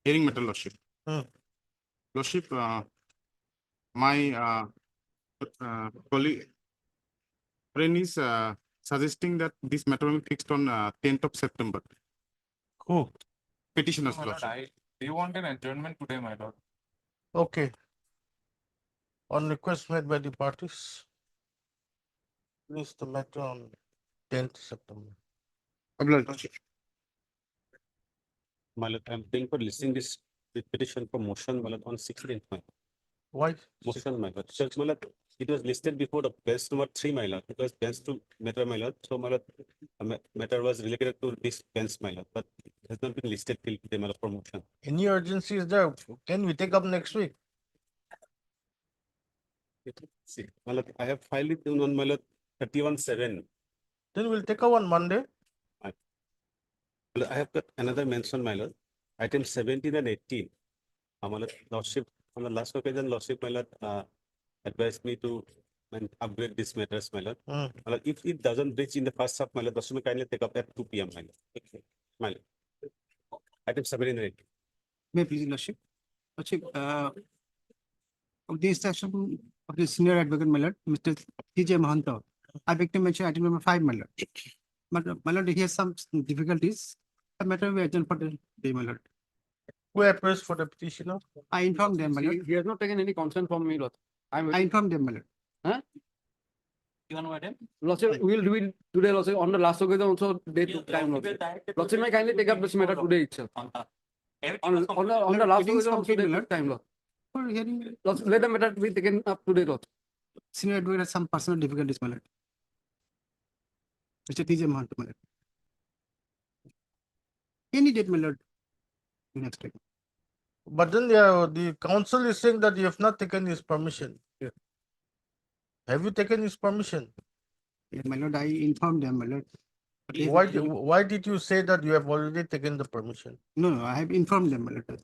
Hearing matter, Lordship. Lordship, my colleague friend is suggesting that this matter will be fixed on 10th of September. Who? Petitioners, My lord, Lordship. do you want an adjournment today, my lord? Okay. On request made by the parties. Place the matter on 10th September. Lordship. My lord, I'm paying for listing this petition for motion, my lord, on 16th. Why? Motion, my lord. So, my lord, it was listed before the bench number 3, my lord. It was bench to matter, my lord. So, my lord, matter was related to this bench, my lord, but it has not been listed till the matter for motion. Any urgency is there? Can we take up next week? See, my lord, I have filed it on my lord 31/7. Then we'll take up on Monday. My lord, I have got another mention, my lord. Item 17 and 18. My lord, Lordship, on the last occasion, Lordship, my lord, advised me to upgrade these matters, my lord. My lord, if it doesn't reach in the first half, my lord, Lordship may kindly take up at 2 p.m., my lord. My lord. Item 17 and 18. May I please, Lordship? Lordship, of the instruction of the senior advocate, my lord, Mr. T.J. Mahanta, I beg to mention item number 5, my lord. My lord, he has some difficulties. The matter will be adjourned for the day, my lord. Who appears for the petitioner? I informed them, my lord. He has not taken any consent from me, Lord. I informed them, my lord. You want to attend? Lordship, we'll do it today, Lordship. On the last occasion also, they took time, Lordship. Lordship, may kindly take up this matter today itself. On the last It is occasion also, complete, they my took time, Lord. For hearing, Lordship, let the matter be taken up today, Lord. senior advocate has some personal difficulties, my lord. Mr. T.J. Mahanta, my lord. Any date, my lord. Next time. But then the council is saying that you have not taken his permission. Have you taken his permission? Yeah, my lord, I informed them, my lord. But he- Why did you say that you have already taken the permission? No, I have informed them, my lord.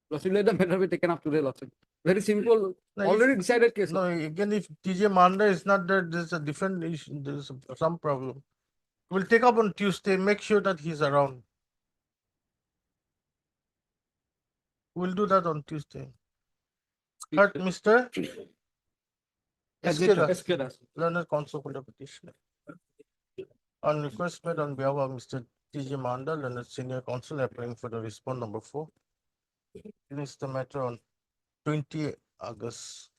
Lordship, let the matter be taken up today, Lordship. Very simple, No, already decided case. No, again, if TJ Manda is not there, there's a different issue, there's some problem. We'll take up on Tuesday, make sure that he's around. We'll do that on Tuesday. But Mr. Esqueda, Esqueda. learned counsel for the petitioner. On request made on behalf of Mr. TJ Manda, learned senior counsel applying for the respond number 4. Finish the matter on 20 August.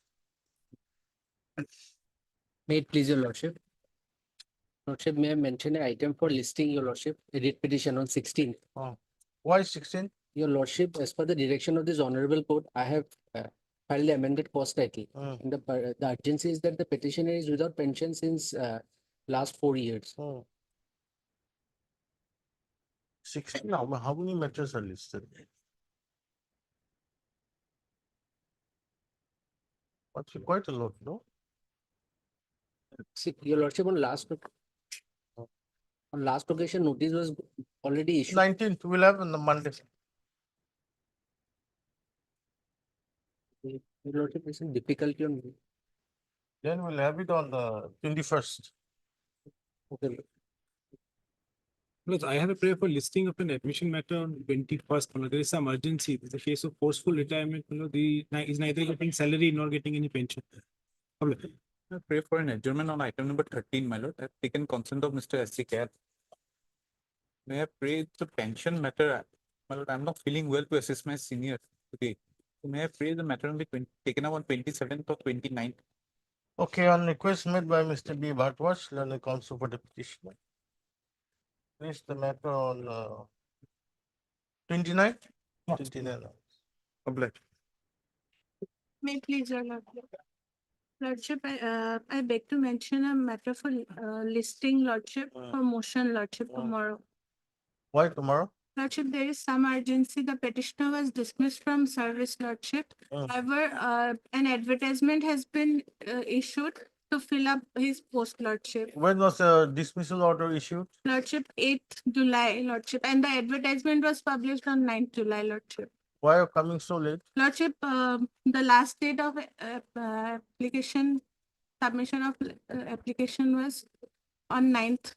May it please your lordship. Lordship, may I mention an item for listing your lordship, a writ petition on 16th. Why 16? Your lordship, as per the direction of this honorable court, I have filed the amended cost title. And the urgency is that the petitioner is without pension since last 4 years. 16 now, how many matters are listed? That's quite a lot, no? See, your lordship, on last occasion, notice was already issued. 19th, we'll have on the Monday. Your lordship, is some difficulty on. Then we'll have it on the 21st. Okay. Look, I have a prayer for listing of an admission matter on 21st. There is some urgency. There's a case of forceful retirement. Is neither getting salary nor getting any pension. I pray for an adjournment on item number 13, my lord. I've taken consent of Mr. S.C. Cat. May I pray it's a pension matter? My lord, I'm not feeling well to assist my senior today. So may I pray the matter will be taken up on 27th or 29th? Okay, on request made by Mr. B. Bhatwaj, learned counsel for the petitioner. Place the matter on 29th? 29th. May please, your lordship, I beg to mention a matter for listing lordship for motion lordship tomorrow. Why tomorrow? Lordship, there is some urgency. The petitioner was dismissed from service, lordship. However, an advertisement has been issued to fill up his post, lordship. When was the dismissal order issued? Lordship, 8th July, lordship, and the advertisement was published on 9th July, lordship. Why are you coming so late? Lordship, the last date of application, submission of application was on 9th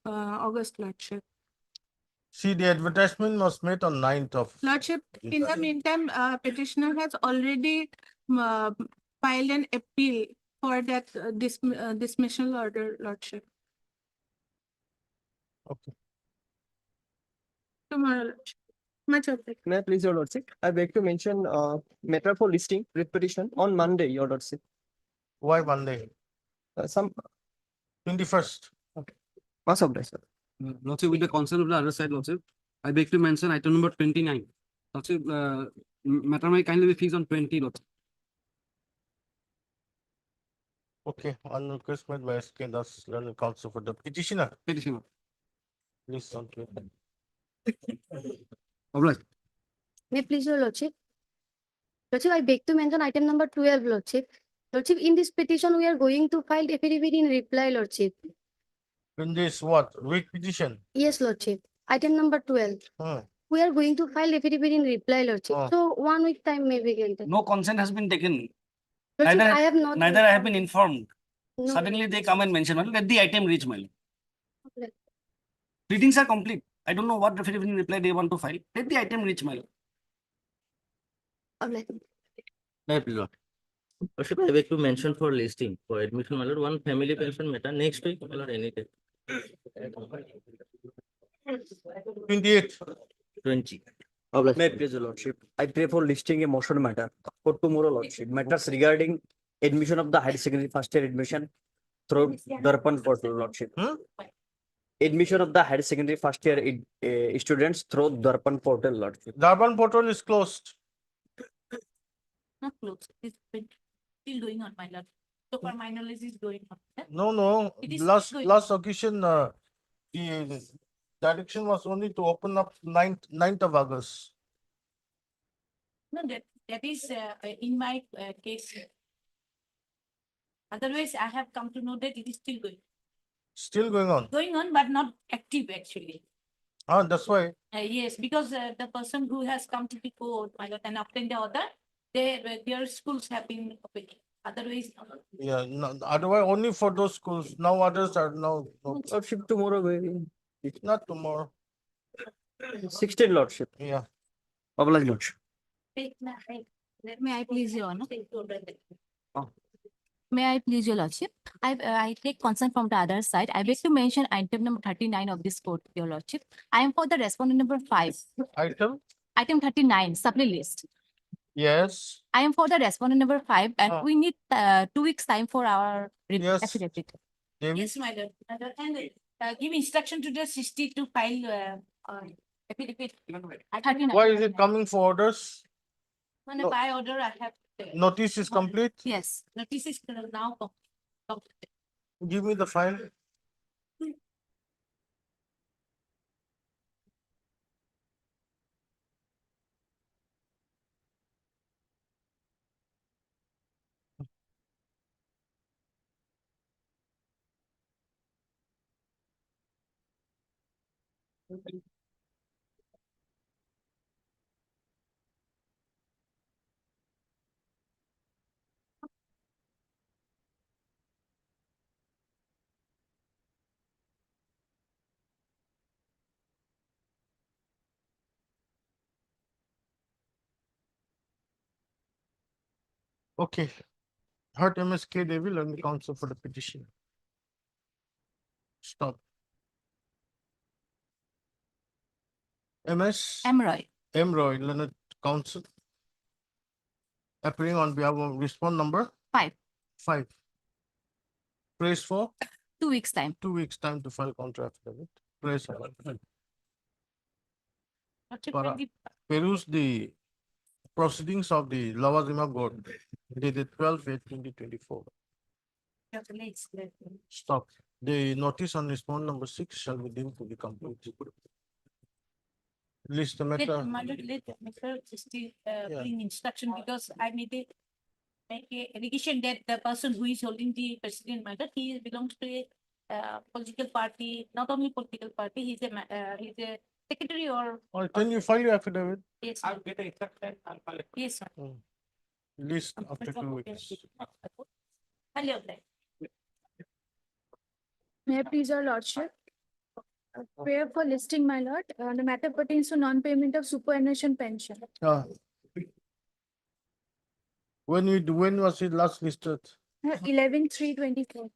August, lordship. See, the advertisement was made on 9th of. Lordship, in the meantime, petitioner has already uh, filed an appeal for that dismissal order, Lordship. Okay. Tomorrow, Lordship. Much obliged. May I please, your lordship? I beg to mention matter for listing writ petition on Monday, your lordship. Why Monday? Some 21st. much obliged, sir. Lordship, with the consent of the other side, Lordship, I beg to mention item number 29. Lordship, matter may kindly be fixed on 20, Lordship. Okay, on request made by SK Das learned counsel for the petitioner. Petitioner. Please don't do it. Obliged. May I please, your lordship? Lordship, I beg to mention item number 12, lordship. Lordship, in this petition, we are going to file affidavit in reply, lordship. In this what? Writ petition? Yes, lordship. Item number 12. Hmm. We are going to file affidavit in reply, lordship. Oh. So 1 week time may be granted. No consent has been taken. Lordship, neither- I have not. Neither I have been informed. No. Suddenly they come and mention, "Well, let the item reach my lord." Okay. Readings are complete. I don't know what affidavit in reply they want to file. Let the item reach my lord. Obliged. Worship, I beg to mention for listing for admission, my lord, one family pension matter next week, my lord, any day. 28th. 20. May I please, your lordship? I pray for listing a motion matter for tomorrow, lordship. Matters regarding admission of the higher secondary first year admission through Darpan portal, lordship. Admission of the higher secondary first year students through Darpan portal, lordship. Darban portal is closed. Not closed. It's still going on, my lord. So far, my knowledge is going on. No. It is Last going- occasion, the direction was only to open up 9th of August. No, that is in my case. Otherwise, I have come to know that it is still Still going on. going on, but not active actually. That's why. Yes, because the person who has come to the court, my lord, and obtained the order, their schools have been open. Otherwise, Yeah, no, otherwise only for those schools. Now others are now, no, Lordship, tomorrow, not tomorrow. 16, lordship. Yeah. Obliged, lordship. May I please, your honor? Oh. May I please, your lordship? I take consent from the other side. I beg to mention item number 39 of this court, your lordship. I am for the respondent number 5. Item? Item 39, supply list. Yes. I am for the respondent number 5 and Ah. we need 2 weeks time for our Yes. affidavit. David? yes, my lord, and give instruction to the 60 to file affidavit. 39. Why is it coming for orders? When No. by order, I have. Notice is complete? Yes. Notice is now complete. Give me the file. Okay. Heard MSK Devil and counsel for the petition. Stop. MS Roy. M. Roy, Leonard Counsel. Appearing on behalf of respond number 5. 5. Praise for 2 weeks time. 2 weeks time to file counter affidavit. Praise for Para- peruse the proceedings of the Lawazima Board dated 12/8/2024. Stop. The notice on respond number 6 shall be deemed to be complete. List the matter. Let Mr. still Yeah. bring instruction because I made make a allegation that the person who is holding the president matter, he belongs to a political party, not only political party, he's a secretary or. Or can you file your affidavit? Yes, I'll get a instruction. I'll file it. yes. List after 2 weeks. Hello, May I please, your lordship? Prayer for listing, my lord. The matter pertains to non-payment of superannuation pension. When was it last listed? 11/3/24.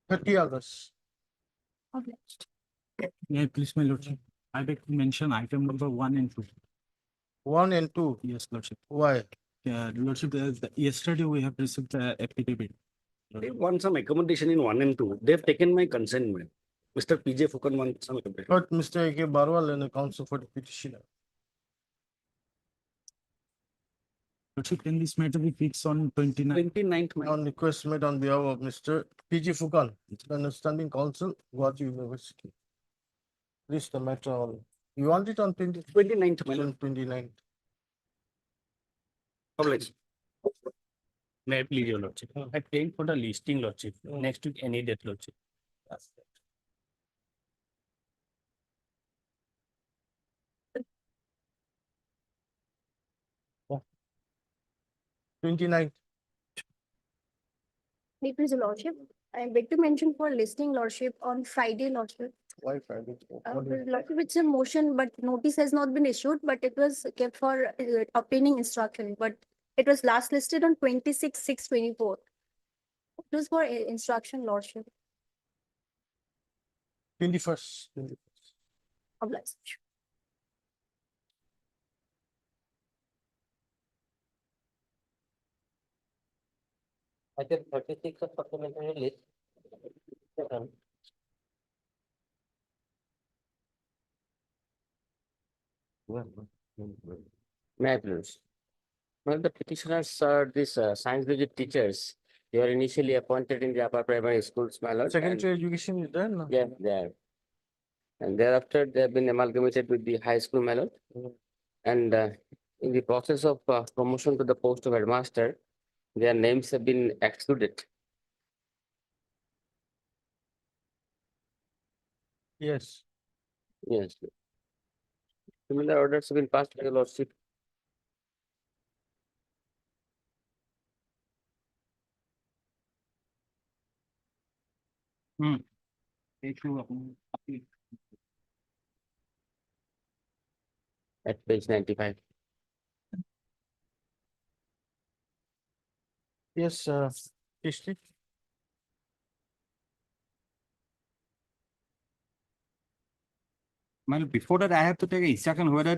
30 August. Obliged. Yeah, please, my lordship. I beg to mention item number 1 and 2. 1 and 2. Yes, lordship. Why? Lordship, yesterday we have received the affidavit. They want some accommodation in 1 and 2. They've taken my consent, man. Mr. PJ Fukan wants some accommodation. But Mr. A.K. Barwal and the counsel for the petitioner. Lordship, can this matter be fixed on 29th? 29th, man. On request made on behalf of Mr. P.G. Fukan, the understanding counsel, Guwahati University. This the matter on, you want it on 29th, man. 29th. Obliged. May I please, your lordship? I paying for the listing, lordship, next week, any date, lordship. 29th. Please, your lordship. I beg to mention for listing, lordship, on Friday, lordship. Why Friday? Lordship, it's a motion, but notice has not been issued, but it was kept for obtaining instruction, but it was last listed on 26/6/24. It was for instruction, lordship. 21st. Obliged. Item 36 of supplementary list. May I please? Well, the petitioners are these science visit teachers. They were initially appointed in the upper primary schools, my lord. and- Secondary education is there now? Yeah, they are. And thereafter, they have been amalgamated with the high school, my lord. And in the process of promotion to the post of headmaster, their names have been excluded. Yes. Yes. Similar orders have been passed by your lordship. At page 95. Yes, history. Well, before that, I have to take a instruction whether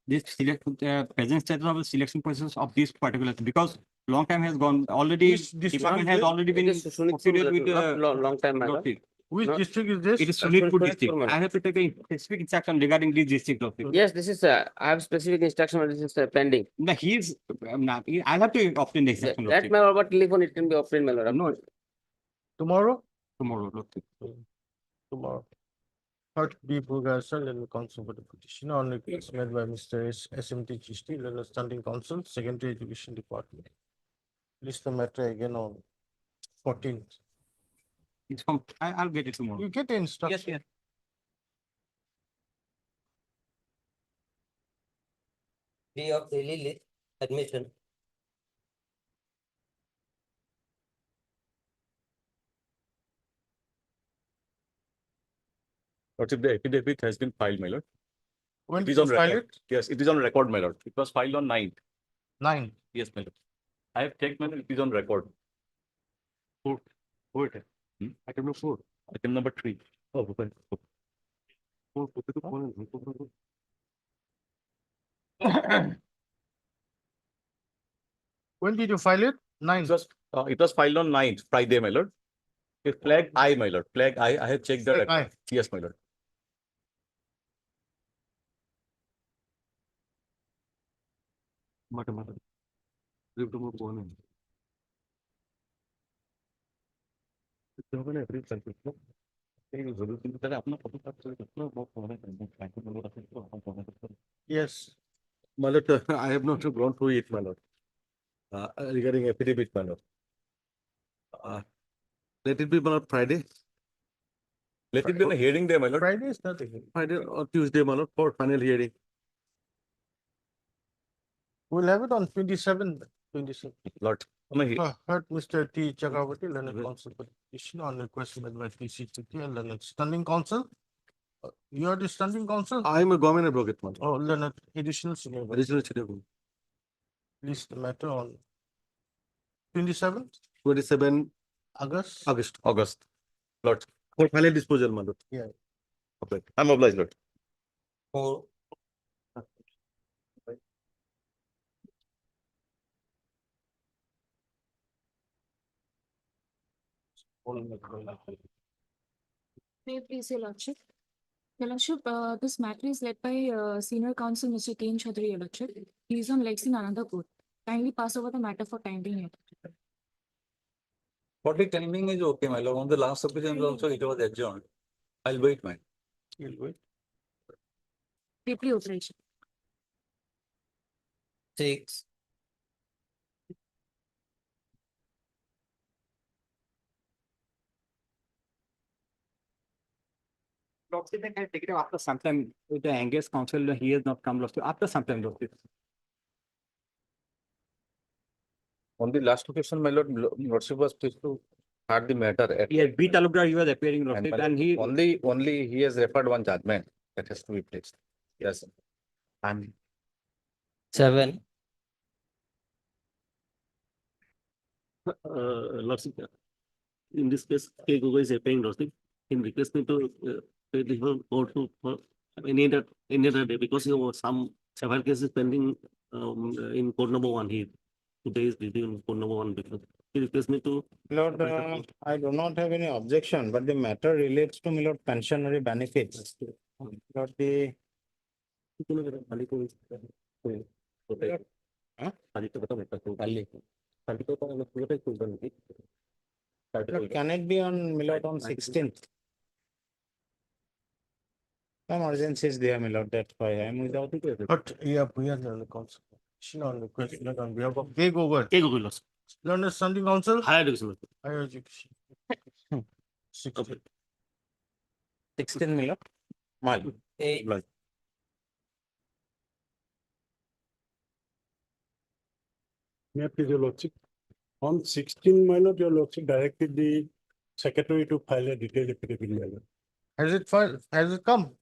this present status of the selection process of this particular, because long time has gone already, Which district department is has this? already been It is Shunitpur, proceeded with not long time, my lord. lordship. Which No. district is this? It is That's Shunitpur Shunitpur, district. madam. I have to take a specific instruction regarding this district. lordship. Yes, this is, I have specific instruction, but this is pending. No, he is, I'll have to obtain the That instruction. that lordship. may over telephone, it can be obtained, my lord. No, Tomorrow? tomorrow. lordship. Tomorrow. Third B. Burgasal and counsel for the petitioner on request made by Mr. SMT Chisti, the understanding counsel, secondary education department. List the matter again on 14th. It's from, I'll get it tomorrow. You get the instruction. Yes, yes. Day of daily list admission. Lordship, the affidavit has been filed, my lord. When It did is you on file record. it? Yes, it is on record, my lord. It was filed on 9th. 9. Yes, my lord. I have checked, my lord, it is on record. Four. Item number 4. Item number 3. Oh, okay. When did you file it? 9. It was filed on 9th, Friday, my lord. It's flag I, my lord. Flag I have checked the Flag record. I. Yes, my lord. Yes. My lord, I have not gone through it, my lord. Regarding affidavit, my lord. Let it be on Friday. Let it be on a hearing day, my lord. Friday is nothing. Friday or Tuesday, my lord, for final hearing. We'll have it on 27th. Lord. Heard Mr. T. Chakravarti, Learned Counsel petition on request made by TCTT and Learned Standing Counsel. You are the standing counsel? I'm a government advocate, madam. Oh, Learned Additional Senior. Additional Senior. List the matter on 27th 27 August. August. Lord, for final disposal, madam. Yeah. Okay, I'm obliged, Lord. May I please, Your Lordship? Your Lordship, this matter is led by Senior Counsel Mr. Ken Chaudhary, Your Lordship. He is on legs in another court. Kindly pass over the matter for time being. Your Lordship. For the timing is okay, my lord. On the last occasion also it was adjourned. I'll wait, man. You'll wait. Briefly operation. 6. Lordship, I can take it after some time with the engaged counsel, he has not come, Lordship, after some time, Lordship. On the last occasion, my lord, lordship was pleased to heard the matter. At, Yes, B Talukdar, he was appearing, Lordship, and he. only he has referred one judgment that has to be placed. Yes. And 7. Lordship, in this case, K. Gogo is appearing, Lordship. He requests me to pay the whole court for any other day because he was some several cases pending in court number 1. He today is reviewing court number 1 because he requests me to. Lord, I do not have any objection, but the matter relates to my lord pensionary benefits. Lord, the Lord, can it be on my lord on 16th? Emergency is there, my lord, that's why I am without it. But yeah, we are the counsel. Petition on request made on behalf of K. Gogo. K. Gogo, Lordship. Learned Standing Counsel. Higher education, Lordship. Higher Education. 16. 16 my lord. Mal. May I please, your lordship? On 16, my lord, your lordship directed the secretary to file a detailed affidavit, my lord. Has it filed? Has it come?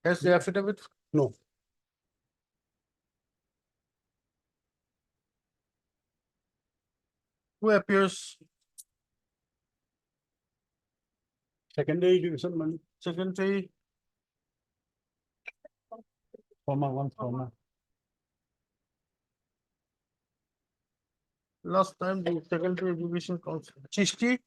Has the affidavit? No. Who appears? Secondary division, my lord. Secretary. Former. Last time the secondary education council. Chishti.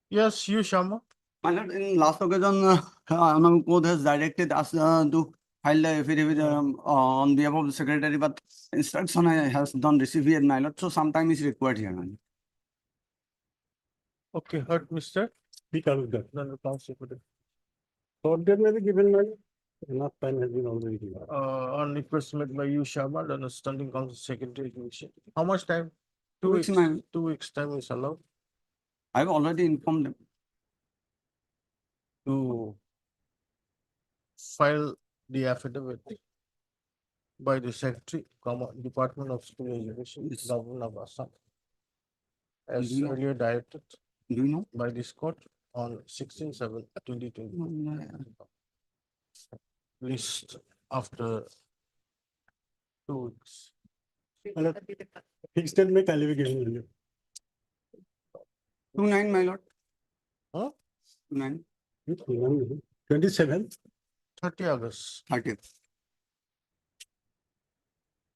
Yes, you Sharma. My lord, in last occasion, Honorable Court has directed us to file the affidavit on behalf of the secretary, but instruction has not received yet, my lord, so sometime is required here. my lord. Okay, heard Mr. Be Talukdar. Learned Counsel. Short date may be given, my lord. Enough time has been already given. On request made by you Sharma, Learned Standing Counsel Secretary Education. How much time? 2 weeks. 2 weeks time is allowed I've already informed them. to file the affidavit by the Secretary, Department of School Education, Yes. Government of Assam. As Do you know- earlier directed Do you know? by this court on 16/7/2020. List after 2 weeks. Fixed date may kindly be given, my lord. 2/9, my lord. Huh? 2/9, 27. 30 August. 30th.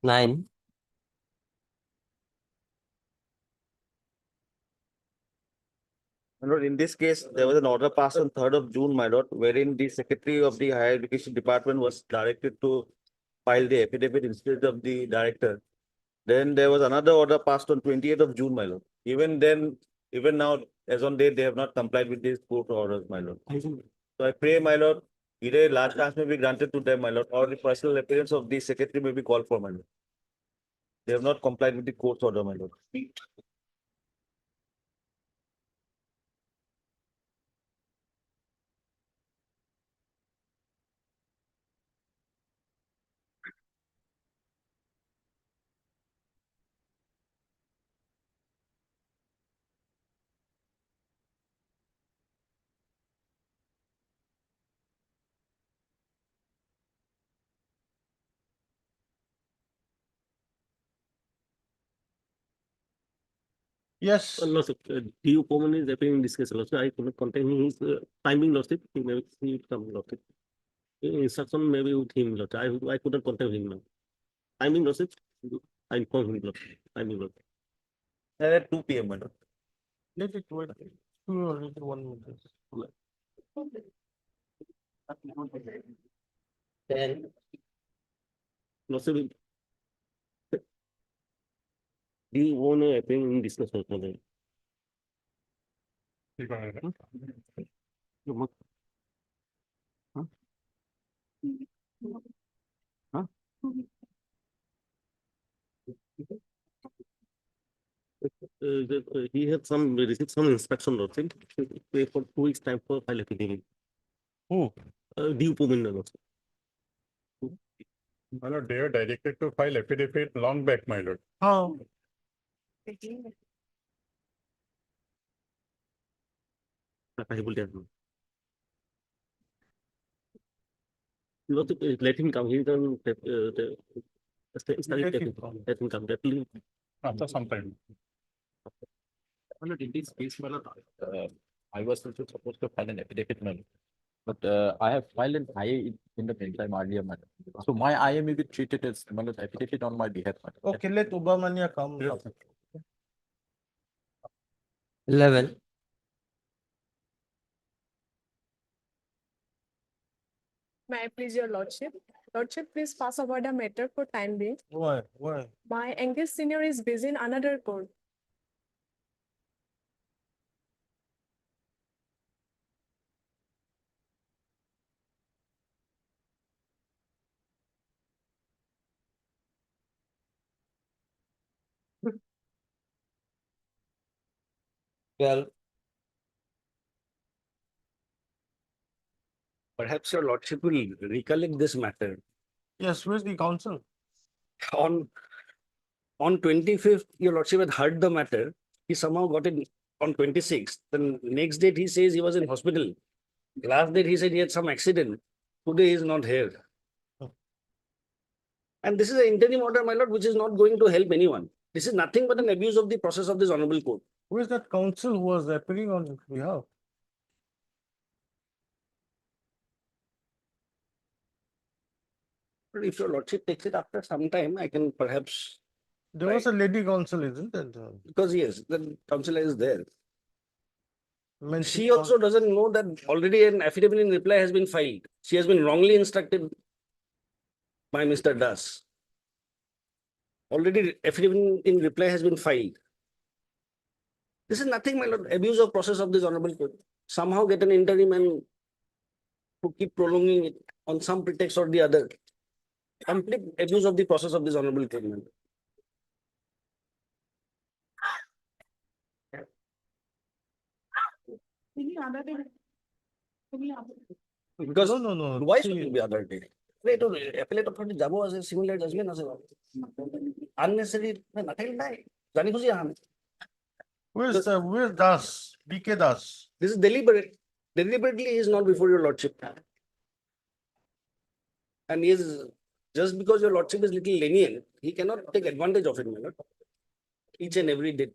9. My lord, in this case, there was an order passed on 3rd of June, my lord, wherein the Secretary of the Higher Education Department was directed to file the affidavit instead of the director. Then there was another order passed on 28th of June, my lord. Even then, even now, as on date, they have not complied with these court orders, my lord. So I pray, my lord, either a large chance may be granted to them, my lord, or the personal appearance of the secretary may be called for, my lord. They have not complied with the court's order, my lord. Yes. Lordship, DU Poman is appearing in this case also. I could not contact his timing, Lordship. He may he will come, Lordship. Instruction maybe with him, Lordship. I could not contact him now. Timing, Lordship. I inform him, Lordship. Timing, Lordship. At 2 p.m., my lord. Let it wait. 2 or 1 minute. Then Lordship, DU owner appearing in discussion also. Huh? He had received some inspection, Lordship. Pay for 2 weeks time for file affidavit. Who? DU Poman, Lordship. My lord, they are directed to file affidavit long back, my lord. How? Lordship, let him come. He can Let him come. Let him come. Let him. After some time. Well, in this case, my lord, I was also supposed to file an affidavit, my lord. But I have filed an IA in the meantime earlier, my lord. So my IA may be treated as, my lord, affidavit on my behalf, my lord. Okay, let Ubamania come. 11. May I please your lordship? Lordship, please pass over the matter for time being. Why? Why? My engaged senior is busy in another court. Well, Perhaps your lordship will recollect this matter. Yes, where's the counsel? On 25th, your lordship had heard the matter. He somehow got it on 26th. Then next date he says he was in hospital. Last date he said he had some accident. Today he is not here. And this is an interim order, my lord, which is not going to help anyone. This is nothing but an abuse of the process of this honorable court. Who is that counsel who was appearing on his behalf? But if your lordship takes it after some time, I can perhaps. There was a lady counsel, isn't it? Because yes, the counsel is there. Meant She also doesn't know that already an affidavit in reply has been filed. She has been wrongly instructed by Mr. Das. Already affidavit in reply has been filed. This is nothing, my lord, abuse of process of this honorable court. Somehow get an interim and to keep prolonging it on some pretext or the other. Complete abuse of the process of this honorable court. my lord. Because no. why should it be other day? Wait, appellate authority jabo as a similar judgment as a unnecessary nothing die. Jani khushi ham. Where's Das? DK Das. This is deliberate. Deliberately he is not before your lordship. And he is just because your lordship is little lenient, he cannot take advantage of it, my lord. Each and every day.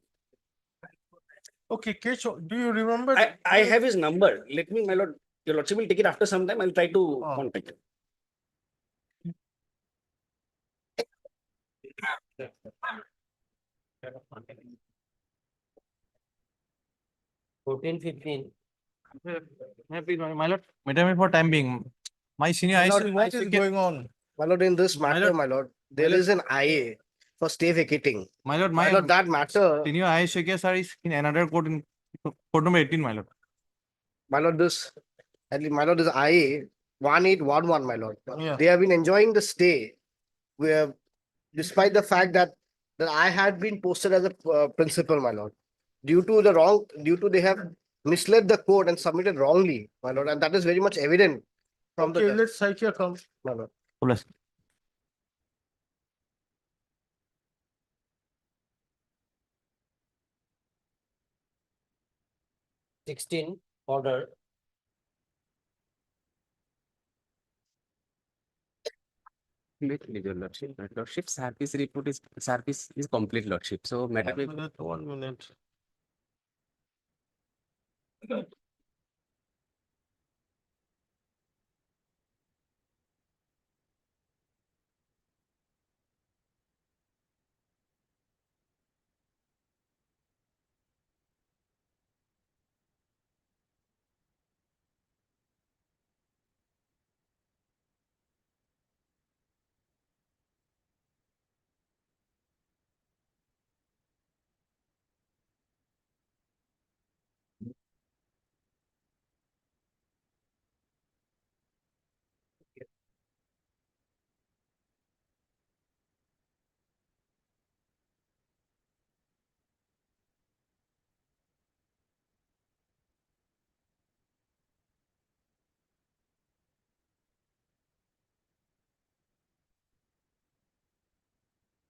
Okay, Kesho, do you remember? I have his number. Let me, my lord, your lordship will take it after some time. I'll try to contact him. 14-15. My lord, madam, for time being, my senior My IC lord, what is going on? My lord, in this My matter, lord- my lord, there lord- is an IA for stay vacating. My lord, My lord, that matter, senior IC sir is in another court in court number 18, my lord. my lord, this at least my lord is IA 1811, my lord. Yeah. They have been enjoying the stay where despite the fact that I had been posted as a principal, my lord, due to they have misled the court and submitted wrongly, my lord, and that is very much evident from Okay, the let Saikia come. my lord. Order. Completely, your lordship. My lordship, service is complete, lordship. So, matter may 1 minute.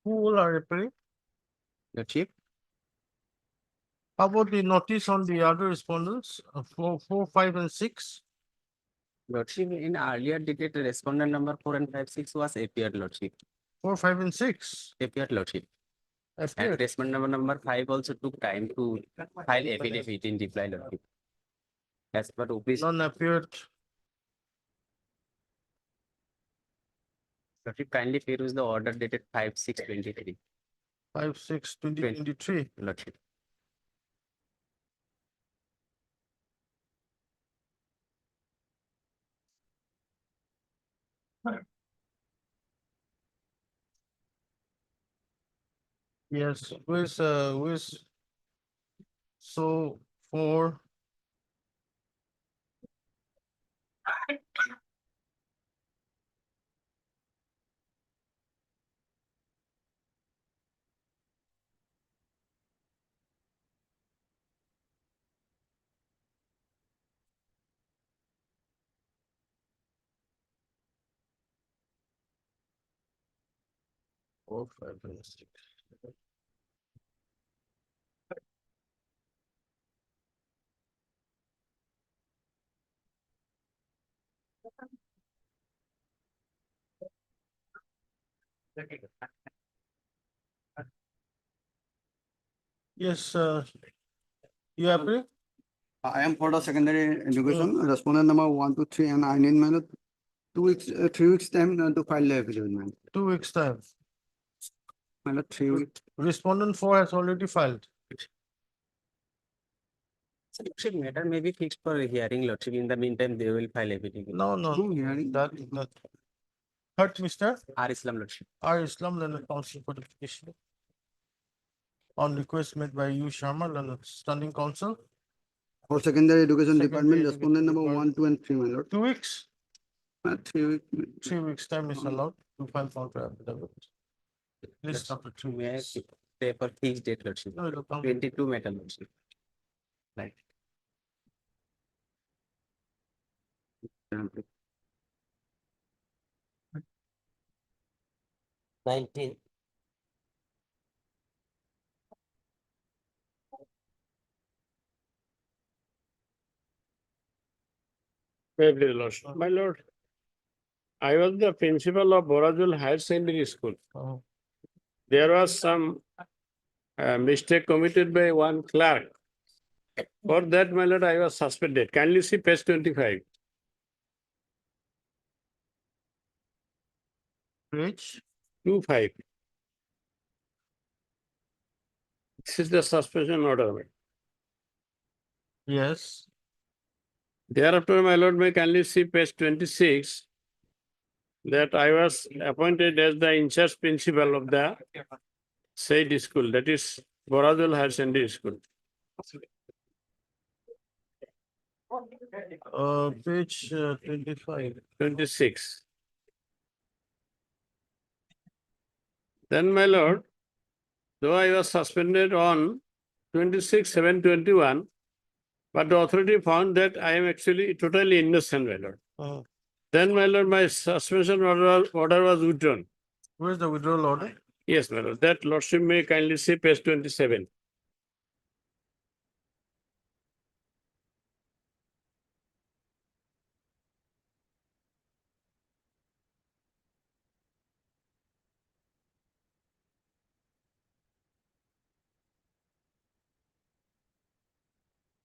Who will are repairing? lordship. How about the notice on the other respondents, 4, 5, and 6? Lordship, in earlier dated respondent number 4 and 5, 6 was appeared, lordship. 4, 5, and 6? Appeared, lordship. And Appeared. respondent number 5 also took time to file affidavit in reply, lordship. As per OPC, None appeared. lordship, kindly peruse the order dated 5/6/23, 5, 6, 2023. lordship. Yes, with so 4. Four, 5, and 6. Yes, you agree? I am for the secondary education, respondent number 1 to 3, and I need my lord 2 weeks, 3 weeks time to file the affidavit, my lord. 2 weeks time. My lord, 3 weeks. Respondent 4 has already filed. So, lordship, matter may be fixed for hearing, lordship. In the meantime, they will file affidavit. No, hearing. that. Third, Mr. R. Islam, lordship. R. Islam, Learned Counsel for the petition. On request made by U. Sharma, Learned Standing Counsel. For secondary education Secondary department, education respondent number department. 1, 2, and 3, my lord. 2 weeks. 3 weeks. 3 weeks time is allowed to file counter affidavit. List after 3 May I weeks. pay for fixed date, lordship? No, it'll come. 22 matter, lordship. Right. Okay. 19. My lord, I was the principal of Borazul Higher Secondary School. Oh. There was some mistake committed by one clerk. For that, my lord, I was suspended. Kindly see page 25. Page 25. This is the suspension order. Yes. Thereafter, my lord, may kindly see page 26. That I was appointed as the in charge principal of the said school, that is Borazul Higher Secondary School. Page 25. 26. Then, my lord, though I was suspended on 26/7/21, but the authority found that I am actually totally innocent, my lord. Then, my lord, my suspension order was withdrawn. Where's the withdrawal order? Yes, my lord. That lordship may kindly see page 27.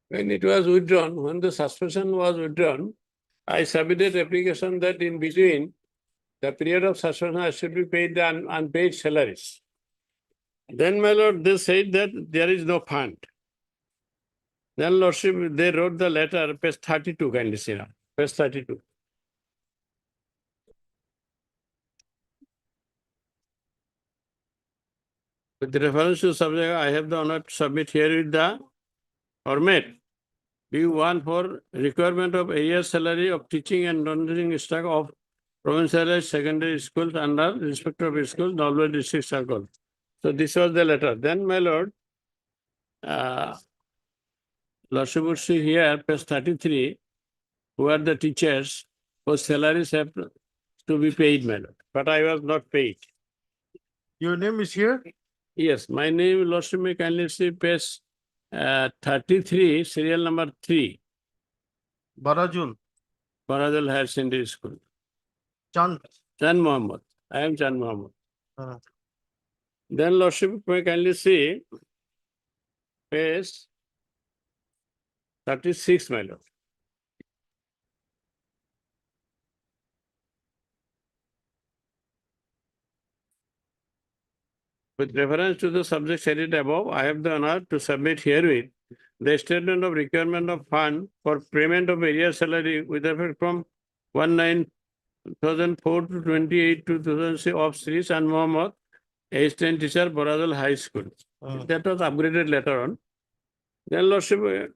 When it was withdrawn, when the suspension was withdrawn, I submitted application that in between the period of suspension I should be paid the unpaid salaries. Then, my lord, they said that there is no fund. Then, lordship, they wrote the letter, page 32, kindly see now, page 32. With reference to subject, I have the honor to submit here with the format. B1 for requirement of area salary of teaching and non-teaching staff of provincial secondary schools under respective of schools, Nalwar district circle. So this was the letter. Then, my lord, lordship would see here, page 33, who are the teachers whose salaries have to be paid, my lord. But I was not paid. Your name is here? Yes, my name, lordship may kindly see page 33, serial number 3. Barajul. Barajul Higher Secondary School. Chand. Chand Mohammed. I am Chand Mohammed. Then lordship may kindly see page 36, my lord. With reference to the subject stated above, I have the honor to submit herewith the statement of requirement of fund for payment of area salary with effect from 19,004 to 28/2006 of Sri San Mohammed, assistant teacher, Boradal High School. That was upgraded later on. Then, lordship, an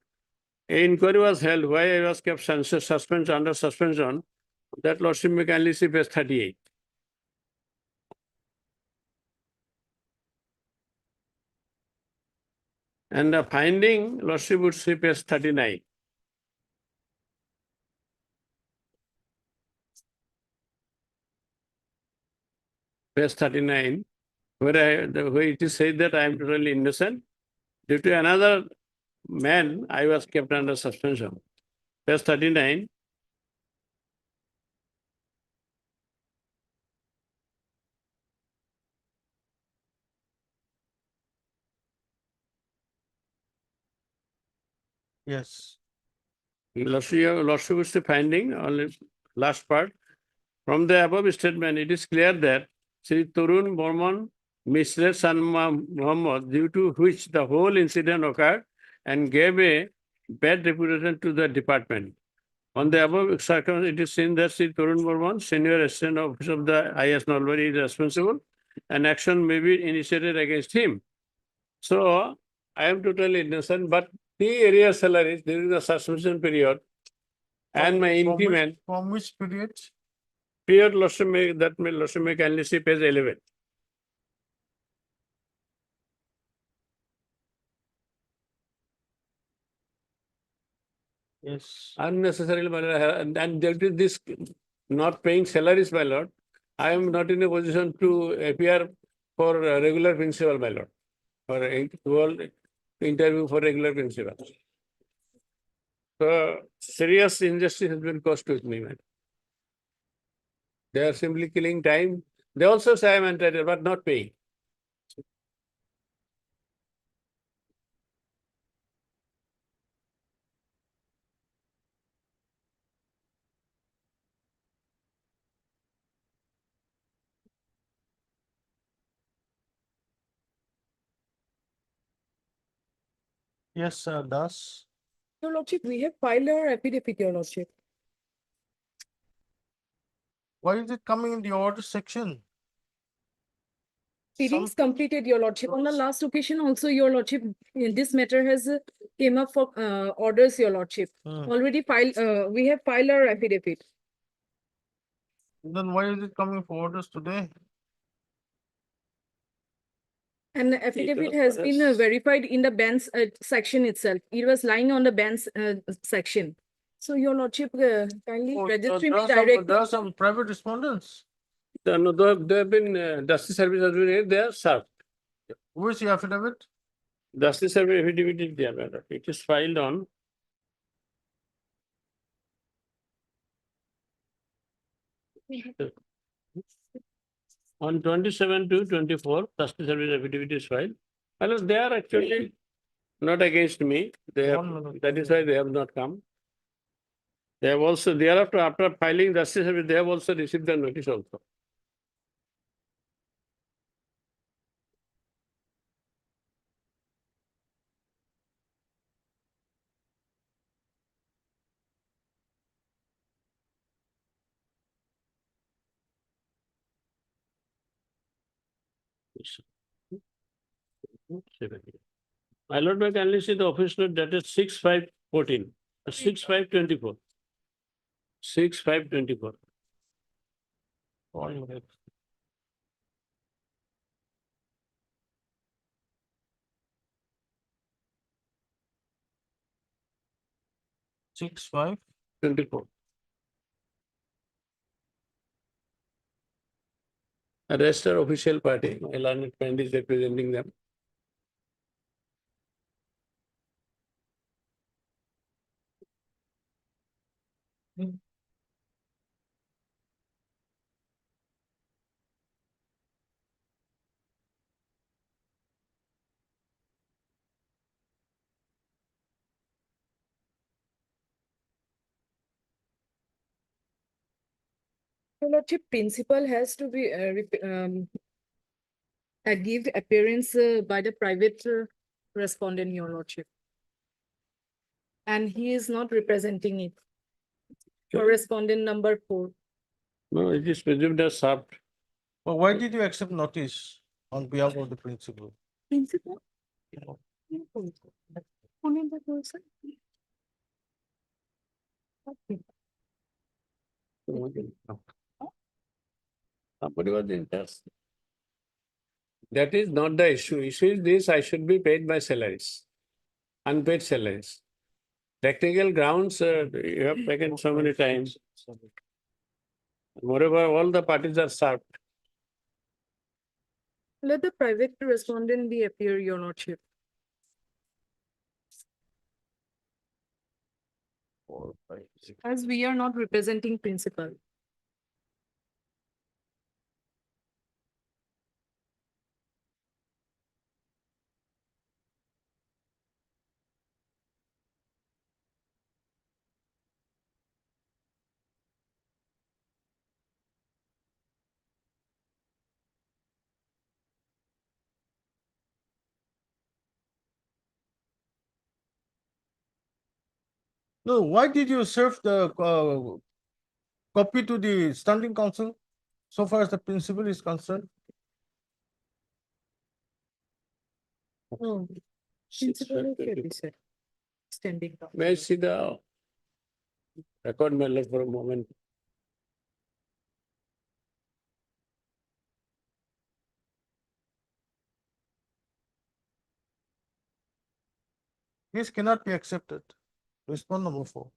inquiry was held why I was kept suspension under suspension. That lordship may kindly see page 38. And the finding, lordship would see page 39. Page 39, where it is said that I am totally innocent. Due to another man, I was kept under suspension. Page 39. Yes. Lordship is the finding on the last part. From the above statement, it is clear that Sri Tarun Burman misled San Muhammad, due to which the whole incident occurred and gave a bad reputation to the department. On the above circumstance, it is seen that Sri Tarun Burman, senior assistant officer of the IS Nalwari, is responsible and action may be initiated against him. So, I am totally innocent, but the area salaries during the suspension period and my increment. From which period? Period lordship may kindly see page 11. Yes. Unnecessarily, my lord, and due to this not paying salaries, my lord, I am not in a position to appear for a regular principal, my lord, or interview for regular principal. So serious injustice has been caused with me, man. They are simply killing time. They also say I am entitled, but not paying. Yes, Das. Your Lordship, we have filed our affidavit, Your Lordship. Why is it coming in the order section? Hearings completed, Your Lordship. On the last occasion also, Your Lordship, this matter has came up for orders, your lordship. Hmm. Already filed, we have filed our affidavit. Then why is it coming for orders today? And the affidavit has been orders. verified in the bans section itself. It was lying on the bans section. So your lordship kindly Oh, register me there direct. are some private respondents. No, they have been, justice service has been, they are served. Who is the affidavit? Justice service affidavit is there, madam. It is filed on. On 27/2/24, justice service affidavit is filed. And they are actually not against me. They have, that is why they have not come. They have also, thereafter, after filing justice service, they have also received the notice also. My lord, may I kindly see the office note dated 6/5/14, 6/5/24. 6/5/24. 1 minute. Six, 5. 24. Rest are official party. My learned friend is representing them. Your lordship, principal has to be give appearance by the private respondent, your lordship. And he is not representing it. Correspondent number 4. No, it is presumed as served. But why did you accept notice on behalf of the principal? Principal? Only the person. Okay. Somebody was interested. That is not the issue. Issue is this: I should be paid my salaries, unpaid salaries. Technical grounds, you have taken so many times. Moreover, all the parties are served. Let the private respondent be appear, your lordship. 4, 5, 6. As we are not representing principal. No, why did you serve the copy to the standing council so far as the principal is concerned? Oh, principal is here, sir. Standing down. May I see the record, my lord, for a moment? This cannot be accepted. Respond number 4.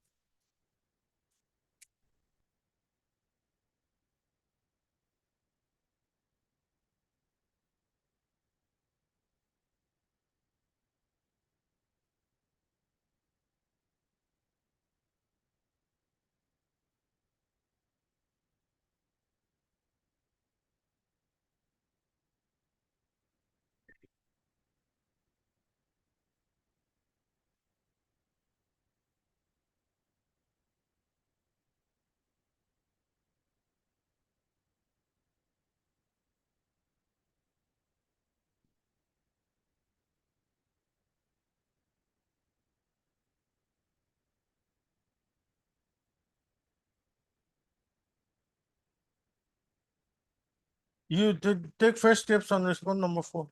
You did take first steps on respond number 4.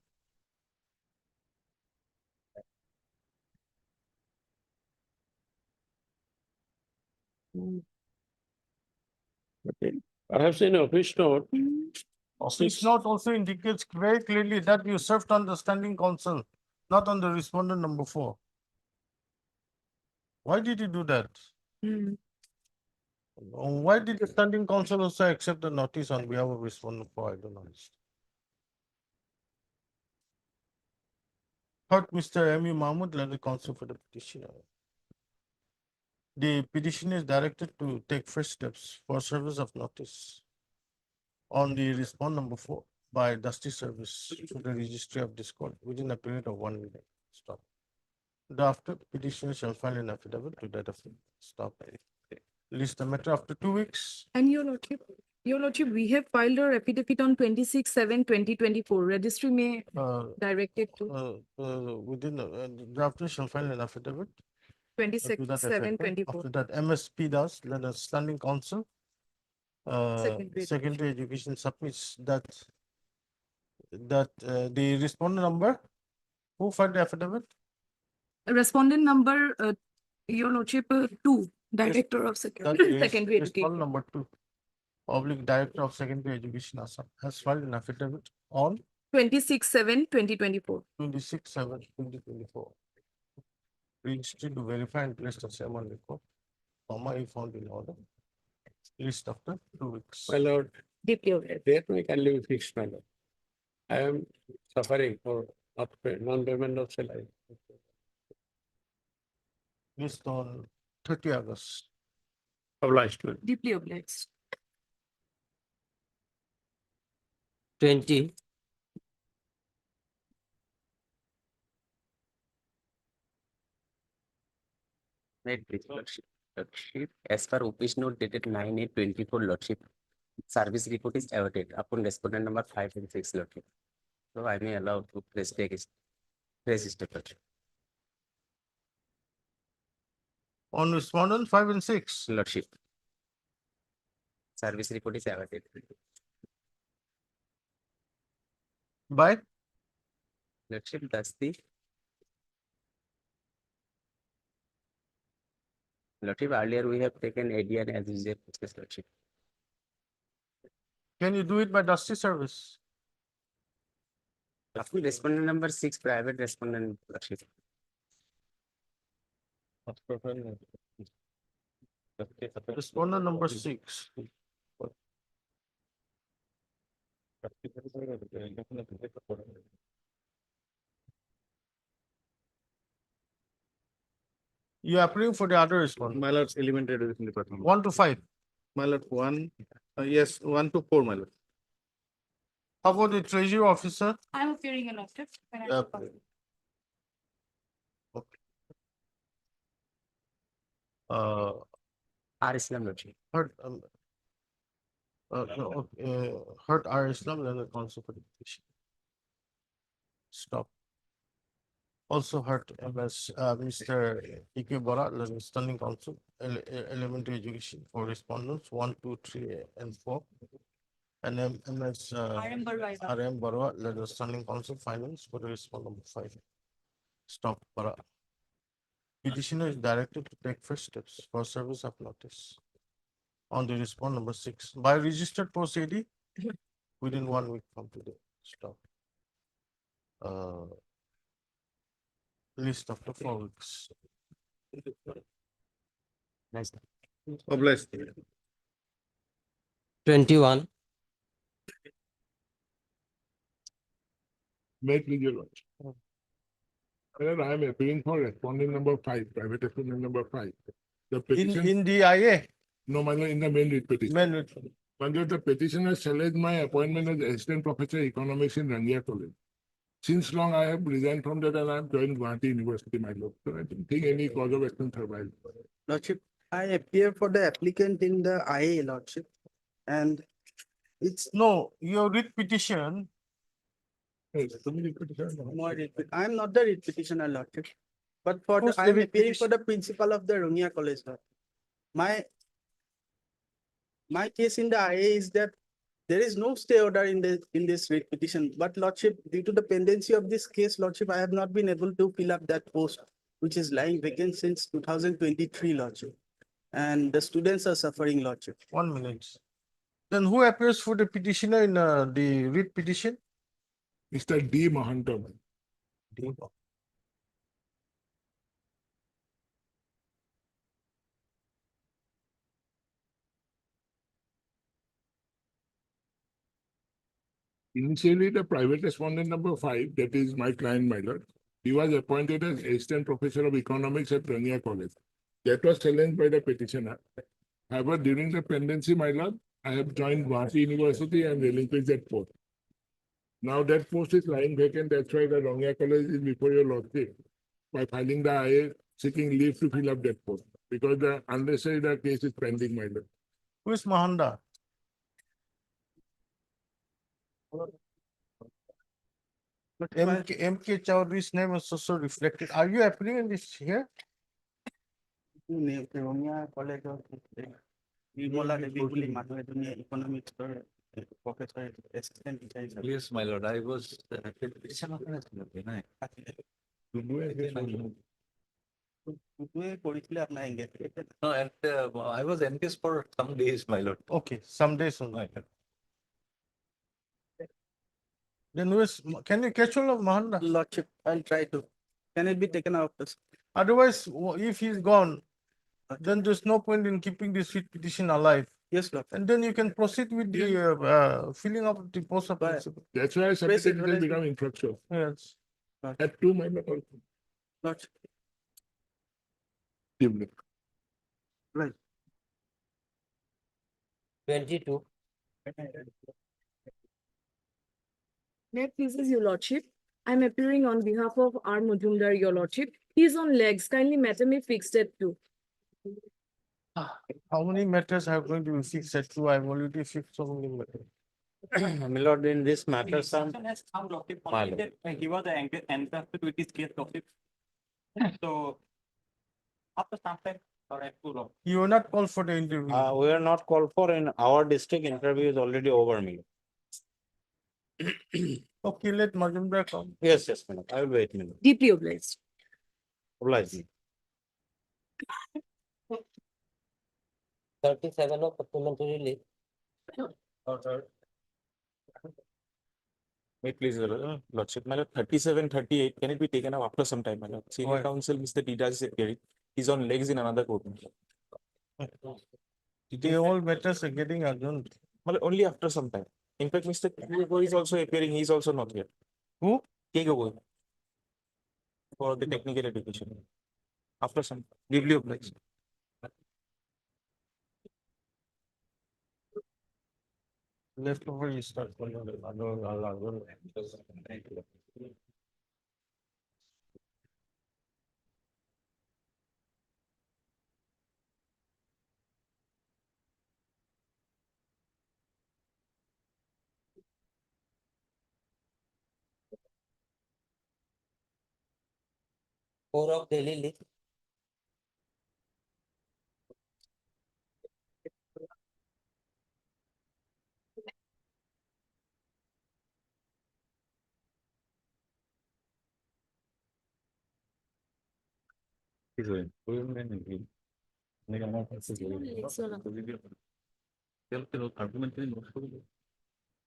Okay. Perhaps in office note. Office note also indicates very clearly that you served on the standing counsel, not on the respondent number 4. Why did you do that? Why did the standing counsel also accept the notice on behalf of respondent 4? I don't understand. Third, Mr. M. U. Mahmood, legal counsel for the petitioner. The petitioner is directed to take first steps for service of notice on the respondent number 4 by dusty service to the registry of this court within a period of 1 minute. Stop. Thereafter, petitioner shall file an affidavit to that effect. Stop. List the matter after 2 weeks. And your lordship, we have filed our affidavit on 26/7/2024. Registry may direct it to Within thereafter shall file an affidavit. to that effect. 26/7/24. After that, MSP does, then a standing counsel. Secondary education submits that the respondent number. Who filed the affidavit? Respondent number, your lordship, 2, Director of Secondary Respondent Education. number 2, public director of secondary education Assam, has filed an affidavit on 26/7/2024. 26/7/2024. Registry to verify and place the same on record. If found in order. List after 2 weeks. My lord, Deeply aware. date may can be fixed, my lord. I am suffering for non-payment of salary. List on 30 August. Obliged, my lord. Deeply obliged. 20. Right, please, Lordship. Lordship, as per office note dated 9/8/24, Lordship, service report is awaited upon respondent number 5 and 6, Lordship. So I may allow to press step, Lordship. On respondent 5 and 6. Lordship. Service report is awaited. By? Lordship, that's the. Lordship, earlier we have taken ADN as usual process, Lordship. Can you do it by dusty service? After respondent number 6, private respondent, Lordship. Respondent number 6. You are applying for the other respondent. My lord's elementary education department. 1 to 5. My lord, 1, yes, 1 to 4, my lord. How about the treasury officer? I'm appearing in lordship. R. Islam, Lordship. Heard R. Islam, then the counsel for the petition. Stop. Also heard Mr. E.K. Bora, the standing counsel, elementary education for respondents 1, 2, 3, and 4. And MS RM Barwa, the standing counsel finance for the respondent number 5. Stop. Bara. Petitioner is directed to take first steps for service of notice on the respondent number 6 by registered post AD within 1 week from today. Stop. List after 4 weeks. Nice. Obliged. 21. May please your lordship. Whether I am appealing for respondent number 5, private respondent number 5. The petition. In the IA? No, my lord, in the main writ petition. Main writ. My lord, the petitioner challenged my appointment as assistant professor economics in Rangia College. Since long I have resigned from that and I have joined Guwahati University, my lord. So I don't think any cause of action survived. Lordship, I appear for the applicant in the IA, Lordship, and it's. No, your writ petition. I'm not the writ petitioner, Lordship, but for the, Who's the I'm writ appearing for the principal of the Runia College, Lord. My case in the IA is that there is no stay order in this writ petition, but Lordship, due to the pendency of this case, Lordship, I have not been able to fill up that post, which is lying vacant since 2023, Lordship. and the students are suffering, Lordship. 1 minute. Then who appears for the petitioner in the writ petition? Mr. D. Mahanta. Initially, the private respondent number 5, that is my client, my lord, he was appointed as assistant professor of economics at Rania College. That was challenged by the petitioner. However, during the pendency, my lord, I have joined Guwahati University and relinquished that post. Now that post is lying vacant. That's why the Rania College is before your lordship by filing the IA seeking leave to fill up that post because the unnecessary the case is pending, my lord. Who is Mahanda? MK Chowdhury's name is also reflected. Are you appearing in this here? Yes, my lord, I was. No, and I was engaged for some days, my lord. Okay, some days only. Then who is, can you catch hold of Mahanda? Lordship, I'll try to. Can it be taken out? Otherwise, if he's gone, then there's no point in keeping this writ petition alive. Yes, Lord. And then you can proceed with the filling up the post of principal. That's why I submitted it has become infructuous. Yes. At 2, my lord. Lordship. Evening. Right. 22. May it pleases your lordship. I'm appearing on behalf of R. Majumdar, your lordship. He's on legs. Kindly matter me fixed at 2. How many matters are going to be fixed at 2? I've already fixed so many matters. My lord, in this matter, some. He was entrusted with his case, Lordship. So, after some time, or at too long. You were not called for the interview. We are not called for in our district interview is already over, me. Okay, let Majumdar come. Yes, yes, madam. I will wait, madam. Deeply obliged. Oblige. 37 of supplementary leave. Wait, please, lordship, my lord, 37, 38, can it be taken up after some time, my lord? Senior Why? counsel, Mr. Dida is appearing. He's on legs in another court. The whole matters are getting adjourned. Well, only after some time. In fact, Mr. Kego is also appearing. He's also not here. Who? Kego. For the technical education. After some, deeply obliged. Left over you start. Four of daily leave. He's going.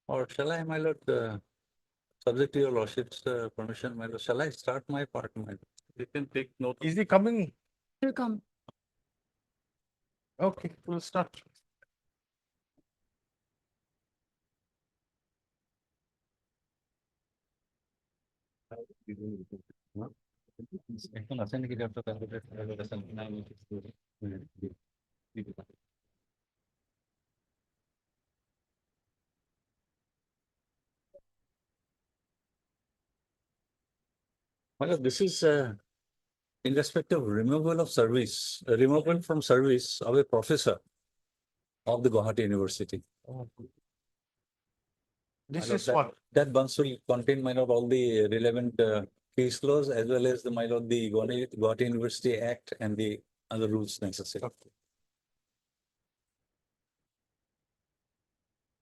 Or shall I, my lord, subject to your lordship's permission, my lord, shall I start my part, my lord? You can take note. Is he coming? He'll come. Okay, we'll start. My lord, this is in respect of removal of service, removal from service of a professor of the Guwahati University. This My lord, is what? That bunch will contain, my lord, all the relevant case laws as well as the, my lord, the Guwahati University Act and the other rules necessary. Okay.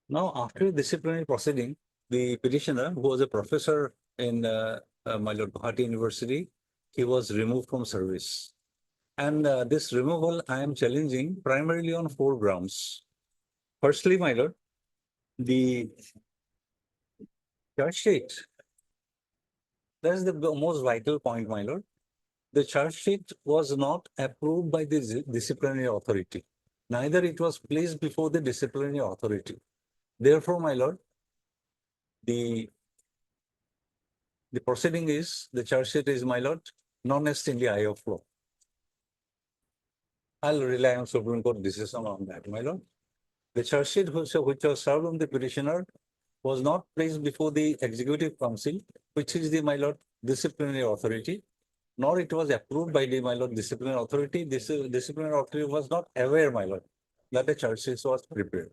Now, after disciplinary proceeding, the petitioner, who was a professor in my lord, Guwahati University, he was removed from service. And this removal I am challenging primarily on 4 grounds. Firstly, my lord, the charge sheet. That is the most vital point, my lord. The charge sheet was not approved by the disciplinary authority. Neither it was placed before the disciplinary authority. Therefore, my lord, the proceeding is, the charge sheet is, my lord, non-est in the eye of law. I'll rely on Supreme Court decision on that, my lord. The charge sheet which was served on the petitioner was not placed before the Executive Council, which is the, my lord, disciplinary authority, nor it was approved by the, my lord, disciplinary authority. This disciplinary authority was not aware, my lord, that the charge sheet was prepared.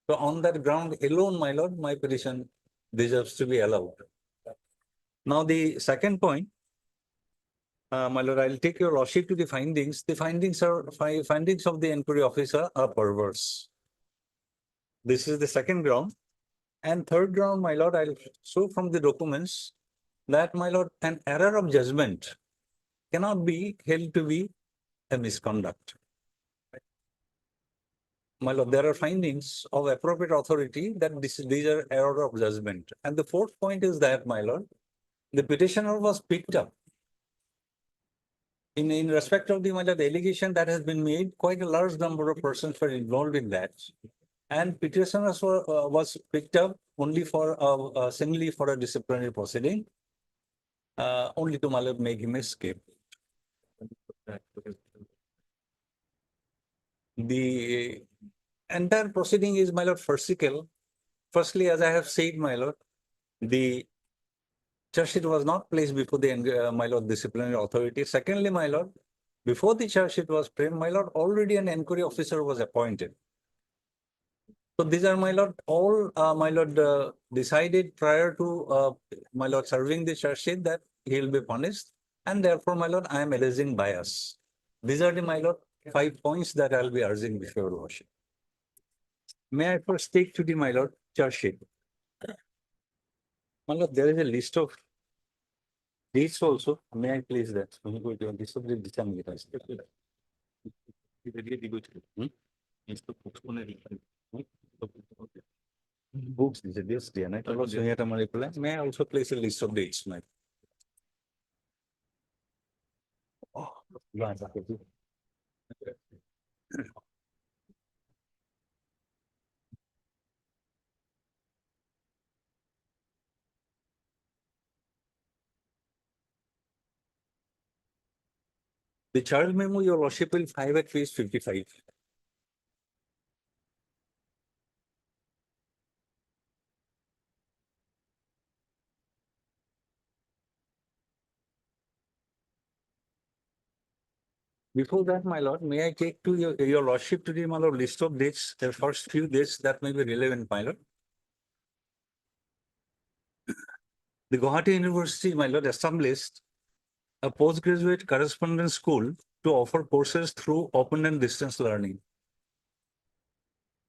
So on that ground alone, my lord, my petition deserves to be allowed. Now the second point, my lord, I'll take your lordship to the findings. The findings of the inquiry officer are perverse. This is the second ground. And third ground, my lord, I'll show from the documents that, my lord, an error of judgment cannot be held to be a misconduct. My lord, there are findings of appropriate authority that these are error of judgment. And the fourth point is that, my lord, the petitioner was picked up. In respect of the, my lord, allegation that has been made, quite a large number of persons were involved in that. And petitioner was picked up only for singly for a disciplinary proceeding, only to, my lord, make him escape. The entire proceeding is, my lord, farcical. Firstly, as I have said, my lord, the charge sheet was not placed before the, my lord, disciplinary authority. Secondly, my lord, before the charge sheet was framed, my lord, already an inquiry officer was appointed. So these are, my lord, all, my lord, decided prior to, my lord, serving the charge sheet that he will be punished. And therefore, my lord, I am alleging bias. These are the, my lord, 5 points that I'll be urging before your worship. May I first take to the, my lord, charge sheet? My lord, there is a list of dates also. May I please that? Books, this day, and may I also place a list of dates? Oh, the charge memo, your worship, will find at page 55. Before that, my lord, may I take to your lordship to the, my lord, list of dates, the first few dates that may be relevant, my lord. The Guwahati University, my lord, established a postgraduate correspondence school to offer courses through open and distance learning.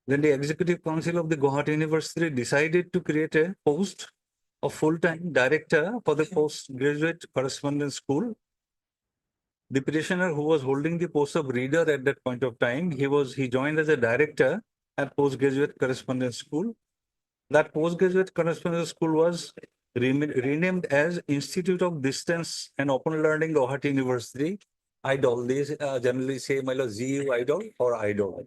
Then the Executive Council of the Guwahati University decided to create a post of full-time director for the postgraduate correspondence school. The petitioner, who was holding the post of reader at that point of time, he joined as a director at postgraduate correspondence school. That postgraduate correspondence school was renamed as Institute of Distance and Open Learning, Guwahati University, IDOL. These generally say, my lord, ZU IDOL or IDOL.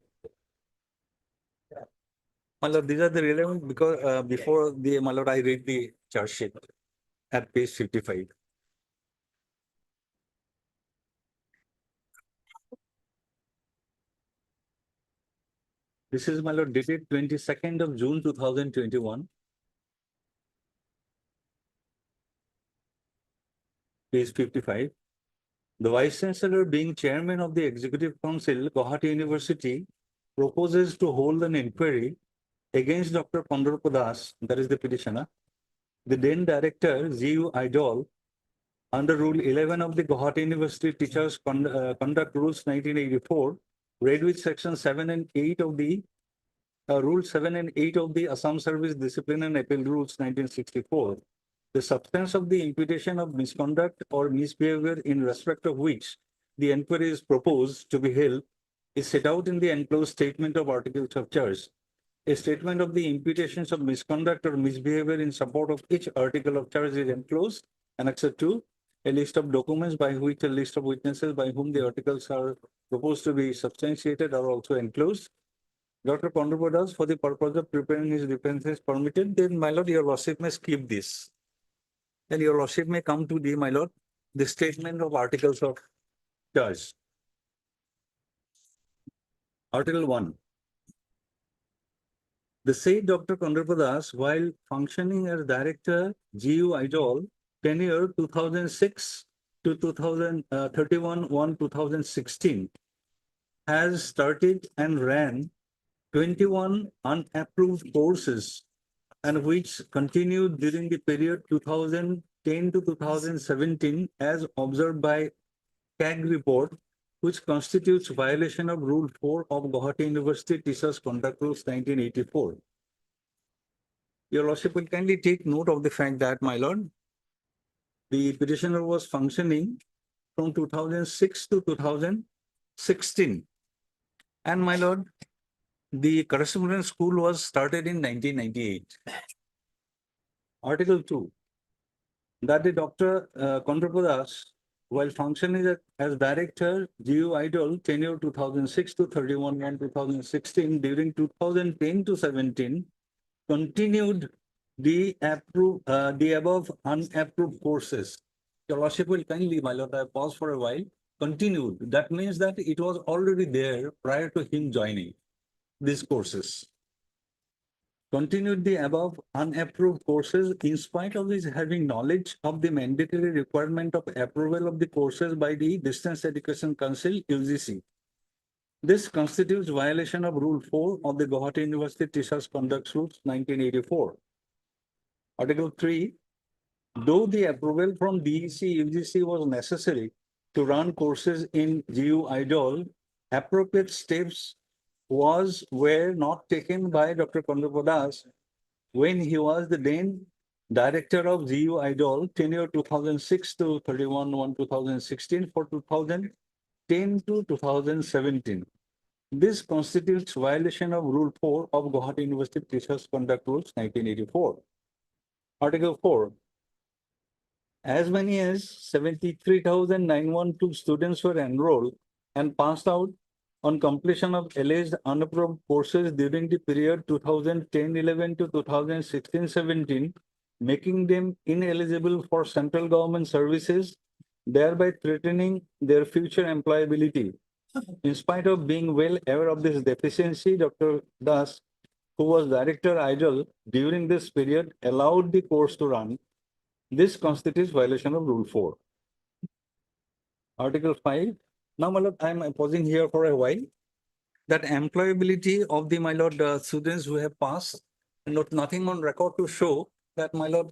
My lord, these are the relevant because before the, my lord, I read the charge sheet at page 55. This is, my lord, dated 22nd of June 2021. Page 55. The Vice Chancellor, being chairman of the Executive Council, Guwahati University, proposes to hold an inquiry against Dr. Pandorpa Das, that is the petitioner, the then director, ZU IDOL, under Rule 11 of the Guwahati University Teachers Conduct Rules 1984, read with Section 7 and 8 of the Rule 7 and 8 of the Assam Service Discipline and Appeal Rules 1964. The substance of the imputation of misconduct or misbehavior in respect of which the inquiry is proposed to be held is set out in the enclosed statement of articles of charge. A statement of the imputations of misconduct or misbehavior in support of each article of charge is enclosed. Annexure 2, a list of documents by which a list of witnesses by whom the articles are proposed to be substantiated are also enclosed. Dr. Kondrapadas, for the purpose of preparing his defense permitted, then my lord, your lordship may skip this. Then your lordship may come to the, my lord, the statement of articles of charge. Article 1. The said Dr. Kondrapadas, while functioning as Director, GU Idol, tenure 2006 to 2016, has started and ran 21 unapproved courses and which continued during the period 2010 to 2017 as observed by CAG report, which constitutes violation of Rule 4 of Guwahati University Teachers Conduct Rules 1984. Your lordship will kindly take note of the fact that, my lord, the petitioner was functioning from 2006 to 2016. And my lord, the correspondence school was started in 1998. Article 2, that the Dr. Kondrapadas, while functioning as Director, GU Idol, tenure 2006 to 31/1/2016, during 2010 to 17, continued the above unapproved courses. Your lordship will kindly, my lord, I pause for a while. Continued. That means that it was already there prior to him joining these courses. Continued the above unapproved courses in spite of his having knowledge of the mandatory requirement of approval of the courses by the Distance Education Council, UGC. This constitutes violation of Rule 4 of the Guwahati University Teachers Conduct Rules 1984. Article 3, though the approval from DEC, UGC was necessary to run courses in GU Idol, appropriate steps were not taken by Dr. Kondrapadas when he was the then Director of GU Idol, tenure 2006 to 31/1/2016 for 2010 to 2017. This constitutes violation of Rule 4 of Guwahati University Teachers Conduct Rules 1984. Article 4. As many as 73,912 students were enrolled and passed out on completion of alleged unapproved courses during the period 2010-11 to 2016-17, making them ineligible for central government services, thereby threatening their future employability. In spite of being well aware of this deficiency, Dr. Das, who was Director Idol during this period, allowed the course to run. This constitutes violation of Rule 4. Article 5. Now, my lord, I am pausing here for a while. That employability of the, my lord, students who have passed, nothing on record to show that, my lord,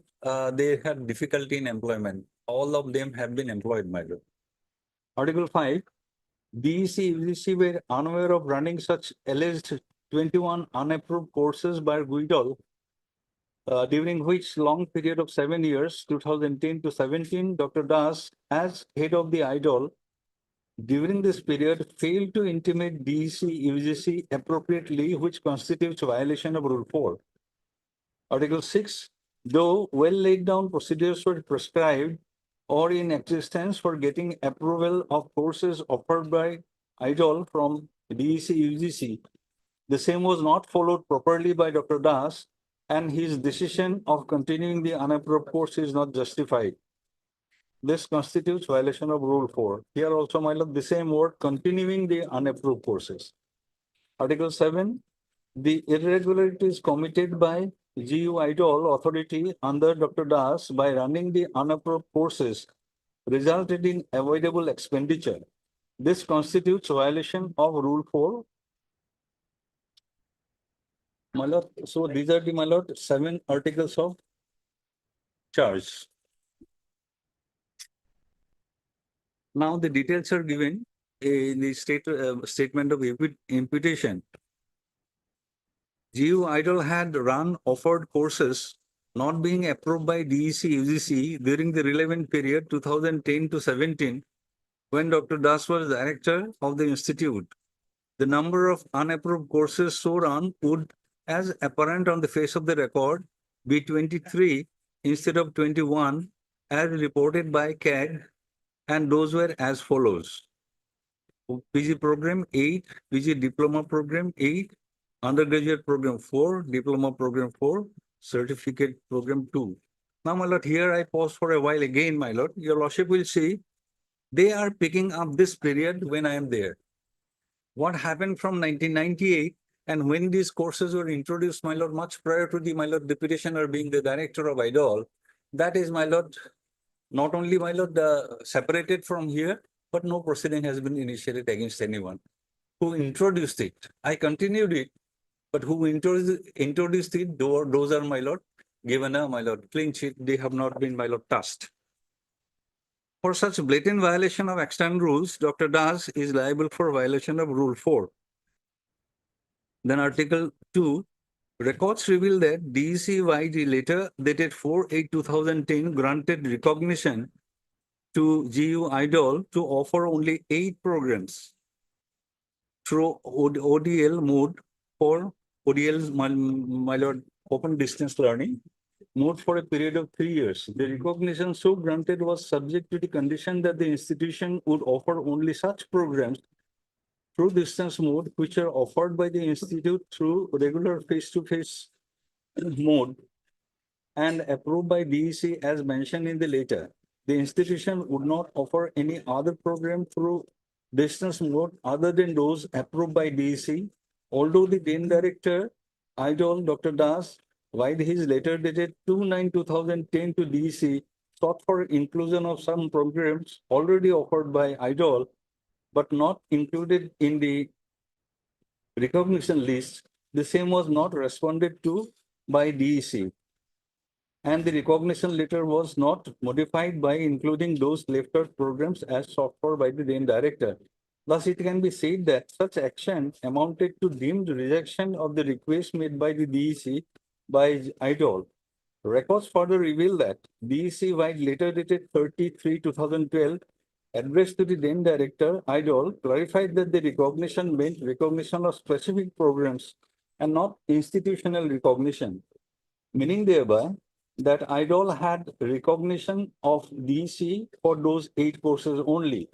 they had difficulty in employment. All of them have been employed, my lord. Article 5. DEC, UGC were unaware of running such alleged 21 unapproved courses by GUIDOL, during which long period of 7 years, 2010 to 17, Dr. Das, as head of the IDOL, during this period failed to intimate DEC, UGC appropriately, which constitutes violation of Rule 4. Article 6, though well laid down procedures were prescribed or in existence for getting approval of courses offered by IDOL from DEC, UGC, the same was not followed properly by Dr. Das, and his decision of continuing the unapproved course is not justified. This constitutes violation of Rule 4. Here also, my lord, the same word, continuing the unapproved courses. Article 7, the irregularities committed by GU Idol authority under Dr. Das by running the unapproved courses resulted in avoidable expenditure. This constitutes violation of Rule 4. My lord, so these are the, my lord, 7 articles of charge. Now the details are given in the statement of imputation. GU Idol had run offered courses not being approved by DEC, UGC during the relevant period 2010 to 17, when Dr. Das was director of the institute. The number of unapproved courses so run would, as apparent on the face of the record, be 23 instead of 21 as reported by CAG, and those were as follows. PG program 8, PG diploma program 8, undergraduate program 4, diploma program 4, certificate program 2. Now, my lord, here I pause for a while again, my lord. Your lordship will see they are picking up this period when I am there. What happened from 1998 and when these courses were introduced, my lord, much prior to the, my lord, the petitioner being the director of IDOL, that is, my lord, not only, my lord, separated from here, but no proceeding has been initiated against anyone. Who introduced it? I continued it, but who introduced it, those are, my lord, given a, my lord, clean sheet, they have not been, my lord, touched. For such blatant violation of extant rules, Dr. Das is liable for violation of Rule 4. Then Article 2, records reveal that DEC-wide letter dated 4/8/2010 granted recognition to GU IDOL to offer only 8 programs through ODL mode for ODL's, my lord, open distance learning mode for a period of 3 years. The recognition so granted was subject to the condition that the institution would offer only such programs through distance mode which are offered by the institute through regular face-to-face mode and approved by DEC as mentioned in the letter. The institution would not offer any other program through distance mode other than those approved by DEC, although the then director, IDOL, Dr. Das, while his letter dated 2/9/2010 to DEC, sought for inclusion of some programs already offered by IDOL, but not included in the recognition list. The same was not responded to by DEC. And the recognition letter was not modified by including those left out programs as sought for by the then director. Thus, it can be said that such action amounted to deemed rejection of the request made by the DEC by IDOL. Records further reveal that DEC-wide letter dated 30/3/2012 addressed to the then director, IDOL, clarified that the recognition meant recognition of specific programs and not institutional recognition, meaning thereby that IDOL had recognition of DEC for those 8 courses only.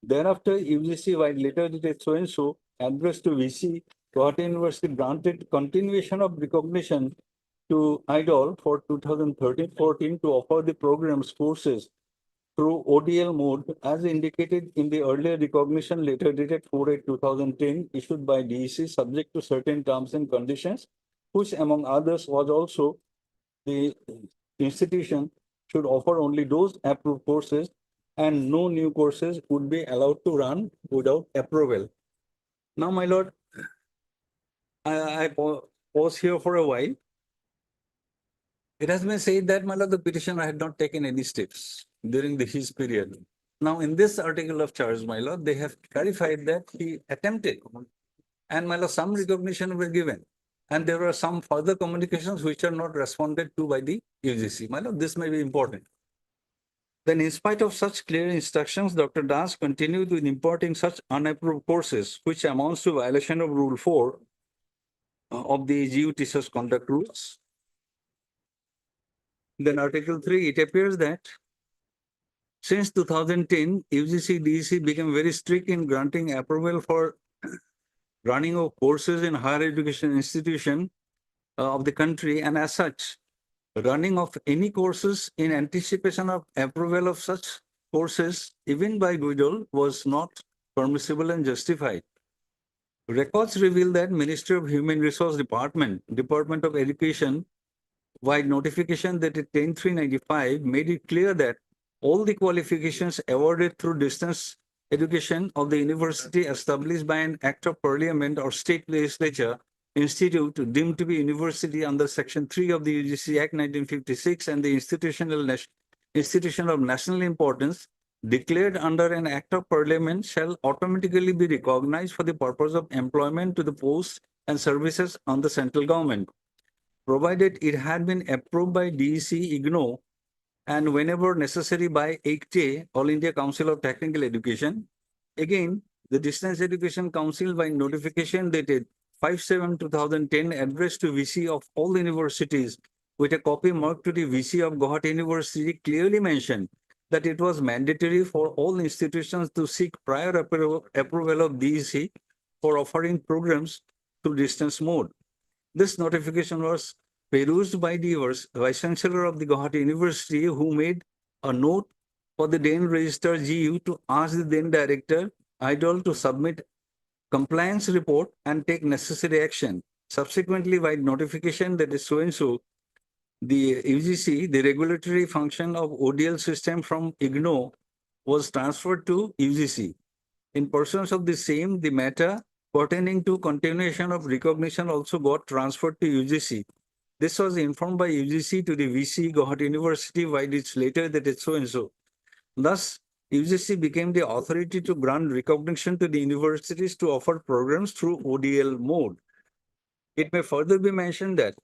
Thereafter, UGC-wide letter dated so-and-so addressed to VC, Guwahati University granted continuation of recognition to IDOL for 2013-14 to offer the program's courses through ODL mode as indicated in the earlier recognition letter dated 4/8/2010 issued by DEC subject to certain terms and conditions, which among others was also the institution should offer only those approved courses and no new courses would be allowed to run without approval. Now, my lord, I pause here for a while. It has been said that, my lord, the petitioner had not taken any steps during his period. Now, in this article of charge, my lord, they have clarified that he attempted, and, my lord, some recognition were given. And there are some further communications which are not responded to by the UGC. My lord, this may be important. Then, in spite of such clear instructions, Dr. Das continued with importing such unapproved courses, which amounts to violation of Rule 4 of the GU Teachers Conduct Rules. Then Article 3, it appears that since 2010, UGC DEC became very strict in granting approval for running of courses in higher education institution of the country, and as such, running of any courses in anticipation of approval of such courses, even by GUIDOL, was not permissible and justified. Records reveal that Ministry of Human Resource Department of Education, wide notification dated 10/3/95 made it clear that all the qualifications awarded through distance education of the university established by an act of parliament or state legislature institute deemed to be university under Section 3 of the UGC Act 1956 and the institution of national importance declared under an act of parliament shall automatically be recognized for the purpose of employment to the posts and services on the central government, provided it had been approved by DEC, IGNO, and whenever necessary by AICTE, All India Council of Technical Education. Again, the Distance Education Council by notification dated 5/7/2010 addressed to VC of all universities with a copy marked to the VC of Guwahati University clearly mentioned that it was mandatory for all institutions to seek prior approval of DEC for offering programs through distance mode. This notification was perused by the Vice Chancellor of the Guwahati University, who made a note for the then Registrar GU to ask the then Director IDOL to submit compliance report and take necessary action. Subsequently, by notification that is so-and-so, the UGC, the regulatory function of ODL system from IGNO was transferred to UGC. In pursuance of the same, the matter pertaining to continuation of recognition also got transferred to UGC. This was informed by UGC to the VC Guwahati University by its letter that is so-and-so. Thus, UGC became the authority to grant recognition to the universities to offer programs through ODL mode. It may further be mentioned that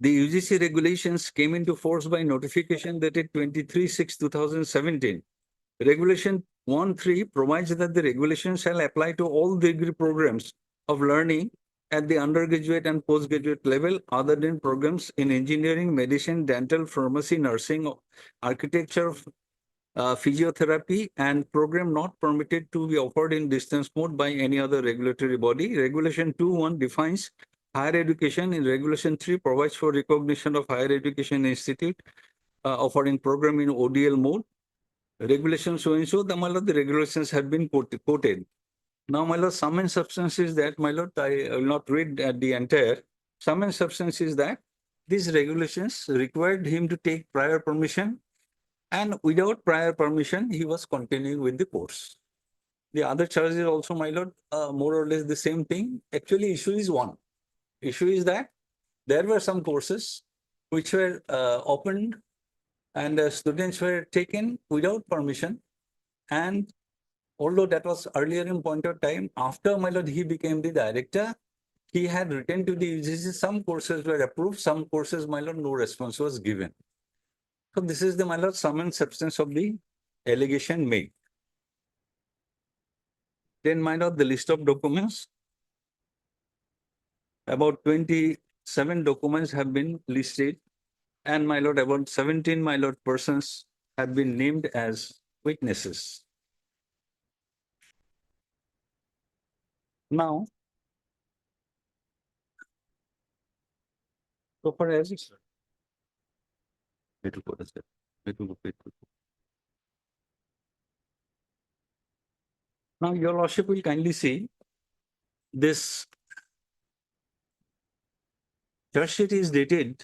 the UGC regulations came into force by notification dated 23/6/2017. Regulation 1.3 provides that the regulation shall apply to all degree programs of learning at the undergraduate and postgraduate level other than programs in engineering, medicine, dental, pharmacy, nursing, architecture, physiotherapy, and program not permitted to be offered in distance mode by any other regulatory body. Regulation 2.1 defines higher education. In Regulation 3 provides for recognition of higher education institute offering program in ODL mode. Regulation so-and-so, the regulations have been quoted. Now, my lord, sum and substance is that, my lord, I will not read the entire. Sum and substance is that these regulations required him to take prior permission, and without prior permission, he was continuing with the course. The other charges also, my lord, more or less the same thing. Actually, issue is one. Issue is that there were some courses which were opened and students were taken without permission. And although that was earlier in point of time, after, my lord, he became the director, he had written to the UGC, some courses were approved, some courses, my lord, no response was given. So this is the, my lord, sum and substance of the allegation made. Then, my lord, the list of documents. About 27 documents have been listed, and, my lord, about 17, my lord, persons have been named as witnesses. Now, so far as now, your lordship will kindly see this charge sheet is dated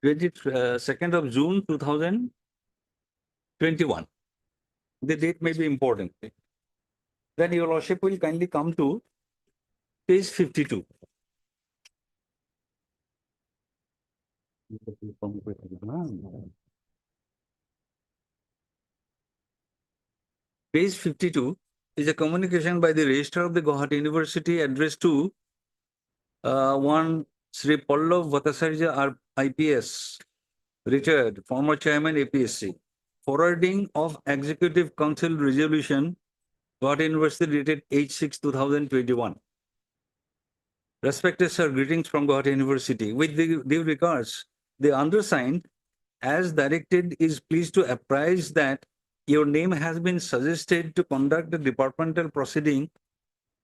22nd of June 2021. The date may be important. Then your lordship will kindly come to page 52. Page 52 is a communication by the Registrar of the Guwahati University addressed to one Sri Pallav Bhattacharya IPS, retired, former chairman APSC. Forwarding of Executive Council Resolution, Guwahati University dated 8/6/2021. Respected sir, greetings from Guwahati University. With due regards, the undersigned, as directed, is pleased to apprise that your name has been suggested to conduct the departmental proceeding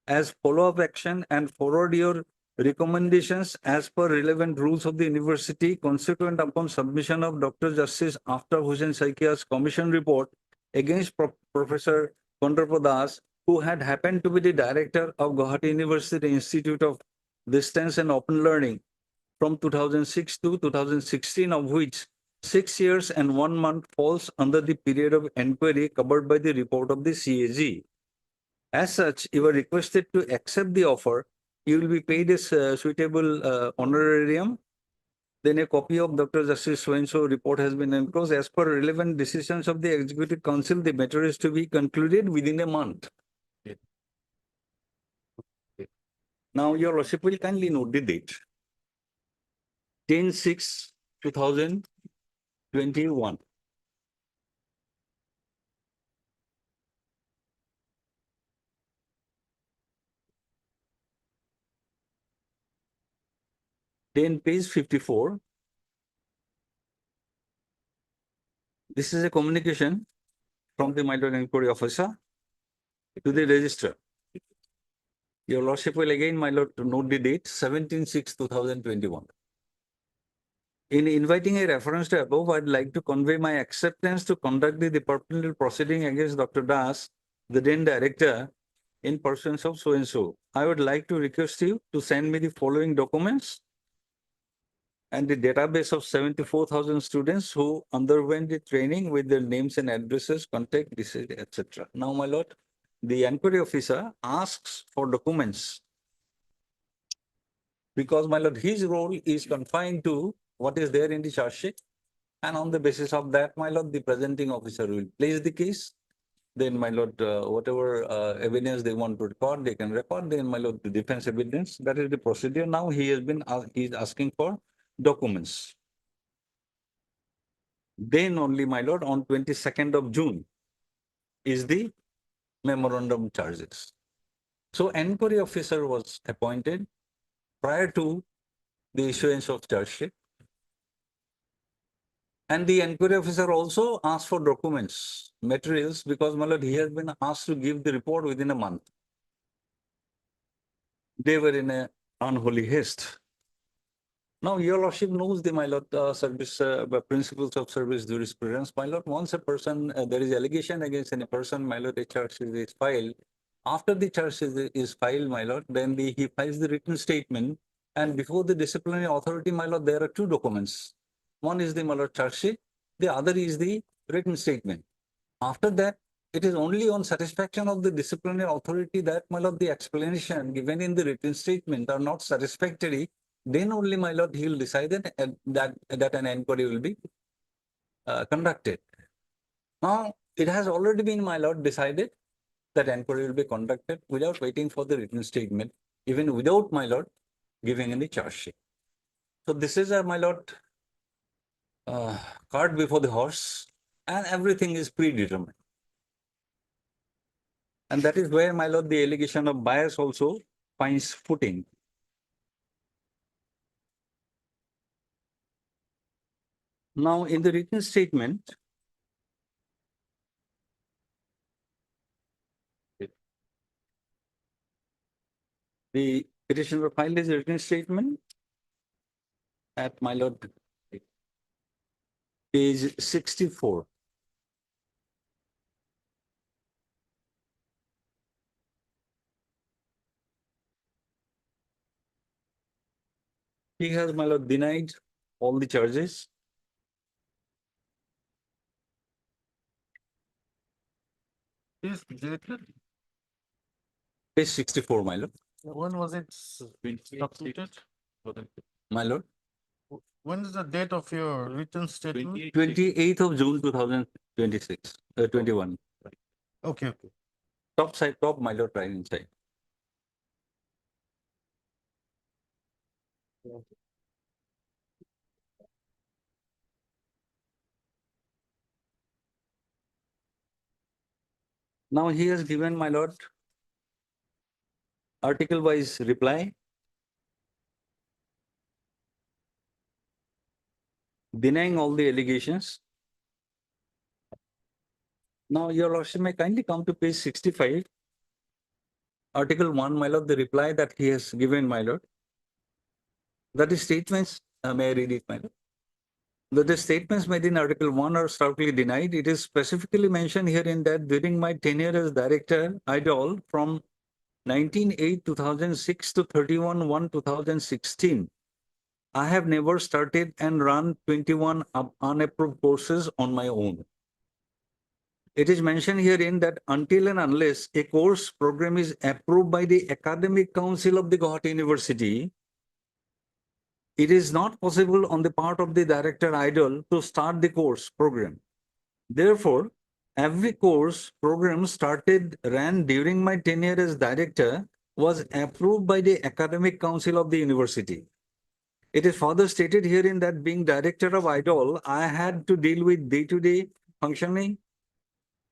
as follow-up action and forward your recommendations as per relevant rules of the university consequent upon submission of Dr. Justice Aftab Hussain Saikia's commission report against Professor Kondrapa Das, who had happened to be the director of Guwahati University Institute of Distance and Open Learning from 2006 to 2016, of which 6 years and 1 month falls under the period of inquiry covered by the report of the CAG. As such, you are requested to accept the offer. You will be paid a suitable honorarium. Then a copy of Dr. Justice so-and-so report has been enclosed. As per relevant decisions of the Executive Council, the matter is to be concluded within a month. Now, your lordship will kindly note the date. 10/6/2021. Then page 54. This is a communication from the minor inquiry officer to the registrar. Your lordship will again, my lord, to note the date 17/6/2021. In inviting a reference to above, I'd like to convey my acceptance to conduct the departmental proceeding against Dr. Das, the then director, in pursuance of so and so. I would like to request you to send me the following documents and the database of 74,000 students who underwent the training with their names and addresses, contact, etc. Now, my lord, the inquiry officer asks for documents because, my lord, his role is confined to what is there in the charge sheet. And on the basis of that, my lord, the presenting officer will place the case. Then, my lord, whatever evidence they want to record, they can record. Then, my lord, the defense evidence, that is the procedure. Now he has been, he is asking for documents. Then only, my lord, on 22nd of June is the memorandum charges. So inquiry officer was appointed prior to the issuance of charge sheet. And the inquiry officer also asked for documents, materials, because, my lord, he has been asked to give the report within a month. They were in a unholy haste. Now, your lordship knows the, my lord, service principles of service jurisprudence. My lord, once a person, there is allegation against any person, my lord, a charge is filed. After the charge is filed, my lord, then he files the written statement. And before the disciplinary authority, my lord, there are two documents. One is the, my lord, charge sheet. The other is the written statement. After that, it is only on satisfaction of the disciplinary authority that, my lord, the explanation given in the written statement are not satisfactory. Then only, my lord, he will decide that an inquiry will be conducted. Now, it has already been, my lord, decided that inquiry will be conducted without waiting for the written statement, even without, my lord, giving any charge sheet. So this is, my lord, cart before the horse, and everything is predetermined. And that is where, my lord, the allegation of bias also finds footing. Now, in the written statement, the petitioner filed his written statement at, my lord, page 64. He has, my lord, denied all the charges. Is dated? Page 64, my lord. When was it submitted? My lord. When is the date of your written statement? 28th of June 2026, 21. Okay, okay. Top side, top, my lord, right inside. Now he has given, my lord, article-wise reply, denying all the allegations. Now, your lordship may kindly come to page 65. Article 1, my lord, the reply that he has given, my lord. That is statements, may I read it, my lord? That the statements made in Article 1 are stoutly denied. It is specifically mentioned herein that during my tenure as director, IDOL, from 19/8/2006 to 31/1/2016, I have never started and run 21 unapproved courses on my own. It is mentioned herein that until and unless a course program is approved by the Academic Council of the Guwahati University, it is not possible on the part of the director IDOL to start the course program. Therefore, every course program ran during my tenure as director was approved by the Academic Council of the University. It is further stated herein that being director of IDOL, I had to deal with day-to-day functioning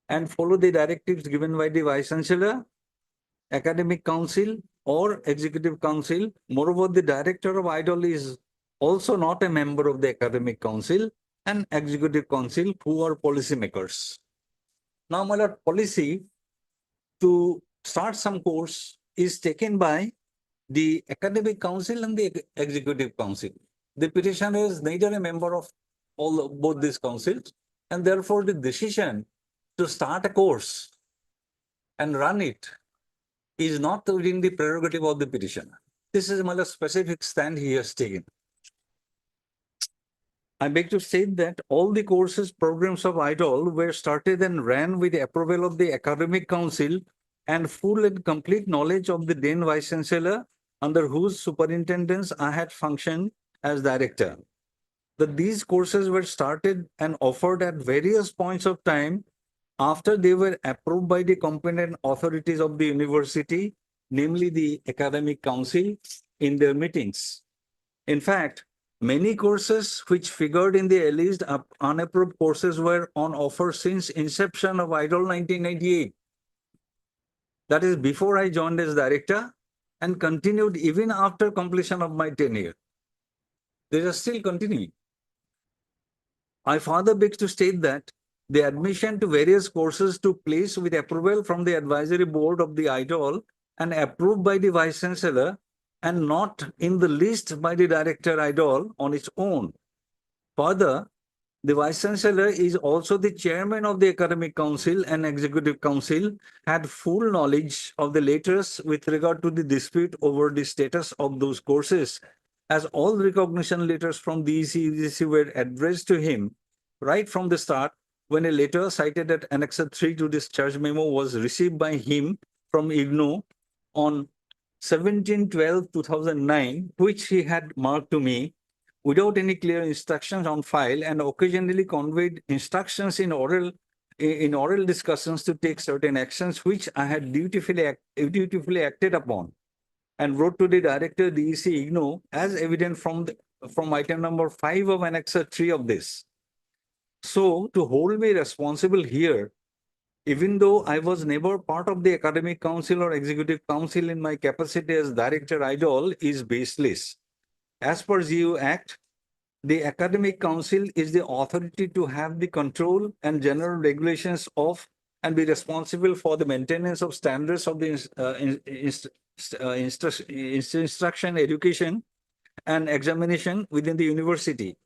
and follow the directives given by the Vice Chancellor, Academic Council, or Executive Council. Moreover, the director of IDOL is also not a member of the Academic Council and Executive Council, who are policymakers. Now, my lord, policy to start some course is taken by the Academic Council and the Executive Council. The petitioner is neither a member of both these councils, and therefore the decision to start a course and run it is not within the prerogative of the petitioner. This is a specific stand he has taken. I beg to state that all the courses, programs of IDOL were started and ran with the approval of the Academic Council and full and complete knowledge of the then Vice Chancellor, under whose superintendence I had functioned as director. That these courses were started and offered at various points of time after they were approved by the competent authorities of the university, namely the Academic Council, in their meetings. In fact, many courses which figured in the alleged unapproved courses were on offer since inception of IDOL 1998. That is before I joined as director, and continued even after completion of my tenure. They are still continuing. I further beg to state that the admission to various courses took place with approval from the advisory board of the IDOL and approved by the Vice Chancellor, and not in the least by the director IDOL on its own. Further, the Vice Chancellor is also the chairman of the Academic Council and Executive Council, had full knowledge of the letters with regard to the dispute over the status of those courses, as all recognition letters from the UGC were addressed to him right from the start, when a letter cited at Annexure 3 to this charge memo was received by him from IGNO on 17/12/2009, which he had marked to me without any clear instructions on file, and occasionally conveyed instructions in oral discussions to take certain actions which I had dutifully acted upon, and wrote to the director DEC IGNO as evident from item number 5 of Annexure 3 of this. So, to hold me responsible here, even though I was never part of the Academic Council or Executive Council in my capacity as Director IDOL, is baseless. As per GU Act, the Academic Council is the authority to have the control and general regulations of and be responsible for the maintenance of standards of the instruction, education, and examination within the university.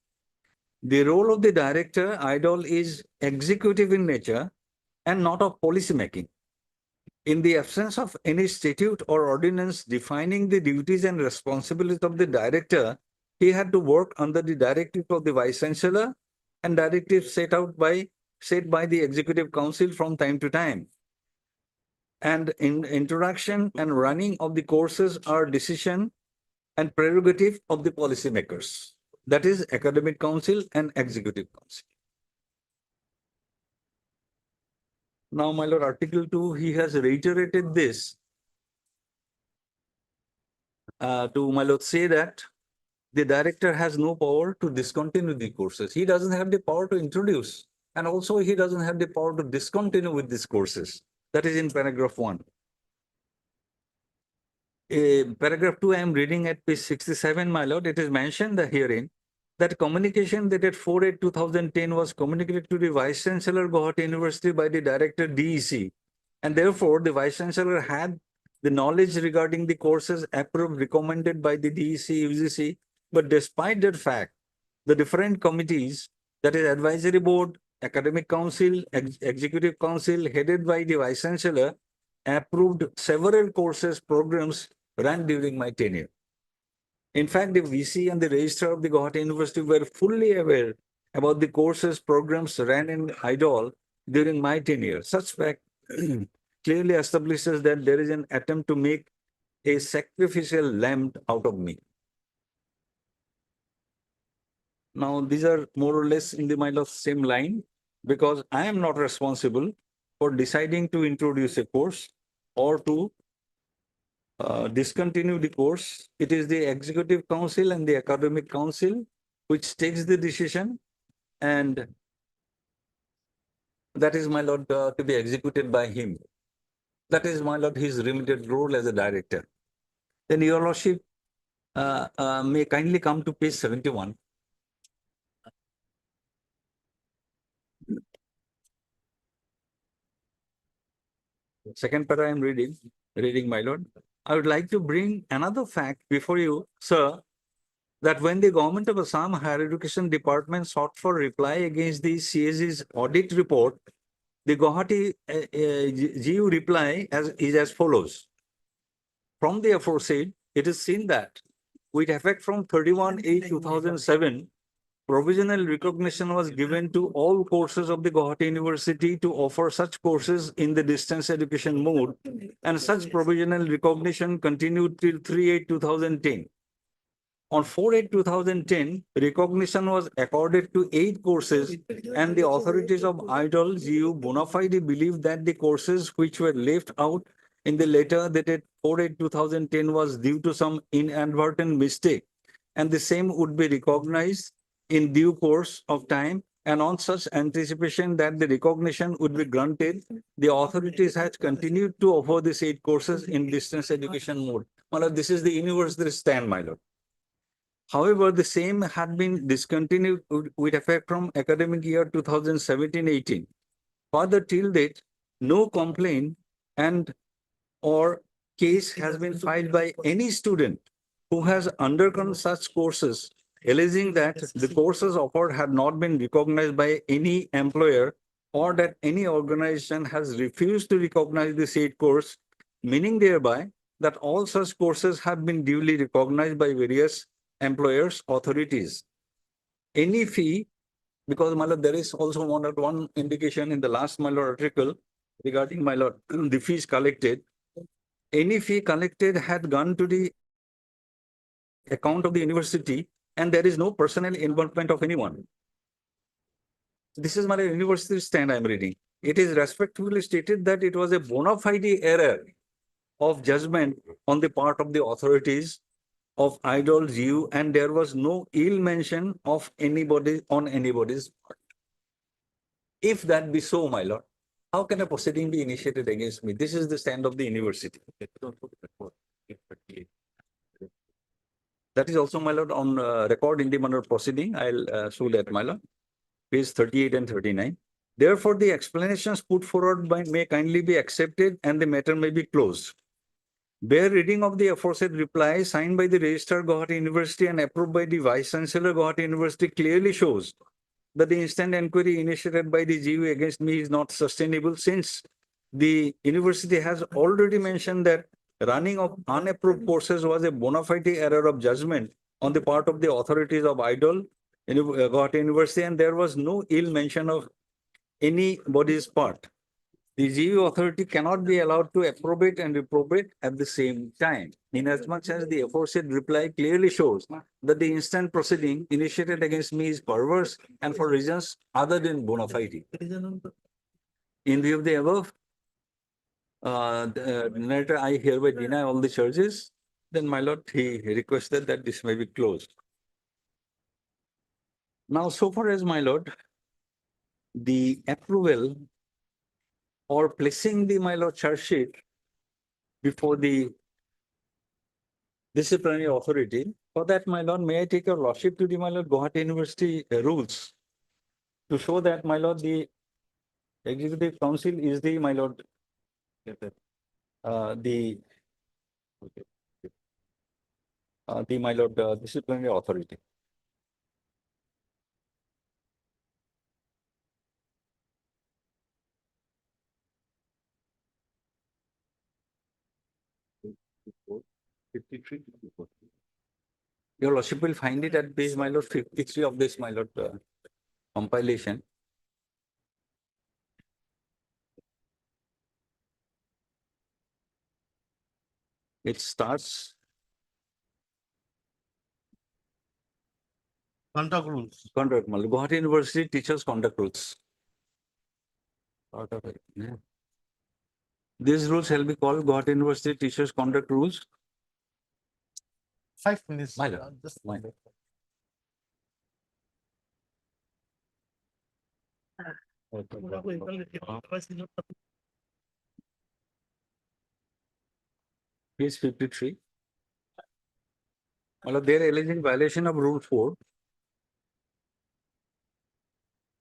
The role of the Director IDOL is executive in nature and not of policy making. In the absence of any statute or ordinance defining the duties and responsibilities of the director, he had to work under the directive of the Vice Chancellor and directives set by the Executive Council from time to time. And in introduction and running of the courses are decision and prerogative of the policymakers, that is Academic Council and Executive Council. Now, my lord, Article 2, he has reiterated this to, my lord, say that the director has no power to discontinue the courses. He doesn't have the power to introduce, and also he doesn't have the power to discontinue with these courses. That is in paragraph 1. Paragraph 2, I am reading at page 67, my lord. It is mentioned herein that communication dated 4/8/2010 was communicated to the Vice Chancellor, Guwahati University, by the Director DEC, and therefore the Vice Chancellor had the knowledge regarding the courses approved, recommended by the DEC, UGC. But despite that fact, the different committees, that is Advisory Board, Academic Council, Executive Council, headed by the Vice Chancellor, approved several courses, programs run during my tenure. In fact, the VC and the Registrar of the Guwahati University were fully aware about the courses, programs ran in IDOL during my tenure. Such fact clearly establishes that there is an attempt to make a sacrificial lamb out of me. Now, these are more or less in the mind of same line, because I am not responsible for deciding to introduce a course or to discontinue the course, it is the executive council and the academic council which takes the decision, and that is, my lord, to be executed by him. That is, my lord, his limited role as a director. Then your lordship may kindly come to page 71. Second para I am reading, my lord. I would like to bring another fact before you, sir, that when the government of Assam Higher Education Department sought for reply against the CAG's audit report, the Guwahati GU reply is as follows. From the aforesaid, it is seen that with effect from 31/8/2007, provisional recognition was given to all courses of the Guwahati University to offer such courses in the distance education mode, and such provisional recognition continued till 3/8/2010. On 4/8/2010, recognition was accorded to 8 courses, and the authorities of IDOL GU bona fide believed that the courses which were left out in the letter dated 4/8/2010 was due to some inadvertent mistake, and the same would be recognized in due course of time. And on such anticipation that the recognition would be granted, the authorities had continued to offer these 8 courses in distance education mode. My lord, this is the university stand, my lord. However, the same had been discontinued with effect from academic year 2017-18. Further, till date, no complaint and or case has been filed by any student who has undergone such courses, alleging that the courses offered had not been recognized by any employer, or that any organization has refused to recognize the said course, meaning thereby that all such courses have been duly recognized by various employers' authorities. Any fee, because my lord, there is also one indication in the last my lord article regarding my lord the fees collected. Any fee collected had gone to the account of the university, and there is no personal involvement of anyone. This is my university stand I am reading. It is respectfully stated that it was a bona fide error of judgment on the part of the authorities of IDOL GU, and there was no ill mention of anybody on anybody's part. If that be so, my lord, how can a proceeding be initiated against me? This is the stand of the university. That is also, my lord, on record in the manner proceeding. I'll show that, my lord, page 38 and 39. Therefore, the explanations put forward may kindly be accepted, and the matter may be closed. Bare reading of the aforesaid reply signed by the Registrar Guwahati University and approved by the Vice Chancellor Guwahati University clearly shows that the instant inquiry initiated by the GU against me is not sustainable, since the university has already mentioned that running of unapproved courses was a bona fide error of judgment on the part of the authorities of IDOL Guwahati University, and there was no ill mention of anybody's part. The GU authority cannot be allowed to approbate and reprobate at the same time, inasmuch as the aforesaid reply clearly shows that the instant proceeding initiated against me is perverse and for reasons other than bona fide. In view of the above, the narrator, I hereby deny all the charges. Then, my lord, he requested that this may be closed. Now, so far as, my lord, the approval or placing the, my lord, charge sheet before the disciplinary authority, for that, my lord, may I take your lordship to the, my lord, Guwahati University rules to show that, my lord, the executive council is the, my lord, my lord, disciplinary authority. Your lordship will find it at page, my lord, 53 of this, my lord, compilation. It starts. Conduct rules. Conduct, my lord. Guwahati University teachers conduct rules. Part of it. Yeah. These rules shall be called Guwahati University Teachers Conduct Rules. 5 minutes. My lord. Just My Page 53. Well, they are alleging violation of Rule 4.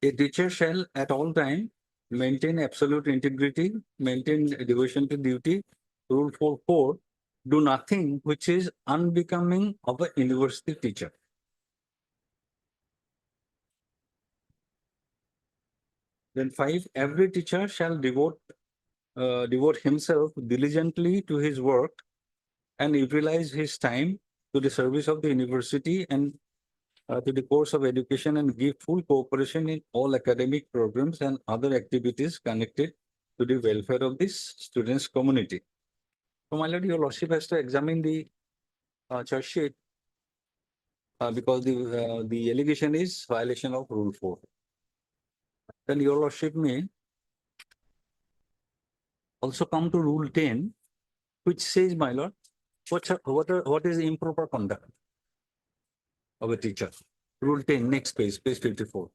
A teacher shall at all time maintain absolute integrity, maintain devotion to duty. Rule 4.4, do nothing which is unbecoming of a university teacher. Then 5, every teacher shall devote himself diligently to his work and utilize his time to the service of the university and to the course of education, and give full cooperation in all academic programs and other activities connected to the welfare of this students' community. So, my lord, your lordship has to examine the charge sheet because the allegation is violation of Rule 4. Then your lordship may also come to Rule 10, which says, my lord, what is improper conduct of a teacher? Rule 10, next page, page 54.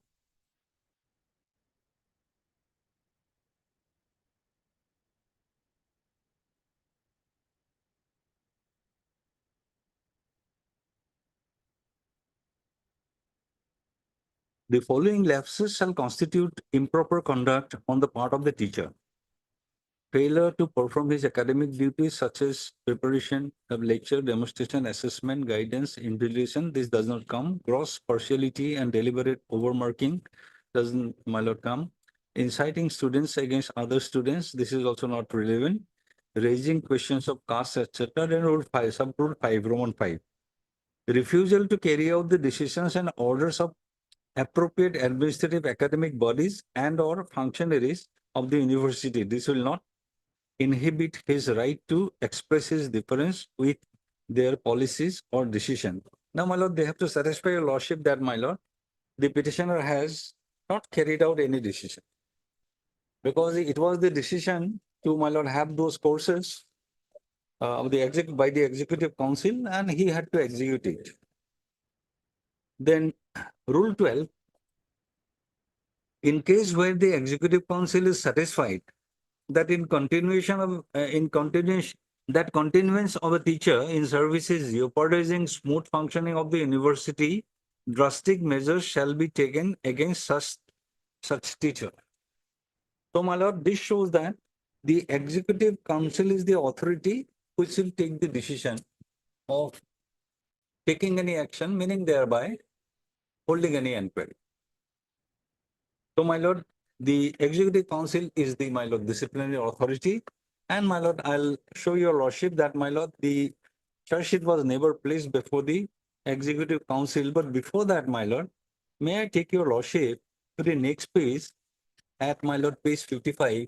The following lapses shall constitute improper conduct on the part of the teacher: failure to perform his academic duties such as preparation of lecture, demonstration, assessment, guidance, invigilation. This does not come. Gross partiality and deliberate overmarking doesn't, my lord, come. Inciting students against other students. This is also not relevant. Raising questions of caste, etc. Then Rule 5, sub-rule 5, Roman 5. Refusal to carry out the decisions and orders of appropriate administrative academic bodies and or functionaries of the university. This will not inhibit his right to express his difference with their policies or decision. Now, my lord, they have to satisfy your lordship that, my lord, the petitioner has not carried out any decision, because it was the decision to, my lord, have those courses by the executive council, and he had to execute it. Then Rule 12, in case where the executive council is satisfied that in continuation of that continuance of a teacher in service is jeopardizing smooth functioning of the university, drastic measures shall be taken against such teacher. So, my lord, this shows that the executive council is the authority which will take the decision of taking any action, meaning thereby holding any inquiry. So, my lord, the executive council is the, my lord, disciplinary authority. And, my lord, I'll show your lordship that, my lord, the charge sheet was never placed before the executive council. But before that, my lord, may I take your lordship to the next page at, my lord, page 55.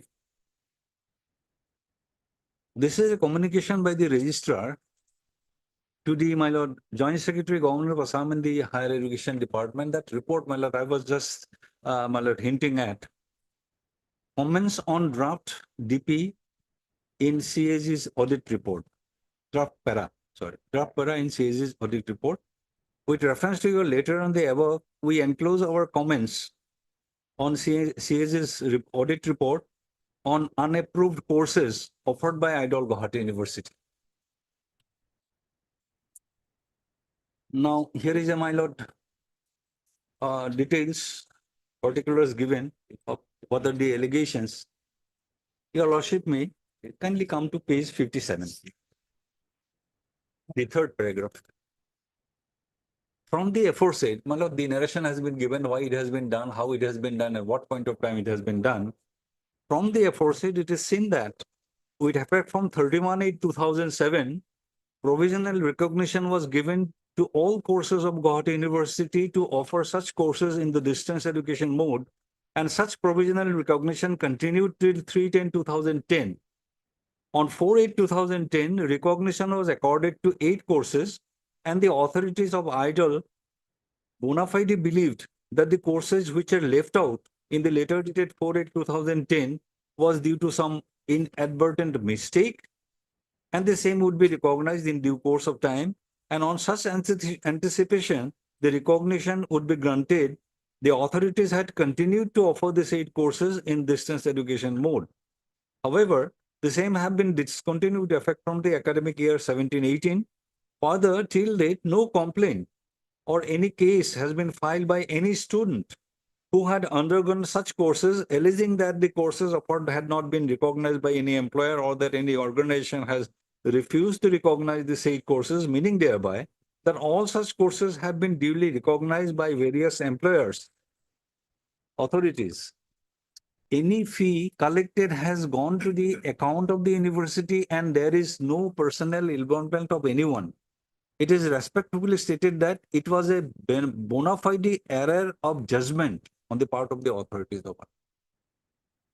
This is a communication by the registrar to the, my lord, Joint Secretary, Government of Assam and the Higher Education Department. That report, my lord, I was just, my lord, hinting at. Comments on draft DP in CAG's audit report. Draft para in CAG's audit report. With reference to your letter on the above, we enclose our comments on CAG's audit report on unapproved courses offered by Idol Guwahati University. Now, here is a, my lord, details, particulars given of what are the allegations. Your lordship may kindly come to page 57, the third paragraph. From the aforesaid, my lord, the narration has been given why it has been done, how it has been done, at what point of time it has been done. From the aforesaid, it is seen that with effect from 31/8/2007, provisional recognition was given to all courses of Guwahati University to offer such courses in the distance education mode, and such provisional recognition continued till 3/10/2010. On 4/8/2010, recognition was accorded to 8 courses, and the authorities of Idol bona fide believed that the courses which are left out in the letter dated 4/8/2010 was due to some inadvertent mistake, and the same would be recognized in due course of time. And on such anticipation, the recognition would be granted. The authorities had continued to offer the said courses in distance education mode. However, the same have been discontinued effect from the academic year 17-18. Further, till date, no complaint or any case has been filed by any student who had undergone such courses, alleging that the courses offered had not been recognized by any employer or that any organization has refused to recognize the said courses, meaning thereby that all such courses have been duly recognized by various employers, authorities. Any fee collected has gone to the account of the university and there is no personal involvement of anyone. It is respectfully stated that it was a bona fide error of judgment on the part of the authorities.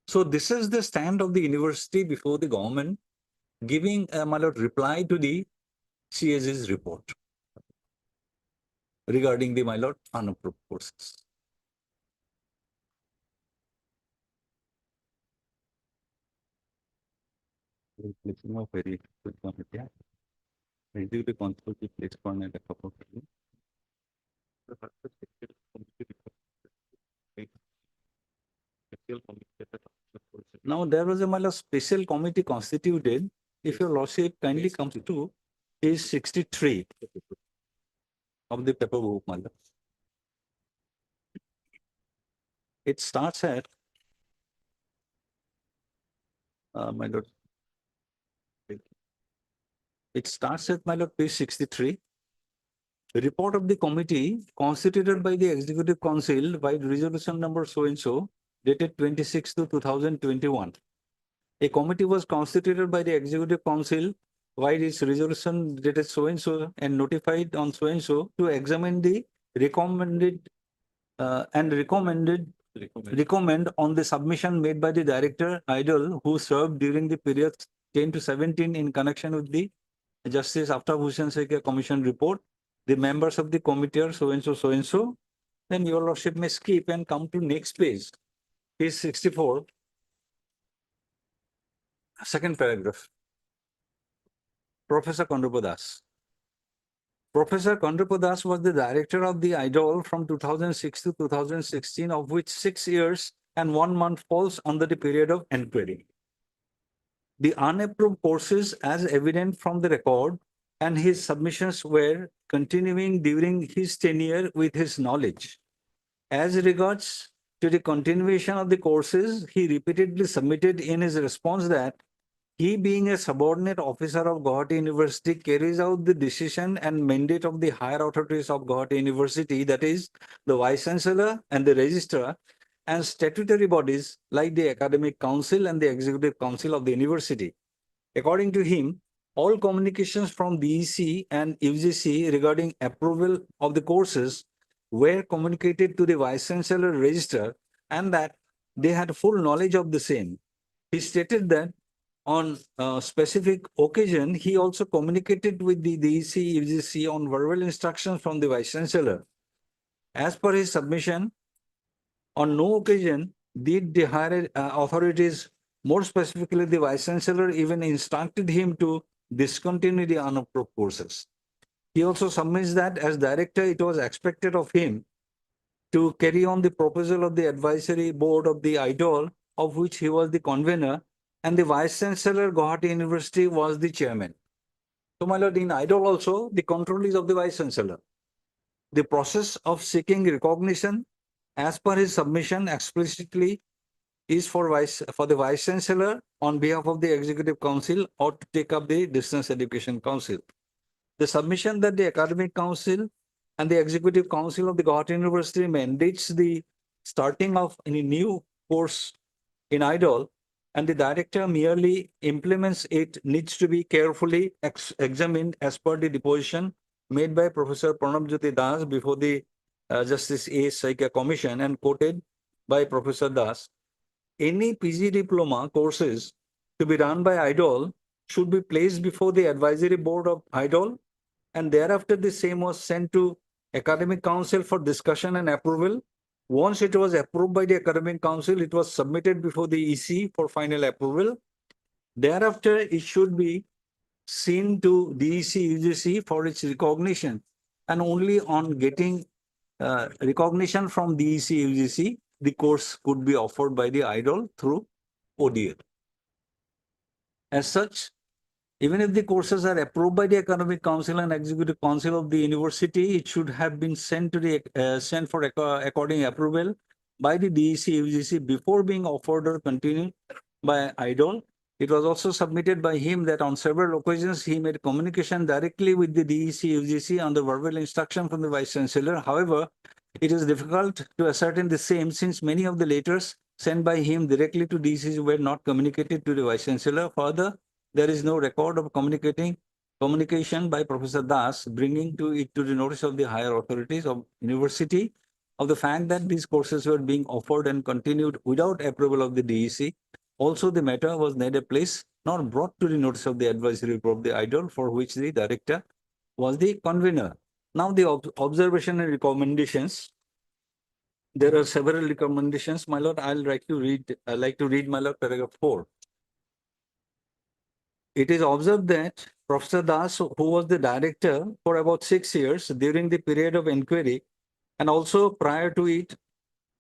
So this is the stand of the university before the government, giving a reply to the CAG's report regarding the unapproved courses. Very good committee. Executive consultative exponent a couple of Now there was a special committee constituted. If your lordship kindly comes to page 63 of the paper book, it starts at my lord. It starts at page 63. The report of the committee constituted by the Executive Council by resolution number so and so dated 26 to 2021. A committee was constituted by the Executive Council by its resolution dated so and so and notified on so and so to examine the recommend on the submission made by the director idol who served during the period 10 to 17 in connection with the Justice After Bhushan Sekha Commission report. The members of the committee are so and so, so and so. Then your lordship may skip and come to next page, page 64, second paragraph. Professor Kandrapa Das. Professor Kandrapa Das was the director of the IDOL from 2006 to 2016, of which 6 years and 1 month falls under the period of inquiry. The unapproved courses, as evident from the record, and his submissions were continuing during his tenure with his knowledge. As regards to the continuation of the courses, he repeatedly submitted in his response that he, being a subordinate officer of Guwahati University, carries out the decision and mandate of the higher authorities of Guwahati University, that is, the Vice Chancellor and the Registrar, and statutory bodies like the Academic Council and the Executive Council of the University. According to him, all communications from DEC and UGC regarding approval of the courses were communicated to the Vice Chancellor Registrar and that they had full knowledge of the same. He stated that on a specific occasion, he also communicated with the DEC, UGC on verbal instructions from the Vice Chancellor. As per his submission, on no occasion did the higher authorities, more specifically the Vice Chancellor, even instructed him to discontinue the unapproved courses. He also submits that as director, it was expected of him to carry on the proposal of the advisory board of the IDOL, of which he was the convener, and the Vice Chancellor, Guwahati University, was the chairman. So, my lord, in IDOL also, the control is of the Vice Chancellor. The process of seeking recognition, as per his submission explicitly, is for the Vice Chancellor on behalf of the Executive Council or to take up the Distance Education Council. The submission that the Academic Council and the Executive Council of the Guwahati University mandates the starting of any new course in IDOL and the director merely implements it needs to be carefully examined as per the deposition made by Professor Pranabjyoti Das before the Justice A. Saika Commission and quoted by Professor Das. Any PG diploma courses to be run by IDOL should be placed before the advisory board of IDOL, and thereafter the same was sent to Academic Council for discussion and approval. Once it was approved by the Academic Council, it was submitted before the EC for final approval. Thereafter, it should be seen to DEC UGC for its recognition, and only on getting recognition from DEC UGC, the course could be offered by the idol through ODA. As such, even if the courses are approved by the Academic Council and Executive Council of the university, it should have been sent to the sent for according approval by the DEC UGC before being offered or continued by idol. It was also submitted by him that on several occasions he made communication directly with the DEC UGC under verbal instruction from the Vice Chancellor. However, it is difficult to ascertain the same since many of the letters sent by him directly to DEC were not communicated to the Vice Chancellor. Further, there is no record of communication by Professor Das bringing it to the notice of the higher authorities of university of the fact that these courses were being offered and continued without approval of the DEC. Also, the matter was neither placed nor brought to the notice of the advisory group of the idol, for which the director was the convener. Now, the observation and recommendations. There are several recommendations, my lord. I'd like to read, my lord, paragraph 4. It is observed that Professor Das, who was the director for about 6 years during the period of inquiry, and also prior to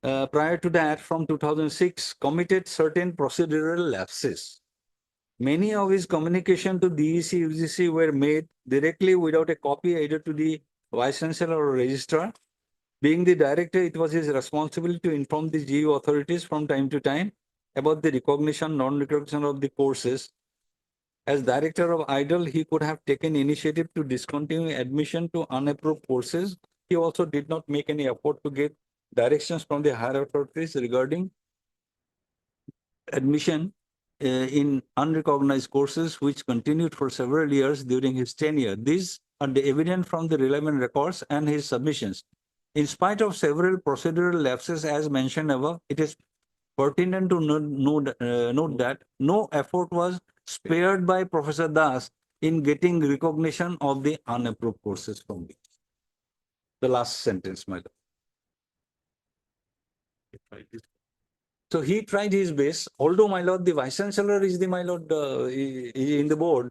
that, from 2006, committed certain procedural lapses. Many of his communication to DEC UGC were made directly without a copy either to the Vice Chancellor or Registrar. Being the director, it was his responsibility to inform the GU authorities from time to time about the recognition, non-recognition of the courses. As director of idol, he could have taken initiative to discontinue admission to unapproved courses. He also did not make any effort to get directions from the higher authorities regarding admission in unrecognized courses, which continued for several years during his tenure. These are evident from the relevant records and his submissions. In spite of several procedural lapses as mentioned above, it is pertinent to note that no effort was spared by Professor Das in getting recognition of the unapproved courses from me. The last sentence, my lord. So he tried his best, although, my lord, the Vice Chancellor is the, my lord, in the board,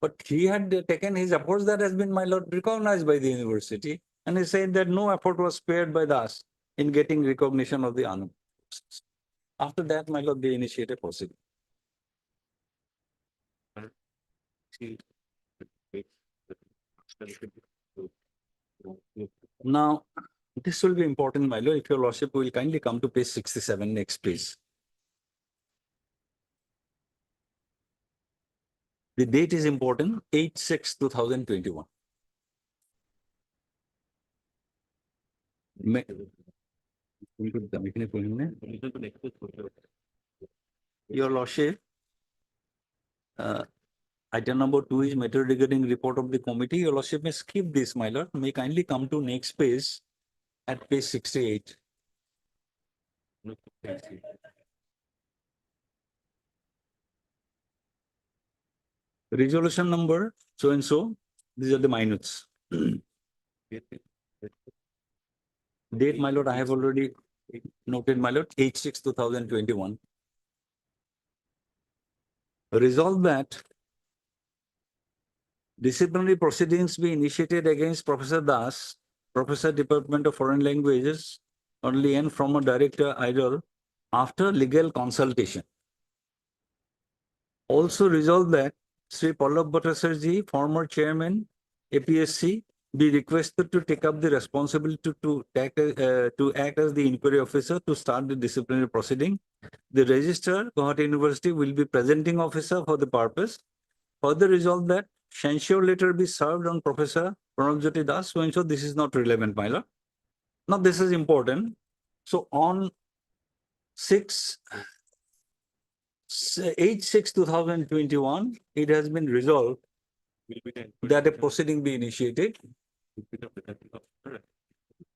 but he had taken his efforts that has been, my lord, recognized by the university, and he said that no effort was spared by Das in getting recognition of the unapproved courses. After that, my lord, they initiated proceeding. Now, this will be important, my lord. If your lordship will kindly come to page 67, next page. The date is important, 8/6/2021. Your lordship, item number 2 is matter regarding report of the committee. Your lordship may skip this, my lord. May kindly come to next page at page 68. Resolution number so and so. These are the minutes. Date, my lord, I have already noted, my lord, 8/6/2021. Resolved that disciplinary proceedings be initiated against Professor Das, Professor, Department of Foreign Languages, only and from a director idol after legal consultation. Also resolved that Sri Pallab Bhattacharjee, former chairman, APSC, be requested to take up the responsibility to act as the inquiry officer to start the disciplinary proceeding. The registrar, Guwahati University, will be presenting officer for the purpose. Further resolved that censure letter be served on Professor Pranabjyoti Das. So and so, this is not relevant, my lord. Now, this is important. So on 8/6/2021, it has been resolved that a proceeding be initiated.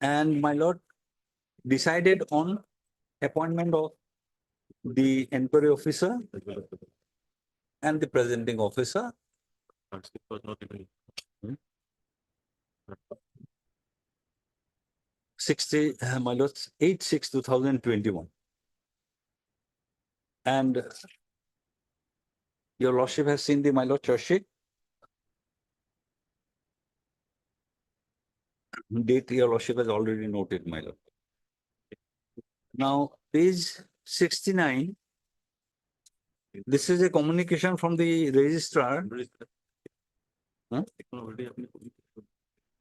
And my lord decided on appointment of the inquiry officer and the presenting officer. 8/6/2021. And Your lordship has seen the my lord charge sheet. Date your lordship has already noted, my lord. Now, page 69. This is a communication from the registrar. Huh?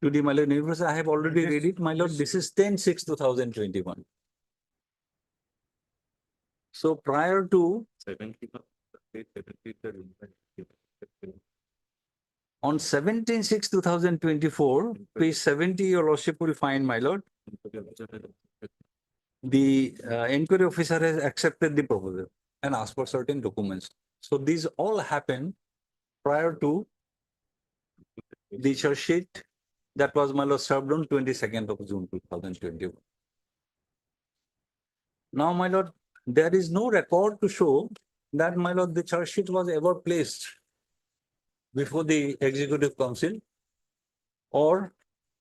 To the my lord University. I have already read it, my lord. This is 10/6/2021. So prior to on 17/6/2024, page 70, your lordship will find, my lord, the inquiry officer has accepted the proposal and asked for certain documents. So these all happened prior to the charge sheet that was, my lord, served on 22nd of June 2021. Now, my lord, there is no record to show that, my lord, the charge sheet was ever placed before the Executive Council or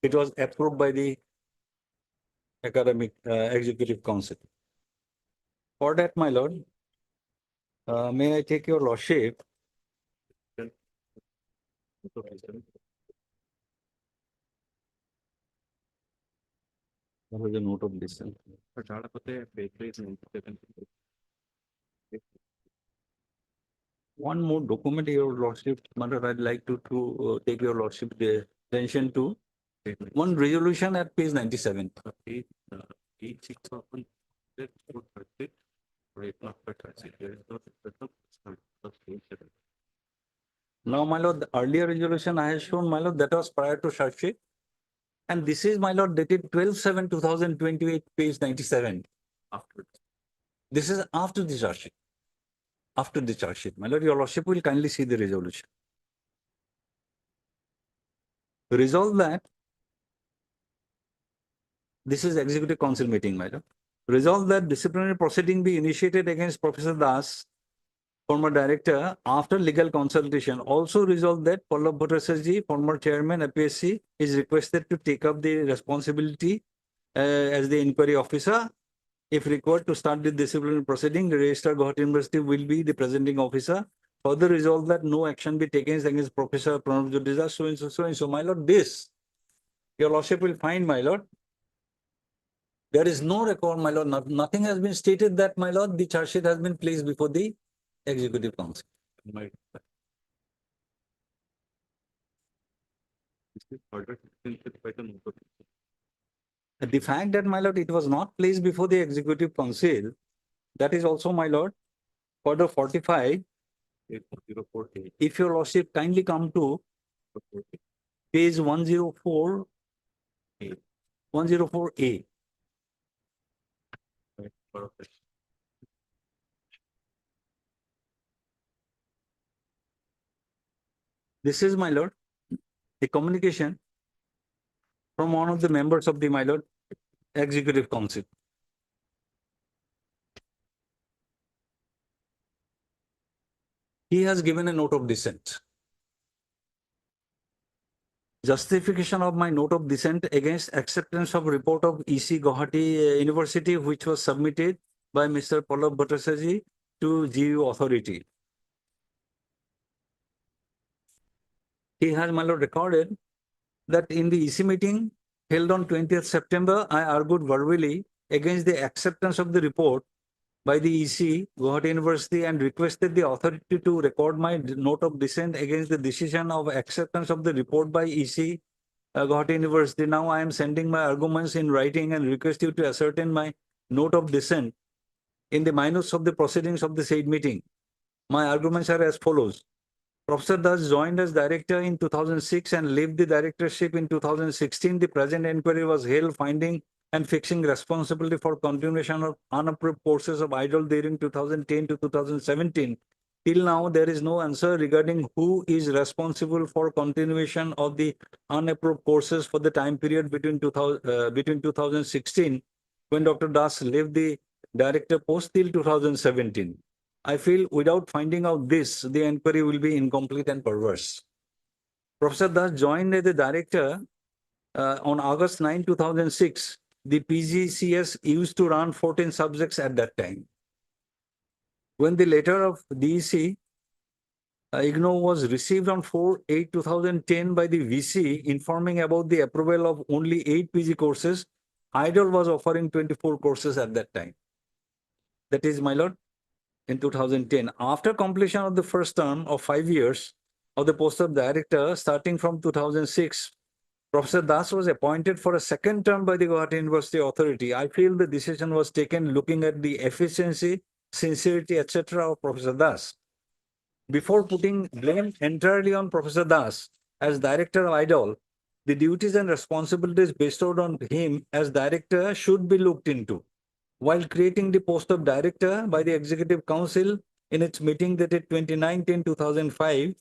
it was approved by the Academic Executive Council. For that, my lord, may I take your lordship what was the note of dissent? One more document, your lordship, my lord, I'd like to take your lordship the attention to. One resolution at page 97. Now, my lord, the earlier resolution I have shown, my lord, that was prior to charge sheet. And this is, my lord, dated 12/7/2028, page 97. This is after the charge sheet. After the charge sheet. My lord, your lordship will kindly see the resolution. Resolve that. This is Executive Council meeting, my lord. Resolve that disciplinary proceeding be initiated against Professor Das, former director, after legal consultation. Also resolve that Pallab Bhattacharjee, former chairman APSC, is requested to take up the responsibility as the inquiry officer. If required to start the disciplinary proceeding, the Registrar Guwahati University will be the presenting officer. Further resolve that no action be taken against Professor Pranab Jodhija, so and so, so and so. My lord, this, your lordship will find, my lord, there is no record, my lord, nothing has been stated that, my lord, the charge sheet has been placed before the Executive Council. The fact that, my lord, it was not placed before the Executive Council, that is also, my lord, order 45. If your lordship kindly come to page 104, 104A. This is, my lord, a communication from one of the members of the, my lord, Executive Council. He has given a note of dissent. Justification of my note of dissent against acceptance of report of EC Guwahati University, which was submitted by Mr. Pallab Bhattacharjee to GU authority. He has, my lord, recorded that in the EC meeting held on 20th September, I argued verbally against the acceptance of the report by the EC Guwahati University and requested the authority to record my note of dissent against the decision of acceptance of the report by EC Guwahati University. Now I am sending my arguments in writing and request you to ascertain my note of dissent in the minutes of the proceedings of the said meeting. My arguments are as follows. Professor Das joined as director in 2006 and left the directorship in 2016. The present inquiry was held finding and fixing responsibility for continuation of unapproved courses of idle during 2010 to 2017. Till now, there is no answer regarding who is responsible for continuation of the unapproved courses for the time period between 2016, when Dr. Das left the director post, till 2017. I feel without finding out this, the inquiry will be incomplete and perverse. Professor Das joined as the director on August 9, 2006. The PGCS used to run 14 subjects at that time. When the letter of DEC IGNOU was received on 4/8/2010 by the VC, informing about the approval of only 8 PG courses. IDOL was offering 24 courses at that time. That is, my lord, in 2010. After completion of the first term of 5 years of the post of director, starting from 2006, Professor Das was appointed for a second term by the Guwahati University Authority. I feel the decision was taken looking at the efficiency, sincerity, etc. of Professor Das. Before putting blame entirely on Professor Das as director of IDOL, the duties and responsibilities bestowed on him as director should be looked into. While creating the post of director by the Executive Council in its meeting dated 29/10/2005,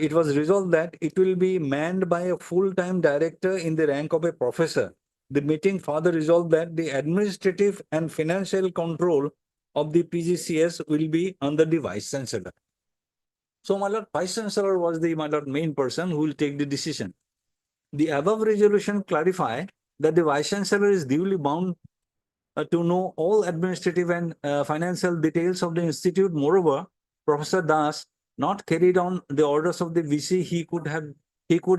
it was resolved that it will be manned by a full-time director in the rank of a professor. The meeting further resolved that the administrative and financial control of the PGCS will be under the Vice Chancellor. So, my lord, Vice Chancellor was the, my lord, main person who will take the decision. The above resolution clarify that the Vice Chancellor is duly bound to know all administrative and financial details of the institute. Moreover, Professor Das not carried on the orders of the VC, he could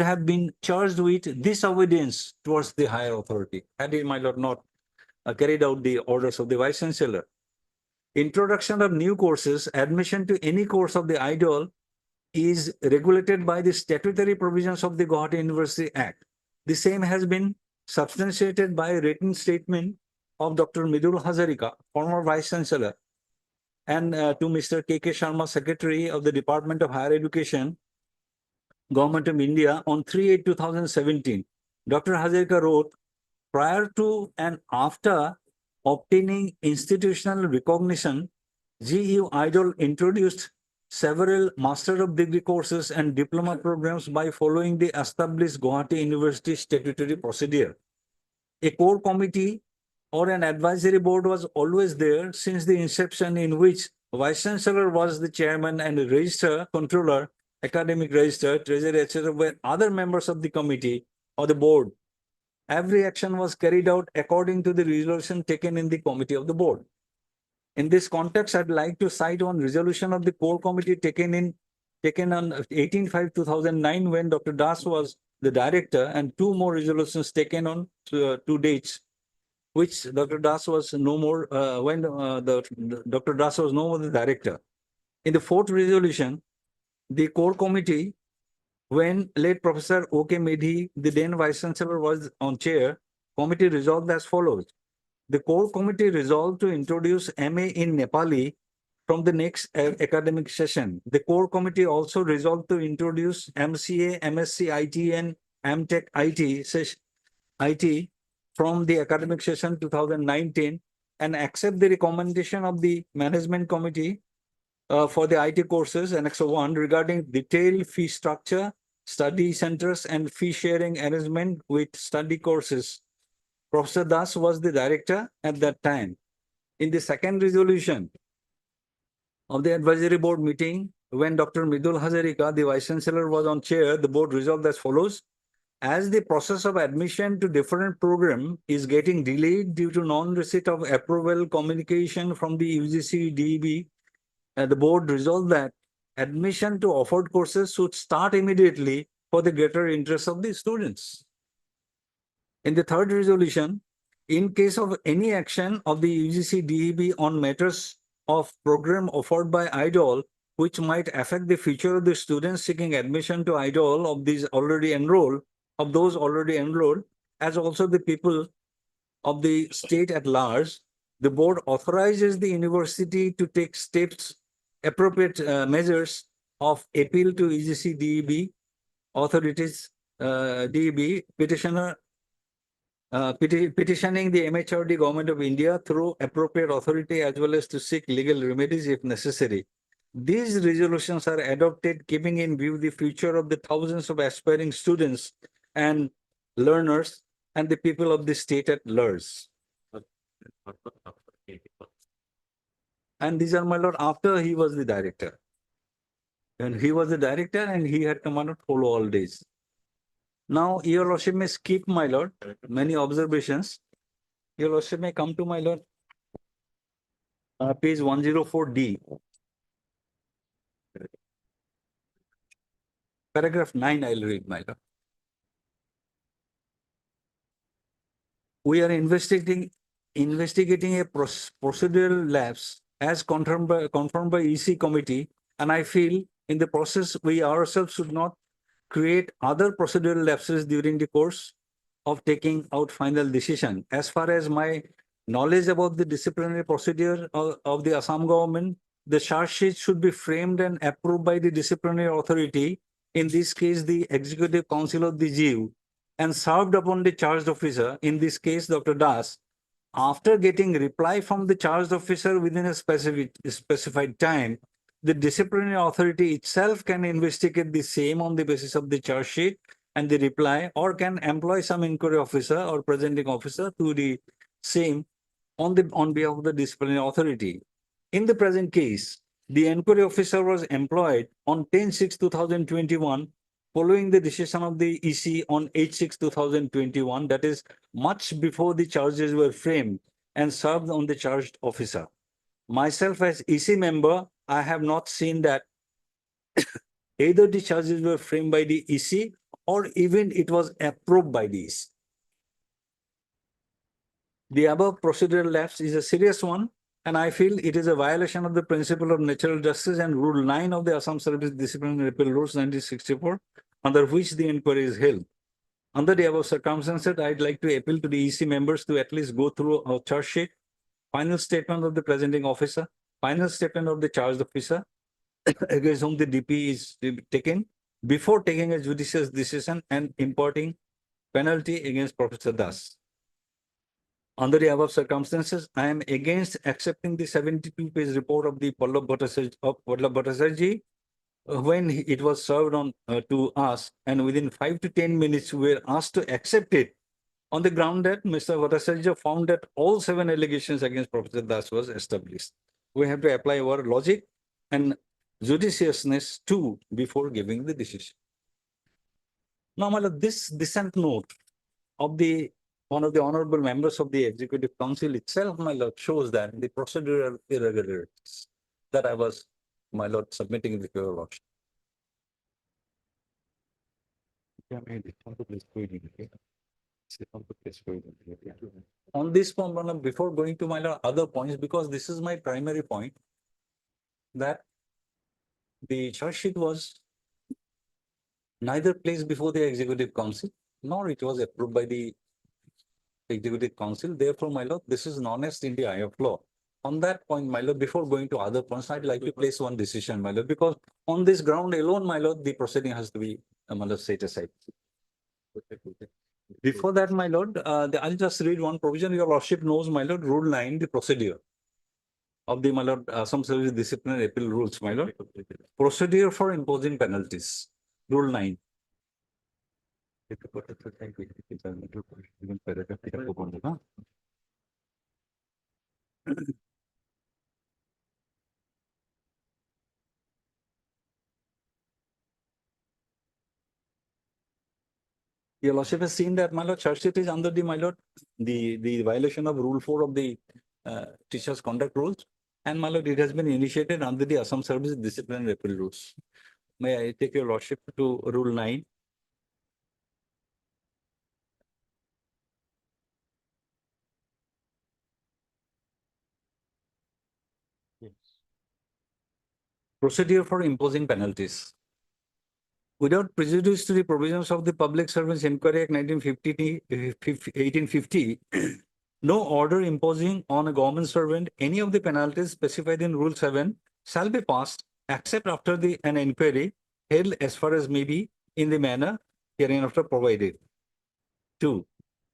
have been charged with disobedience towards the higher authority had he, my lord, not carried out the orders of the Vice Chancellor. Introduction of new courses, admission to any course of the IDOL is regulated by the statutory provisions of the Guwahati University Act. The same has been substantiated by a written statement of Dr. Midul Hazarika, former Vice Chancellor, and to Mr. K.K. Sharma, Secretary of the Department of Higher Education, Government of India, on 3/8/2017. Dr. Hazarika wrote, prior to and after obtaining institutional recognition, GU IDOL introduced several Master of Degree courses and diploma programs by following the established Guwahati University statutory procedure. A core committee or an advisory board was always there since the inception, in which Vice Chancellor was the chairman and registrar, controller, academic register, treasurer, etc. were other members of the committee or the board. Every action was carried out according to the resolution taken in the committee of the board. In this context, I'd like to cite one resolution of the core committee taken on 18/5/2009 when Dr. Das was the director, and 2 more resolutions taken on 2 dates, which Dr. Das was no more when Dr. Das was no more the director. In the 4th resolution, the core committee, when late Professor O.K. Medhi, the then Vice Chancellor, was on chair, committee resolved as follows. The core committee resolved to introduce MA in Nepali from the next academic session. The core committee also resolved to introduce MCA, MSc IT and MTech IT from the academic session 2019 and accept the recommendation of the management committee for the IT courses, Annex 1, regarding detailed fee structure, study centers, and fee sharing arrangement with study courses. Professor Das was the director at that time. In the 2nd resolution of the advisory board meeting, when Dr. Midul Hazarika, the Vice Chancellor, was on chair, the board resolved as follows. As the process of admission to different program is getting delayed due to non-receipt of approval communication from the UGC DEB, the board resolved that admission to offered courses should start immediately for the greater interest of the students. In the 3rd resolution, in case of any action of the UGC DEB on matters of program offered by IDOL, which might affect the future of the students seeking admission to IDOL of those already enrolled, as also the people of the state at large, the board authorizes the university to take steps, appropriate measures of appeal to UGC DEB authorities, DEB petitioner, petitioning the MHRD Government of India through appropriate authority, as well as to seek legal remedies if necessary. These resolutions are adopted keeping in view the future of the thousands of aspiring students and learners and the people of the state at large. And these are, my lord, after he was the director. And he was the director and he had commanded follow all days. Now, your lordship may skip, my lord, many observations. Your lordship may come to, my lord, page 104D. Paragraph 9, I'll read, my lord. We are investigating a procedural lapse as confirmed by EC committee, and I feel in the process we ourselves should not create other procedural lapses during the course of taking out final decision. As far as my knowledge about the disciplinary procedure of the Assam government, the charge sheet should be framed and approved by the disciplinary authority, in this case the Executive Council of the GU, and served upon the charged officer, in this case Dr. Das, after getting reply from the charged officer within a specified time. The disciplinary authority itself can investigate the same on the basis of the charge sheet and the reply, or can employ some inquiry officer or presenting officer to the same on behalf of the disciplinary authority. In the present case, the inquiry officer was employed on 10/6/2021, following the decision of the EC on 8/6/2021, that is much before the charges were framed, and served on the charged officer. Myself as EC member, I have not seen that either the charges were framed by the EC or even it was approved by the EC. The above procedural lapse is a serious one, and I feel it is a violation of the principle of natural justice and Rule 9 of the Assam Service Disciplinary Appeal Rules 1964, under which the inquiry is held. Under the above circumstances, I'd like to appeal to the EC members to at least go through our charge sheet, final statement of the presenting officer, final statement of the charged officer against whom the DP is taken, before taking a judicious decision and imparting penalty against Professor Das. Under the above circumstances, I am against accepting the 72-page report of the Pallab Bhattacharjee when it was served on to us, and within 5 to 10 minutes we were asked to accept it on the ground that Mr. Bhattacharjee found that all 7 allegations against Professor Das was established. We have to apply our logic and judiciousness too before giving the decision. Now, my lord, this dissent note of one of the honorable members of the Executive Council itself, my lord, shows that the procedural irregularities that I was, my lord, submitting with your lordship. On this point, before going to my other points, because this is my primary point, that the charge sheet was neither placed before the Executive Council, nor it was approved by the Executive Council. Therefore, my lord, this is non-est in the eye of law. On that point, my lord, before going to other points, I'd like to place one decision, my lord, because on this ground alone, my lord, the proceeding has to be, my lord, set aside. Before that, my lord, I'll just read one provision. Your lordship knows, my lord, Rule 9, the procedure of the, my lord, Assam Service Disciplinary Appeal Rules, my lord. Procedure for imposing penalties. Rule 9. Your lordship has seen that, my lord, charge sheet is under the, my lord, the violation of Rule 4 of the Teachers' Conduct Rules. And, my lord, it has been initiated under the Assam Service Disciplinary Appeal Rules. May I take your lordship to Rule 9? Yes. Procedure for imposing penalties. Without prejudice to the provisions of the Public Servants Inquiry Act 1850, no order imposing on a government servant any of the penalties specified in Rule 7 shall be passed except after an inquiry held as far as may be in the manner hereinafter provided. 2.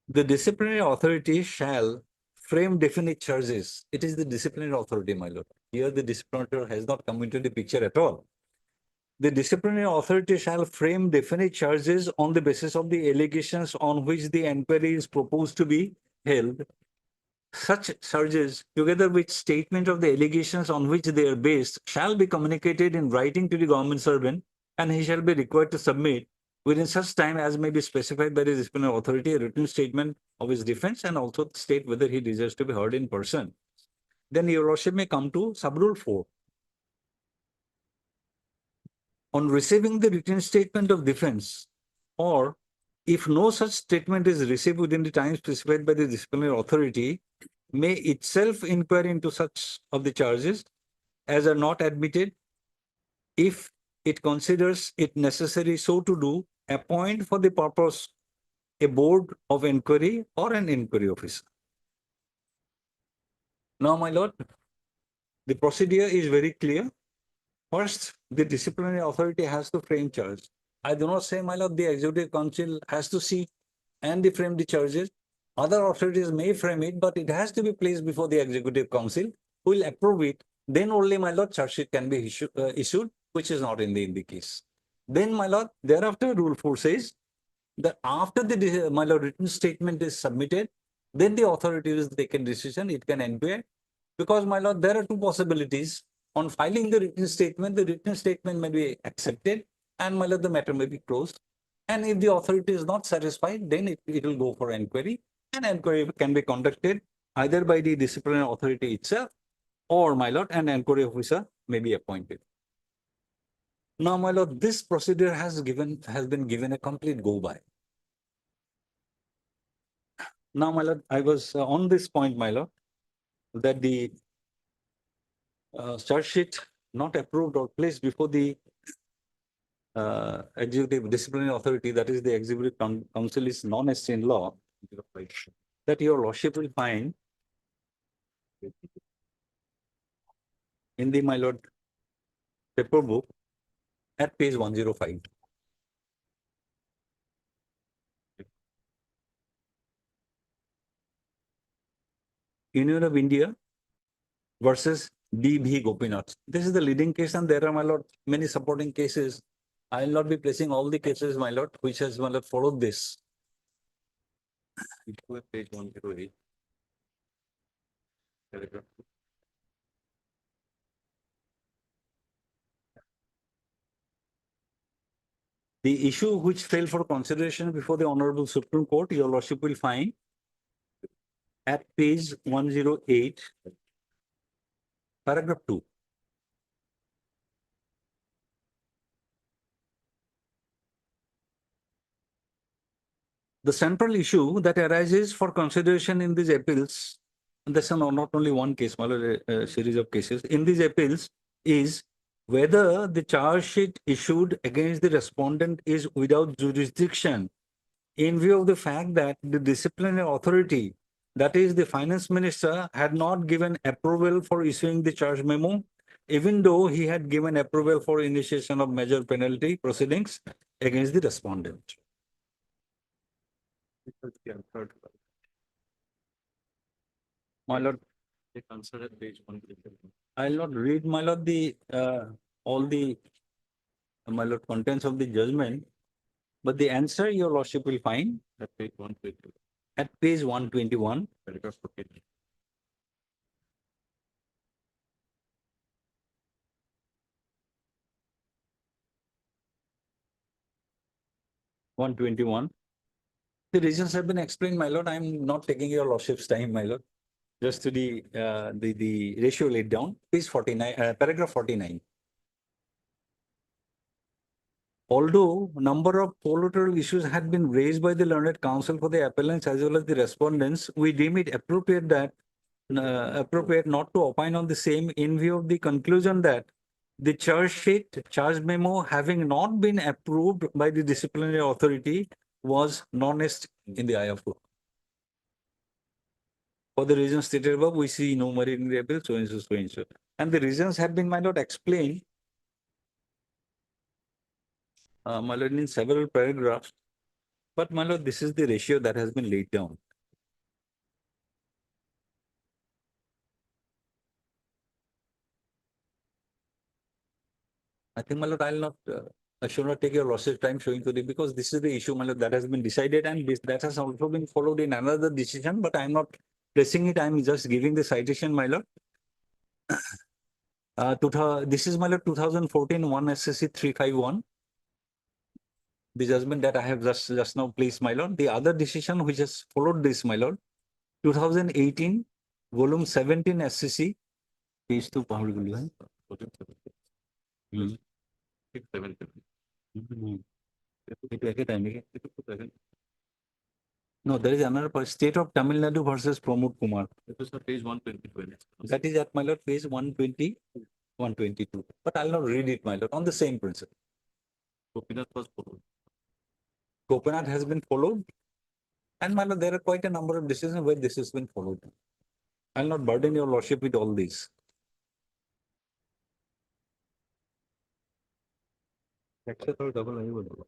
The disciplinary authority shall frame definite charges. It is the disciplinary authority, my lord. Here the disciplinary has not come into the picture at all. The disciplinary authority shall frame definite charges on the basis of the allegations on which the inquiry is proposed to be held. Such charges, together with statement of the allegations on which they are based, shall be communicated in writing to the government servant, and he shall be required to submit within such time as may be specified by the disciplinary authority a written statement of his defense, and also state whether he deserves to be heard in person. Then your lordship may come to Sub-Rule 4. on receiving the written statement of defense, or if no such statement is received within the time specified by the disciplinary authority, may itself inquire into such of the charges as are not admitted, if it considers it necessary so to do, appoint for the purpose a board of inquiry or an inquiry officer. Now, my lord, the procedure is very clear. First, the disciplinary authority has to frame charge. I do not say, my lord, the executive council has to see and frame the charges. Other authorities may frame it, but it has to be placed before the executive council, who will approve it. Then only, my lord, charge sheet can be issued, which is not in the case. Then, my lord, thereafter, Rule 4 says that after the my lord, written statement is submitted, then the authority will take a decision. It can inquire, because, my lord, there are two possibilities. On filing the written statement may be accepted, and, my lord, the matter may be closed. And if the authority is not satisfied, then it will go for inquiry, and inquiry can be conducted either by the disciplinary authority itself, or, my lord, an inquiry officer may be appointed. Now, my lord, this procedure has been given a complete go by. Now, my lord, I was on this point, my lord, that the charge sheet not approved or placed before the executive disciplinary authority, that is the executive council, is non-essential in law, that your lordship will find in the, my lord, paper book at page 105. Union of India versus D.B. Gopinath. This is the leading case, and there are, my lord, many supporting cases. I will not be placing all the cases, my lord, which has, my lord, followed this. Page 108. The issue which fell for consideration before the Honorable Supreme Court, your lordship will find at page 108, paragraph 2. The central issue that arises for consideration in these appeals, and this is not only one case, but a series of cases, in these appeals is whether the charge sheet issued against the respondent is without jurisdiction, in view of the fact that the disciplinary authority, that is the finance minister, had not given approval for issuing the charge memo, even though he had given approval for initiation of major penalty proceedings against the respondent. My lord, I'll not read, my lord, the all the, my lord, contents of the judgment, but the answer your lordship will find at page 121. At page 121. 121. The reasons have been explained, my lord. I'm not taking your lordship's time, my lord. Just to the ratio laid down, page 49, paragraph 49. Although number of collateral issues had been raised by the learned counsel for the appellants as well as the respondents, we deem it appropriate that appropriate not to opine on the same, in view of the conclusion that the charge sheet, charge memo, having not been approved by the disciplinary authority, was non-est in the eye of law. For the reasons stated above, we see no merit in the appeal, so and so, so and so. And the reasons have been, my lord, explained, my lord, in several paragraphs. But, my lord, this is the ratio that has been laid down. I think, my lord, I'll not, I should not take your lordship's time showing to the, because this is the issue, my lord, that has been decided, and this, that has also been followed in another decision, but I'm not pressing it. I'm just giving the citation, my lord. This is, my lord, 2014 1 SSC 351. The judgment that I have just now placed, my lord. The other decision which has followed this, my lord, 2018 volume 17 SCC, page 2. No, there is another state of Tamil Nadu versus Pramod Kumar. It was on page 120. That is at my lord page 120, 122. But I'll not read it, my lord, on the same principle. Gopinath was followed. Gopinath has been followed. And my lord, there are quite a number of decisions where this has been followed. I'll not burden your lordship with all these. Except for double I will.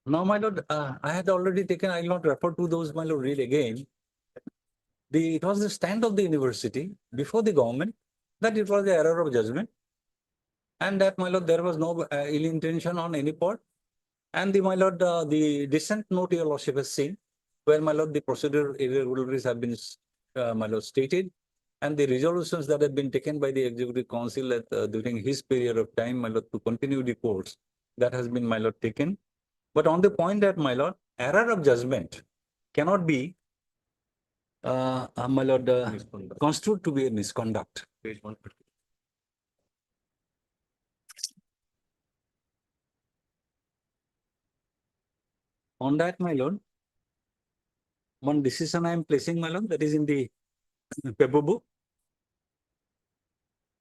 Now, my lord, I had already taken, I'll not refer to those, my lord, read again. It was the stand of the university before the government that it was the error of judgment. And that, my lord, there was no ill intention on any part. And the, my lord, the dissent note your lordship has seen, where, my lord, the procedural irregularities have been, my lord, stated. And the resolutions that have been taken by the Executive Council at, during his period of time, my lord, to continue the course, that has been, my lord, taken. But on the point that, my lord, error of judgment cannot be, my lord, construed to be a misconduct. Page 130. On that, my lord, one decision I am placing, my lord, that is in the paper book.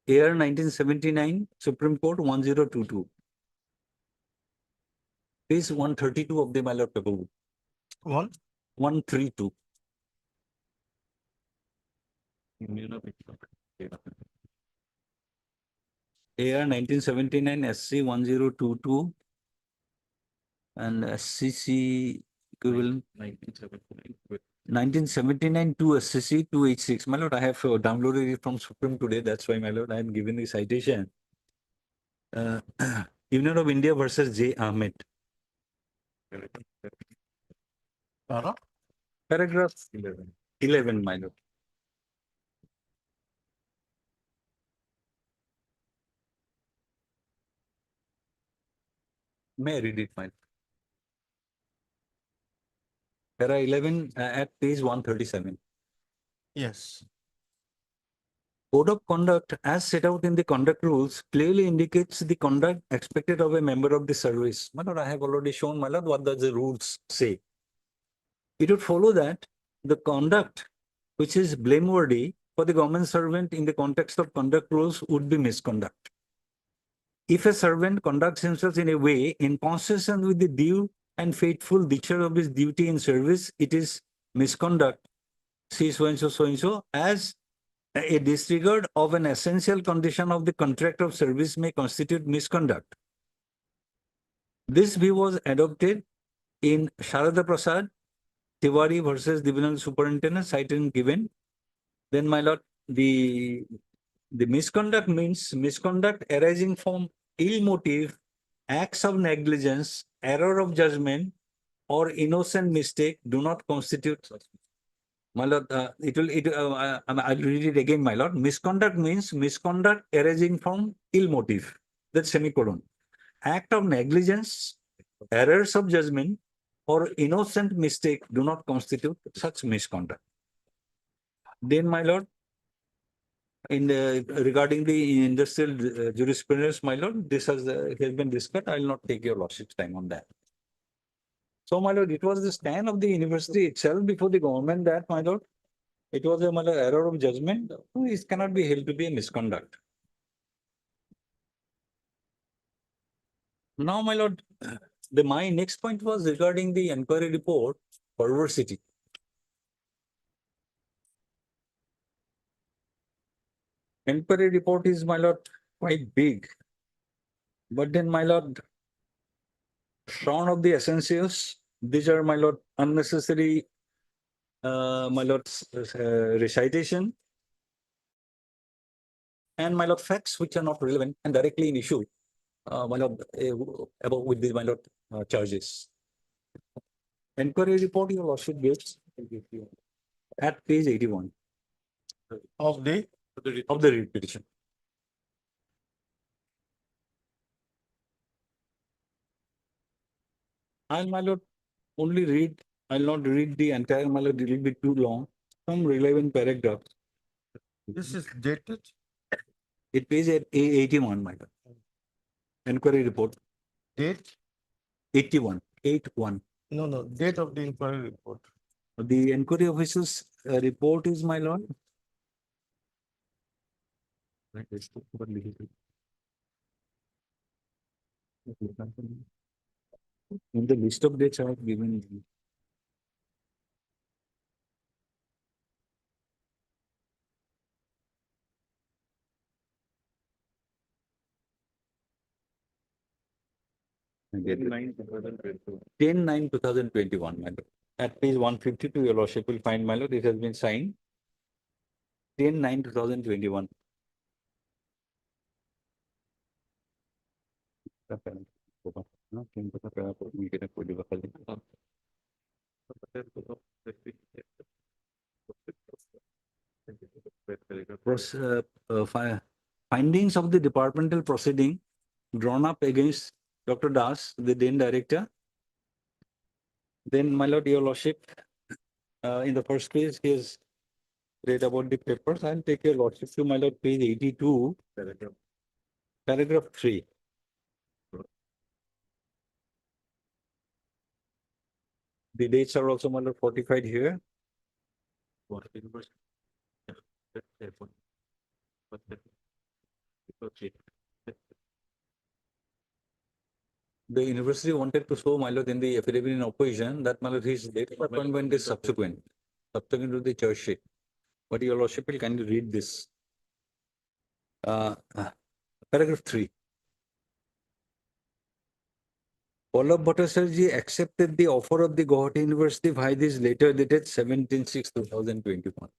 Year 1979, Supreme Court 1022. Page 132 of the, my lord, paper book. 132. AR 1979 SC 1022 and SCC equivalent 1979 to SCC 286. My lord, I have downloaded it from Supreme today. That's why, my lord, I am giving the citation. Union of India versus J. Ahmed. Paragraph 11, my lord. May I read it, my lord? Para 11 at page 137. Yes. Code of conduct as set out in the conduct rules clearly indicates the conduct expected of a member of the service. My lord, I have already shown, my lord, what does the rules say. It would follow that the conduct which is blameworthy for the government servant in the context of conduct rules would be misconduct. If a servant conducts himself in a way inconsistent with the due and faithful discharge of his duty in service, it is misconduct. See so and so, as a disregard of an essential condition of the contract of service may constitute misconduct. This view was adopted in Sharada Prasad, Tiwari versus Divisional Superintendent, cited and given. Then, my lord, the misconduct means misconduct arising from ill motive, acts of negligence, error of judgment, or innocent mistake do not constitute. My lord, I'll read it again, my lord. Misconduct means misconduct arising from ill motive. That's semicolon. Act of negligence, errors of judgment, or innocent mistake do not constitute such misconduct. Then, my lord, in the regarding the industrial jurisprudence, my lord, this has been discussed. I will not take your lordship's time on that. So, my lord, it was the stand of the university itself before the government that, my lord, it was a, my lord, error of judgment. It cannot be held to be a misconduct. Now, my lord, my next point was regarding the inquiry report, perversity. Inquiry report is, my lord, quite big. But then, my lord, shorn of the essentials, these are, my lord, unnecessary, my lord, recitation. And, my lord, facts which are not relevant and directly in issue, my lord, about with the, my lord, charges. Inquiry report, your lordship gives at page 81 Of the writ petition. I'll, my lord, only read, I'll not read the entire, my lord, it will be too long. some relevant paragraphs. This is dated. It pays at A81, my lord. Inquiry report, Date? 81, 81. No, date of the inquiry report. The inquiry officer's report is, my lord. In the list of dates I have given you. Ten nine 2022. 10/9/2021, my lord. At page 152, your lordship will find, my lord, it has been signed. 10/9/2021. Findings of the departmental proceeding drawn up against Dr. Das, the then director. Then, my lord, your lordship, in the first page, he has read about the papers. I'll take your lordship to, my lord, page 82, paragraph 3. The dates are also, my lord, fortified here. The university wanted to show, my lord, in the affidavit in opposition that, my lord, his date of appointment is subsequent to the charge sheet. But your lordship will kindly read this. Paragraph 3. Pallab Bhattacharjee accepted the offer of the Guwahati University by this letter dated 17/6/2021.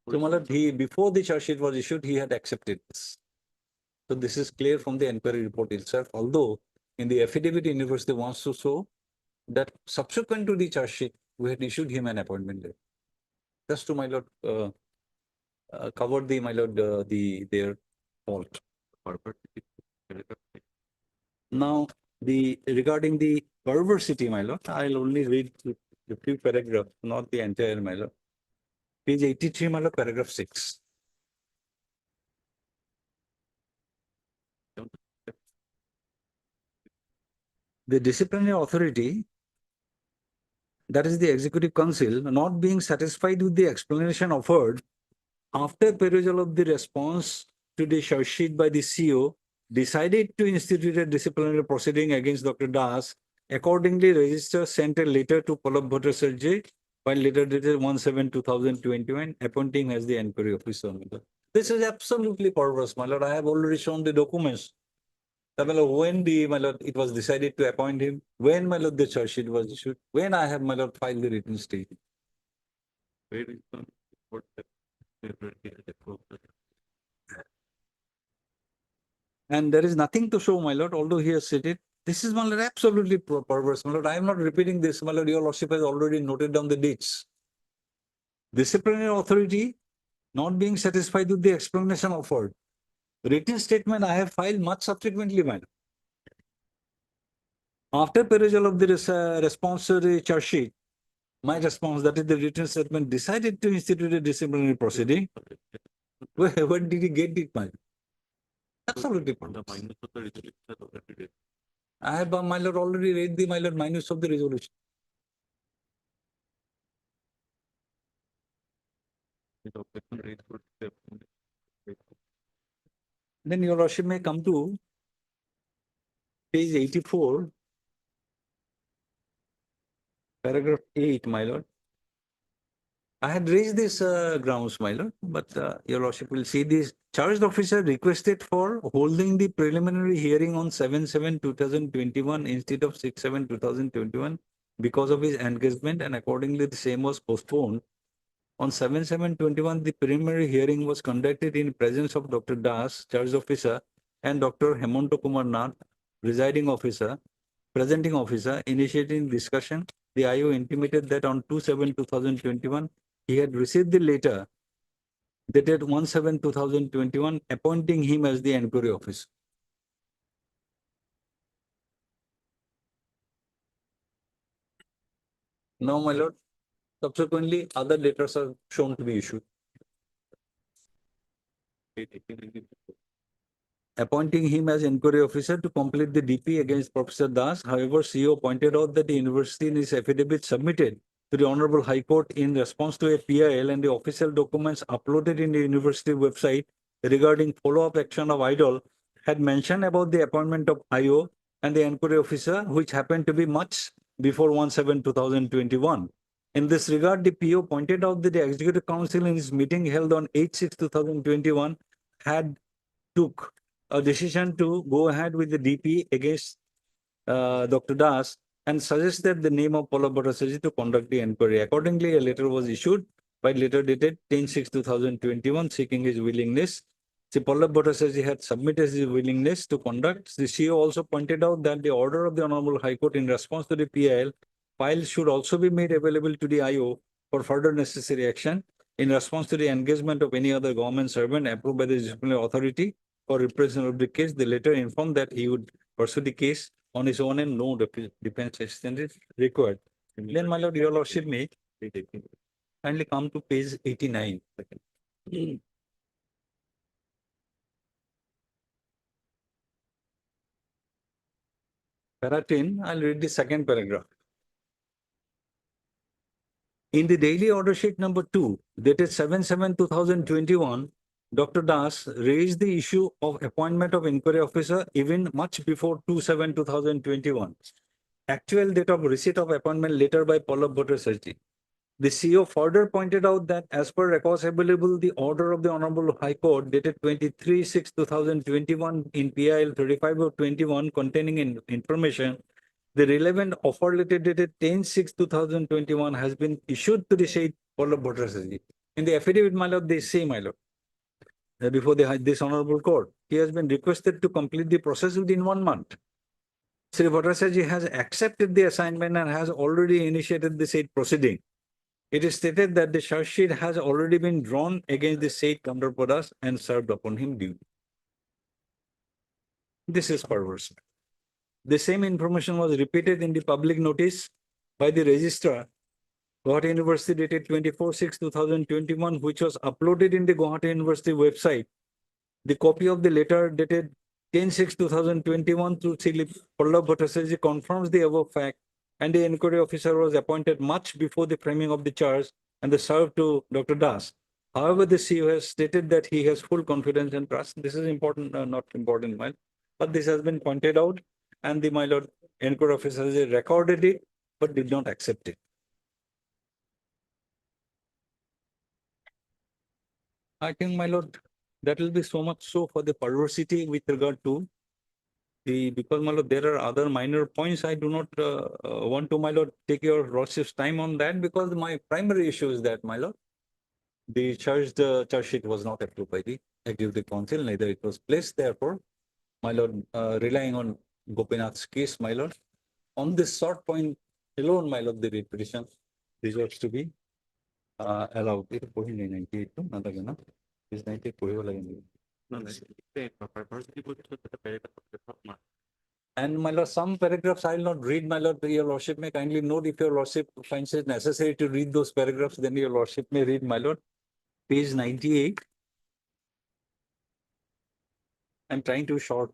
So, my lord, before the charge sheet was issued, he had accepted this. So this is clear from the inquiry report itself, although in the affidavit, university wants to show that subsequent to the charge sheet, we had issued him an appointment letter. Just to, my lord, cover the, my lord, their fault. Now, regarding the perversity, my lord, I'll only read a few paragraphs, not the entire, my lord. Page 83, my lord, paragraph 6. The disciplinary authority, that is the executive council, not being satisfied with the explanation offered after perusal of the response to the charge sheet by the CO, decided to institute a disciplinary proceeding against Dr. Das. Accordingly, registrar sent a letter to Pallab Bhattacharjee, by letter dated 1/7/2021, appointing as the inquiry officer. This is absolutely perverse, my lord. I have already shown the documents. When my lord, it was decided to appoint him, when, my lord, the charge sheet was issued, when I have, my lord, filed the written statement. And there is nothing to show, my lord, although he has said it. This is, my lord, absolutely perverse, my lord. I am not repeating this, my lord. Your lordship has already noted down the dates. Disciplinary authority not being satisfied with the explanation offered. Written statement I have filed much subsequently, my lord. After perusal of the response to the charge sheet, my response, that is the written statement, decided to institute a disciplinary proceeding. Where did he get it, my lord? Absolutely. I have, my lord, already read the, my lord, minutes of the resolution. Then your lordship may come to page 84, paragraph 8, my lord. I had raised this grounds, my lord, but your lordship will see this. Charged officer requested for holding the preliminary hearing on 7/7/2021 instead of 6/7/2021 because of his engagement, and accordingly the same was postponed. On 7/7/21, the preliminary hearing was conducted in presence of Dr. Das, charge officer, and Dr. Hemanto Kumar Nath, presiding officer, presenting officer, initiating discussion. The IO intimated that on 2/7/2021, he had received the letter dated 1/7/2021, appointing him as the inquiry officer. Now, my lord, subsequently, other letters are shown to be issued. Appointing him as inquiry officer to complete the DP against Professor Das. However, CEO pointed out that the university in his affidavit submitted to the Honorable High Court in response to a PIL and the official documents uploaded in the university website regarding follow-up action of IDOL had mentioned about the appointment of IO and the inquiry officer, which happened to be much before 1/7/2021. In this regard, the PO pointed out that the Executive Council in its meeting held on 8/6/2021 had took a decision to go ahead with the DP against Dr. Das and suggested the name of Pallav Bhattacharjee to conduct the inquiry. Accordingly, a letter was issued by letter dated 10/6/2021 seeking his willingness. See, Pallav Bhattacharjee had submitted his willingness to conduct. The CEO also pointed out that the order of the Honorable High Court in response to the PIL files should also be made available to the IO for further necessary action in response to the engagement of any other government servant approved by the disciplinary authority for repression of the case. The letter informed that he would pursue the case on his own and no defense assistance is required. Then, my lord, your lordship may kindly come to page 89. Para 10, I'll read the second paragraph. In the daily order sheet number 2, dated 7/7/2021, Dr. Das raised the issue of appointment of inquiry officer even much before 2/7/2021. Actual date of receipt of appointment letter by Pallav Bhattacharjee. The CEO further pointed out that as per records available, the order of the Honorable High Court dated 23/6/2021 in PIL 35/21 containing information, the relevant offer letter dated 10/6/2021 has been issued to the said Pallav Bhattacharjee. In the affidavit, my lord, they say, my lord, before this Honorable Court, he has been requested to complete the process within 1 month. Sri Bhattacharjee has accepted the assignment and has already initiated the said proceeding. It is stated that the charge sheet has already been drawn against the said counterparties and served upon him due. This is perverse. The same information was repeated in the public notice by the registrar, Guwahati University dated 24/6/2021, which was uploaded in the Guwahati University website. The copy of the letter dated 10/6/2021 through Sri Pallav Bhattacharjee confirms the above fact, and the inquiry officer was appointed much before the framing of the charge and the served to Dr. Das. However, the CEO has stated that he has full confidence and trust. This is important, not important, but this has been pointed out, and the my lord inquiry officer has recorded it but did not accept it. I think, my lord, that will be so much so for the perversity with regard to the, because, my lord, there are other minor points. I do not want to, my lord, take your lordship's time on that, because my primary issue is that, my lord, the charge sheet was not approved by the Executive Council, neither it was placed. Therefore, my lord, relying on Gopinath's case, my lord, on this short point alone, my lord, the writ petition deserves to be allowed. It is 98 to Nadagana. Is 98 And my lord, some paragraphs I will not read, my lord. Your lordship may kindly note, if your lordship finds it necessary to read those paragraphs, then your lordship may read, my lord. Page 98. I'm trying to short.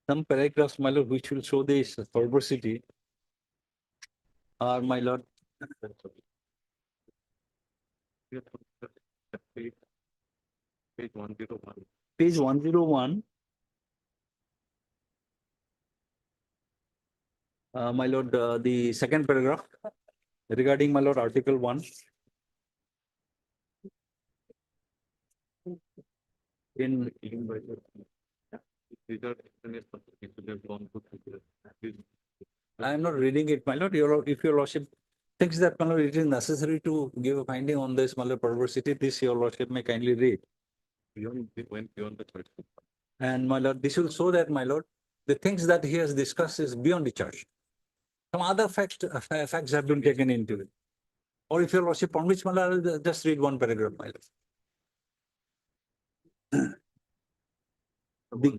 Some paragraphs, my lord, which will show this perversity are, my lord, page 101. Page 101. My lord, the second paragraph regarding, my lord, Article 1. I am not reading it, my lord. If your lordship thinks that, my lord, it is necessary to give a finding on this, my lord, perversity, this your lordship may kindly read. And, my lord, this will show that, my lord, the things that he has discussed is beyond the charge. Some other facts have been taken into it. Or if your lordship permits, my lord, I'll just read one paragraph, my lord. The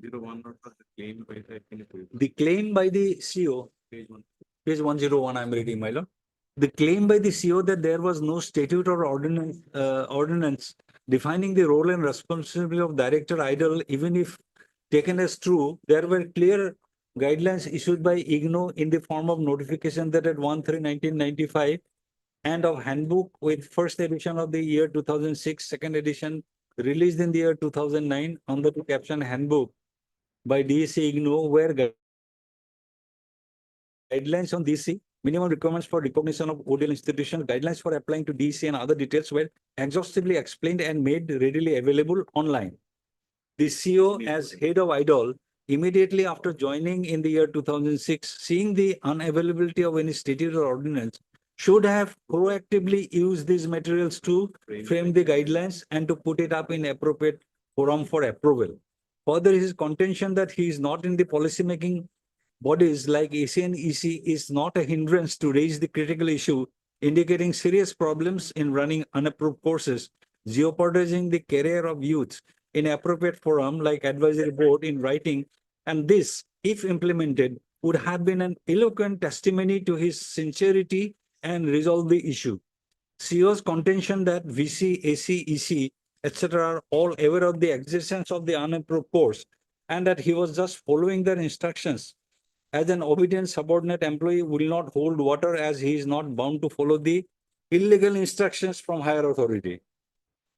claim by the CO, page 101, I'm reading, my lord. The claim by the CO that there was no statute or ordinance defining the role and responsibility of director idle, even if taken as true, there were clear guidelines issued by IGNO in the form of notification that at 1/3/1995 and of handbook with first edition of the year 2006, second edition released in the year 2009 on the caption handbook by DEC IGNO, where guidelines on DC, minimum requirements for recognition of ODL institutions, guidelines for applying to DC and other details were exhaustively explained and made readily available online. The CO, as head of IDOL, immediately after joining in the year 2006, seeing the unavailability of any statute or ordinance, should have proactively used these materials to frame the guidelines and to put it up in appropriate forum for approval. Further, his contention that he is not in the policy-making bodies like AC and EC is not a hindrance to raise the critical issue, indicating serious problems in running unapproved courses, jeopardizing the career of youth in appropriate forum like advisory board in writing, and this, if implemented, would have been an eloquent testimony to his sincerity and resolve the issue. CO's contention that VC, AC, EC, etc. are all aware of the existence of the unapproved course and that he was just following their instructions as an obedient subordinate employee will not hold water, as he is not bound to follow the illegal instructions from higher authority.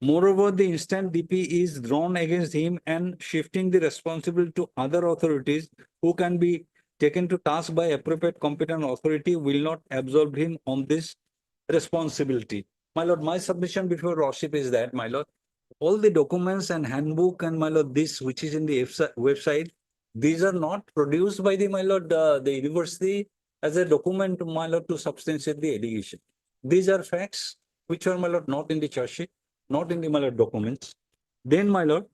Moreover, the instant DP is drawn against him and shifting the responsibility to other authorities who can be taken to task by appropriate competent authority will not absolve him on this responsibility. My lord, my submission before Lordship is that, my lord, all the documents and handbook and my lord, this which is in the website, these are not produced by the, my lord, the university as a document, my lord, to substantiate the allegation. These are facts which are, my lord, not in the charge sheet, not in the, my lord, documents. Then, my lord,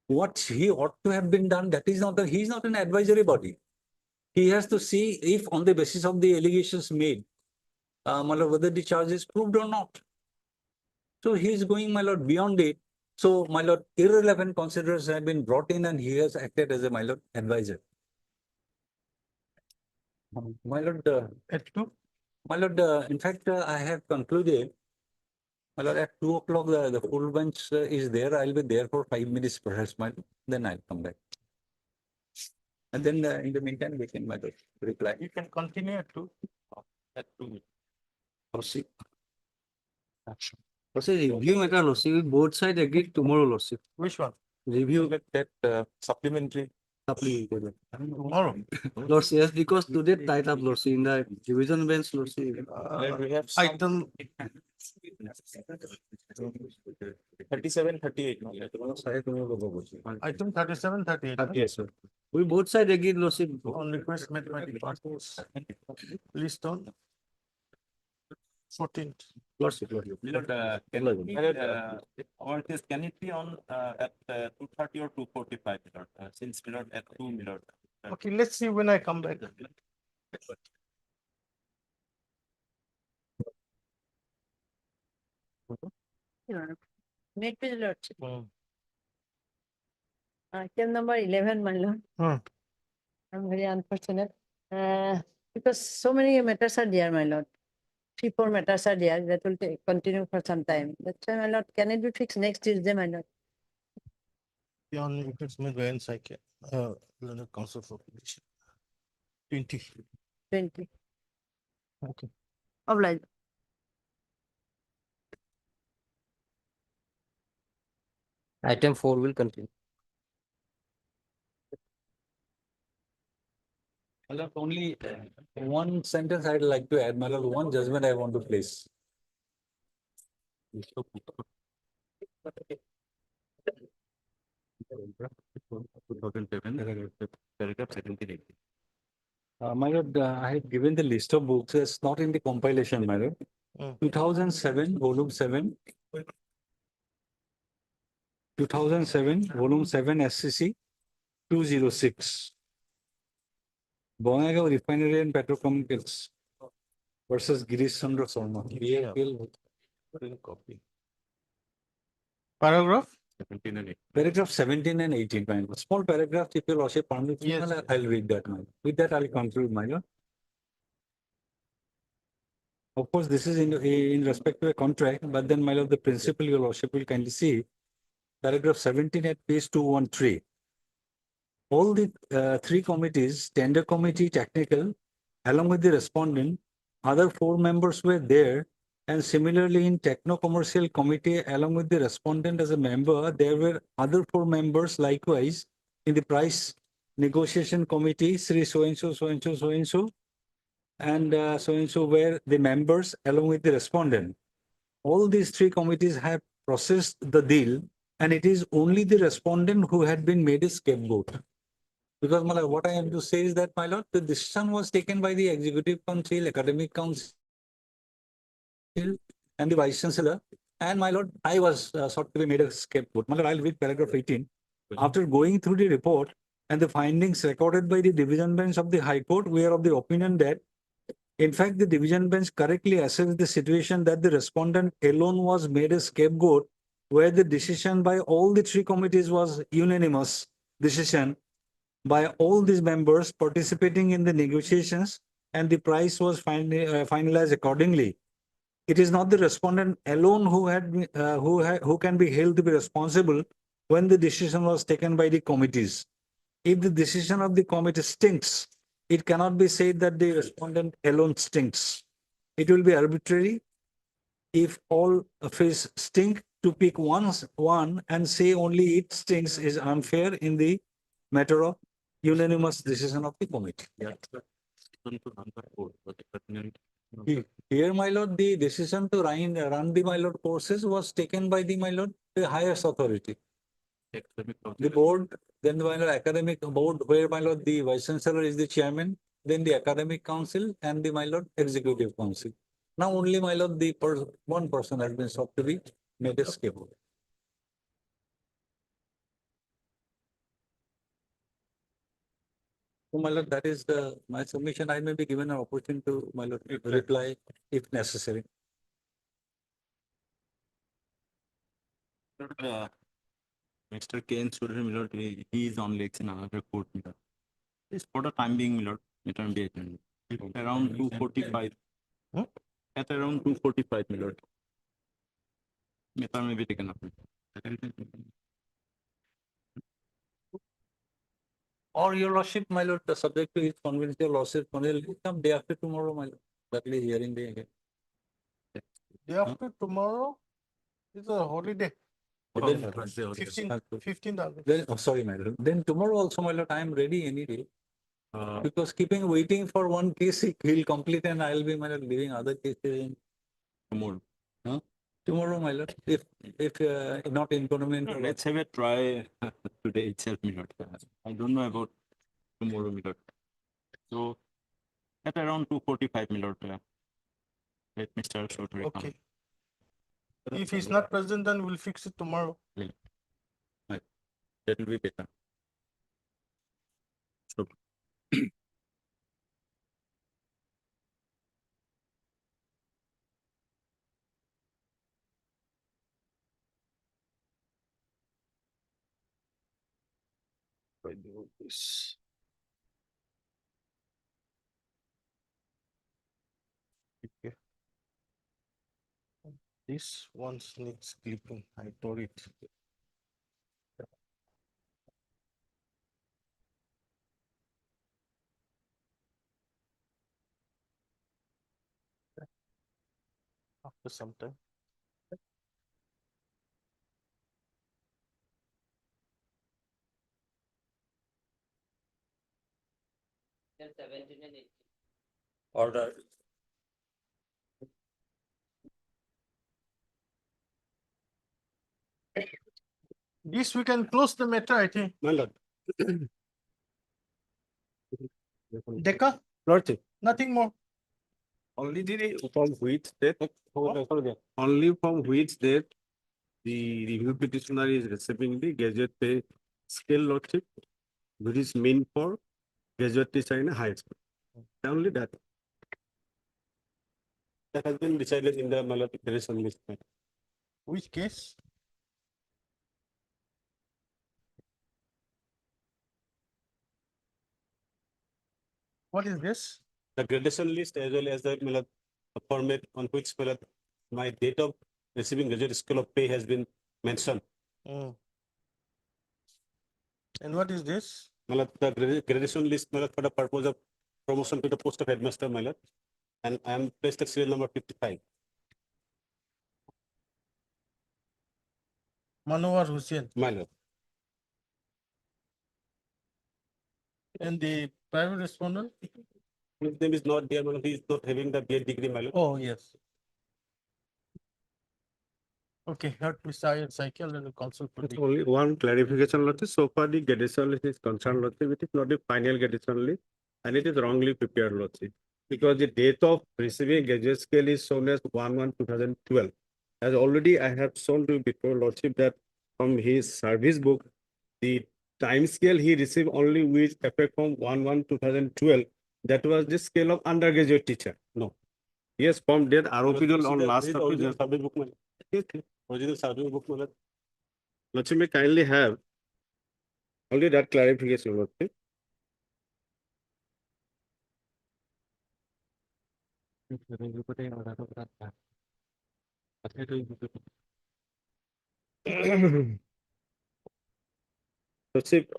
what he ought to have been done, that is not, he is not an advisory body. He has to see if on the basis of the allegations made, my lord, whether the charge is proved or not. So he is going, my lord, beyond it. So, my lord, irrelevant considerations have been brought in and he has acted as a, my lord, advisor. My lord, my lord, in fact, I have concluded, my lord, at 2 o'clock, the full bench is there. I'll be there for 5 minutes, perhaps, my lord. Then I'll come back. And then in the meantime, we can, my lord, reply. You can continue at 2. Proceed. Review matter, Lordship. Both sides agreed tomorrow, Lordship. Which one? Review. That supplementary. Tomorrow. Lordship, yes, because today tied up, Lordship, in the division bench, Lordship. We have item 37-38. item 37-38. Yes, sir. We both sides agreed, Lordship. On request made by departments. List on 14th. Lordship. Can it be on at 2:30 or 2:45, since we are at 2 minutes? Okay, let's see when I come back. Net with Lordship. Item number 11, my lord. I'm very unfortunate. Because so many matters are there, my lord. 3-4 matters are there that will continue for some time. That's why, my lord, can it be fixed next Tuesday, my lord? On request made by NSIK, London Council for Petition. 20. 20. Okay. Obliged. Item 4 will continue. My lord, only one sentence I'd like to add, my lord, one judgment I want to place. My lord, I have given the list of books. It's not in the compilation, my lord. 2007, volume 7. 2007, volume 7, SCC 206. Bongaigaon Refinery and Petrochemicals versus Girish Chandra Sharma. Paragraph? 17 and 18. Paragraph 17 and 18, my lord. Small paragraph, if your lordship permits, me, Yes, I'll read that, my lord. With that, I'll conclude, my lord. Of course, this is in respect to a contract, but then, my lord, the principle your lordship will kindly see. Paragraph 17 at page 213. All the three committees, tender committee, technical, along with the respondent, other four members were there. And similarly, in techno-commercial committee, along with the respondent as a member, there were other four members likewise. In the price negotiation committee, Sri so-and-so, so-and-so, so-and-so, and so-and-so were the members along with the respondent. All these three committees have processed the deal, and it is only the respondent who had been made a scapegoat. Because, my lord, what I am to say is that, my lord, the decision was taken by the Executive Council, Academic Council, and the Vice Chancellor. And, my lord, I was sought to be made a scapegoat. My lord, I'll read paragraph 18. After going through the report and the findings recorded by the Division Bench of the High Court, we are of the opinion that, in fact, the Division Bench correctly assessed the situation that the respondent alone was made a scapegoat, where the decision by all the three committees was unanimous decision by all these members participating in the negotiations, and the price was finalized accordingly. It is not the respondent alone who can be held to be responsible when the decision was taken by the committees. If the decision of the committee stinks, it cannot be said that the respondent alone stinks. It will be arbitrary if all of us stink. To pick one and say only it stinks is unfair in the matter of unanimous decision of the committee. Here, my lord, the decision to run the, my lord, courses was taken by the, my lord, the highest authority. The board, then the, my lord, academic board, where, my lord, the vice chancellor is the chairman, then the academic council, and the, my lord, executive council. Now only, my lord, the one person has been sought to be made a scapegoat. So, my lord, that is my submission. I may be given an opportunity to, my lord, reply if necessary. Mr. Kane Surya Milord, he is on legs in another court. This for the time being, Milord, it will be attended. Around 2:45. At around 2:45, Milord. Matter may be taken up. Or your lordship, my lord, subject to his convenience, your lordship, will come day after tomorrow, my lord. That will be hearing day again. Day after tomorrow is a holiday. Then, 15th. then, oh, sorry, my lord. Then tomorrow also, my lord, I am ready any day. Because keeping waiting for one case, he'll complete, and I'll be, my lord, leaving other cases in tomorrow. Tomorrow, my lord, if not inconvenient. Let's have a try today itself, Milord. I don't know about tomorrow, Milord. So at around 2:45, Milord, let Mr. Chaudhary come. Okay. If he's not present, then we'll fix it tomorrow. Right. That will be better. So, I do this. Okay. This one needs clipping. I tore it. After some time. Order. This we can close the matter, I think. My lord. Deka, Lordship. nothing more. Only from which date, only from which date the review petitioner is receiving the graduate pay scale, lordship, which is meant for graduate teacher in a high school. Only that. That has been decided in the, my lord, there is some mistake. Which case? What is this? The gradation list as well as the format on which my date of receiving graduate scale of pay has been mentioned. Mm. And what is this? The gradation list for the purpose of promotion to the post of headmaster, and I am placed at serial number 55. Manohar Hussain. My lord. And the private respondent? His name is not there, he is not having the BA degree, my lord. Oh, yes. Okay, heard Mr. Iyer Cycle and the council. Only one clarification, Lord. So far, the gradation list is concerned, Lord. It is not the final gradation list, and it is wrongly prepared, Lord. Because the date of receiving graduate scale is shown as 1/1/2012. As already I have shown to you before, Lordship, that from his service book, the time scale he received only with effect from 1/1/2012. That was the scale of undergraduate teacher. No. Yes, from that ROP on last of the service book, original service book, Lordship, may kindly have only that clarification, Lordship. Lordship,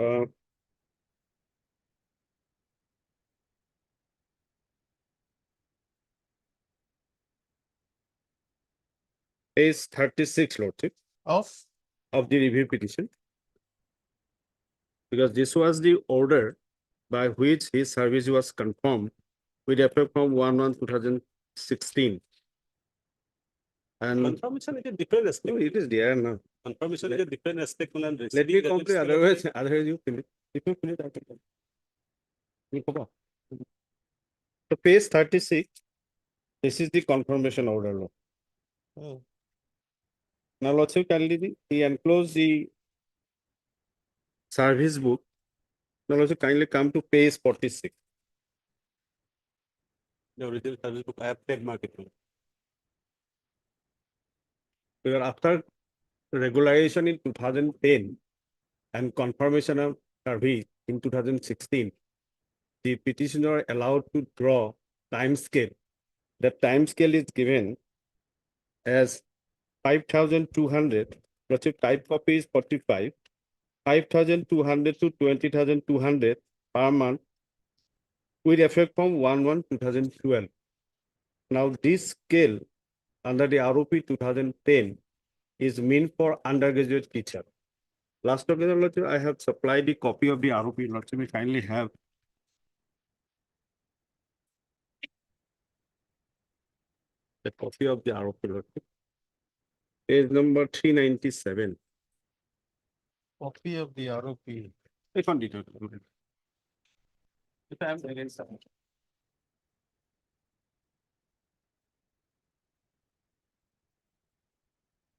page 36, Lordship, Of the review petition. Because this was the order by which his service was confirmed with effect from 1/1/2016. And confirmation is a different aspect. it is there now. Confirmation is a different aspect. Let me complete, otherwise you finish. If you finish, I can complete. You go back. So page 36, this is the confirmation order law. Mm. Now, Lordship, kindly he enclosed the service book. Now, Lordship, kindly come to page 46. The original service book, I have trademarked it. Because after regulation in 2010 and confirmation of service in 2016, the petitioner allowed to draw time scale. The time scale is given as 5,200. Type copy is 45. 5,200 to 20,200 per month with effect from 1/1/2012. Now, this scale under the ROP 2010 is meant for undergraduate teacher. Last occasion, Lordship, I have supplied the copy of the ROP. Lordship, we kindly have. The copy of the ROP, Lordship. Page number 397. copy of the ROP. It's on detail. If I am against submission.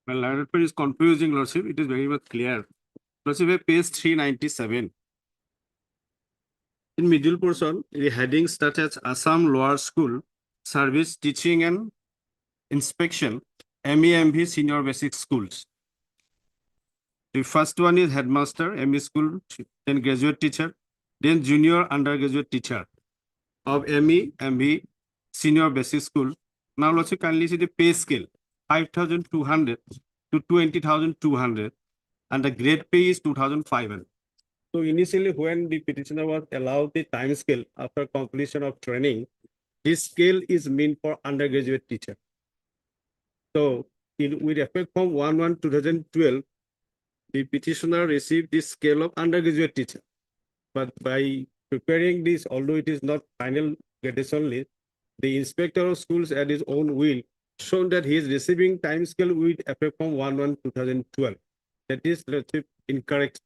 Well, Directive is confusing, Lordship. It is very much clear. Lordship, page 397. In middle portion, the heading starts as Assam Lower School Service Teaching and Inspection, MEMV Senior Basic Schools. The first one is headmaster, ME school, then graduate teacher, then junior undergraduate teacher of ME, MV, senior basic school. Now, let's kindly see the pay scale, 5,200 to 20,200, and the grade pay is 2,500. So initially, when the petitioner was allowed the time scale after completion of training, this scale is meant for undergraduate teacher. So with effect from 1/1/2012, the petitioner received this scale of undergraduate teacher. But by preparing this, although it is not final gradation list, the inspector of schools at his own will shown that he is receiving time scale with effect from 1/1/2012. That is incorrect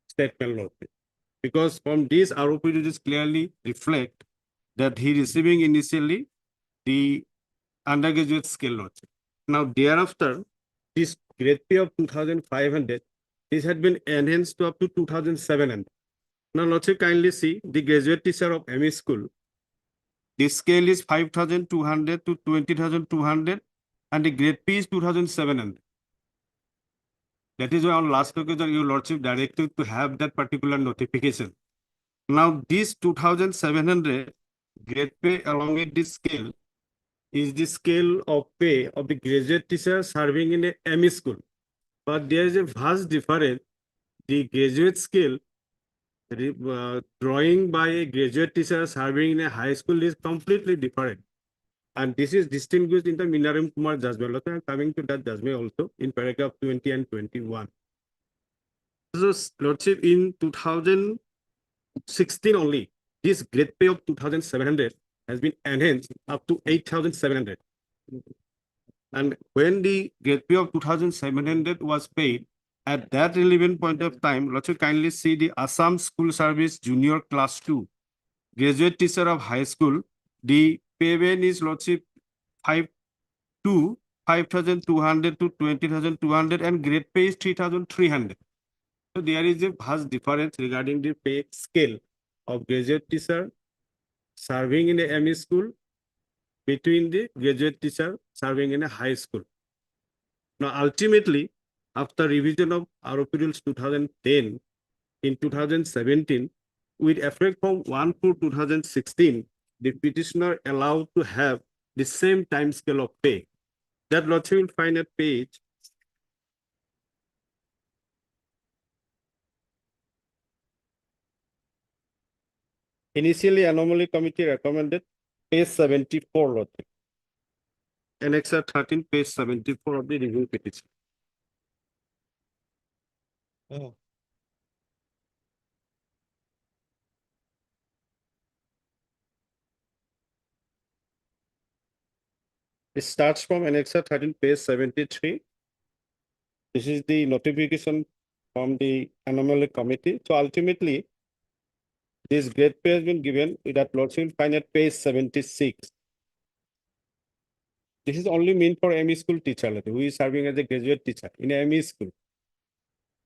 statement, Lordship. Because from this ROP, it is clearly reflect that he receiving initially the undergraduate scale, Lordship. Now thereafter, this grade pay of 2,500, this had been enhanced to up to 2,700. Now, Lordship, kindly see the graduate teacher of ME school. The scale is 5,200 to 20,200, and the grade P is 2,700. That is why on last occasion, your Lordship directed to have that particular notification. Now, this 2,700 grade pay along with this scale is the scale of pay of the graduate teacher serving in a ME school. But there is a vast difference. The graduate scale drawing by a graduate teacher serving in a high school is completely different. And this is distinguished in the Minaram Kumar judgment. I am coming to that judgment also in paragraph 20 and 21. So, Lordship, in 2016 only, this grade pay of 2,700 has been enhanced up to 8,700. And when the grade pay of 2,700 was paid, at that relevant point of time, Lordship, kindly see the Assam School Service Junior Class 2 graduate teacher of high school. The payment is, Lordship, 5,200 to 20,200 and grade pay is 3,300. So there is a vast difference regarding the pay scale of graduate teacher serving in a ME school between the graduate teacher serving in a high school. Now, ultimately, after revision of ROP Rules 2010 in 2017, with effect from 1/4/2016, the petitioner allowed to have the same time scale of pay. That Lordship will find at page 'Anomaly Committee recommended page 74, Lordship. Annexure 13, page 74 of the review petition. It starts from Annexure 13, page 73. This is the notification from the Anomaly Committee. So ultimately, this grade pay has been given that Lordship will find at page 76. This is only meant for ME school teacher who is serving as a graduate teacher in a ME school.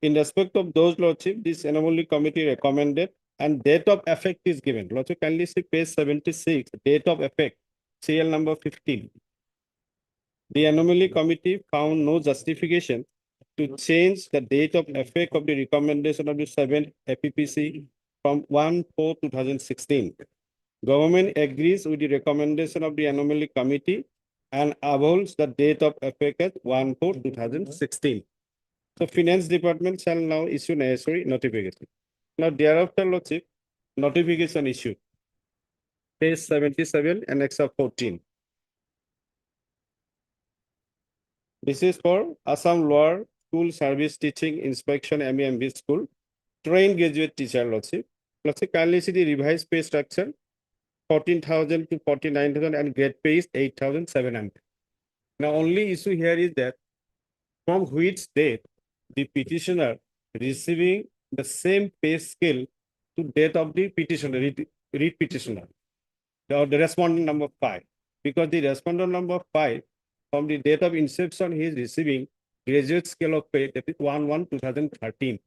In respect of those, Lordship, this Anomaly Committee recommended and date of effect is given. Lordship, kindly see page 76, date of effect, serial number 15. The Anomaly Committee found no justification to change the date of effect of the recommendation of the 7th APPC from 1/4/2016. Government agrees with the recommendation of the Anomaly Committee and upholds the date of effect as 1/4/2016. So Finance Department shall now issue necessary notification. Now thereafter, Lordship, notification issued. Page 77, Annexure 14. This is for Assam Lower School Service Teaching Inspection MEMB School, trained graduate teacher, Lordship. Lordship, kindly see the revised pay structure, 14,000 to 49,000 and grade pay is 8,700. Now only issue here is that from which date the petitioner receiving the same pay scale to date of the petitioner, read petitioner, the respondent number 5. Because the respondent number 5, from the date of inception, he is receiving graduate scale of pay, that is 1/1/2013.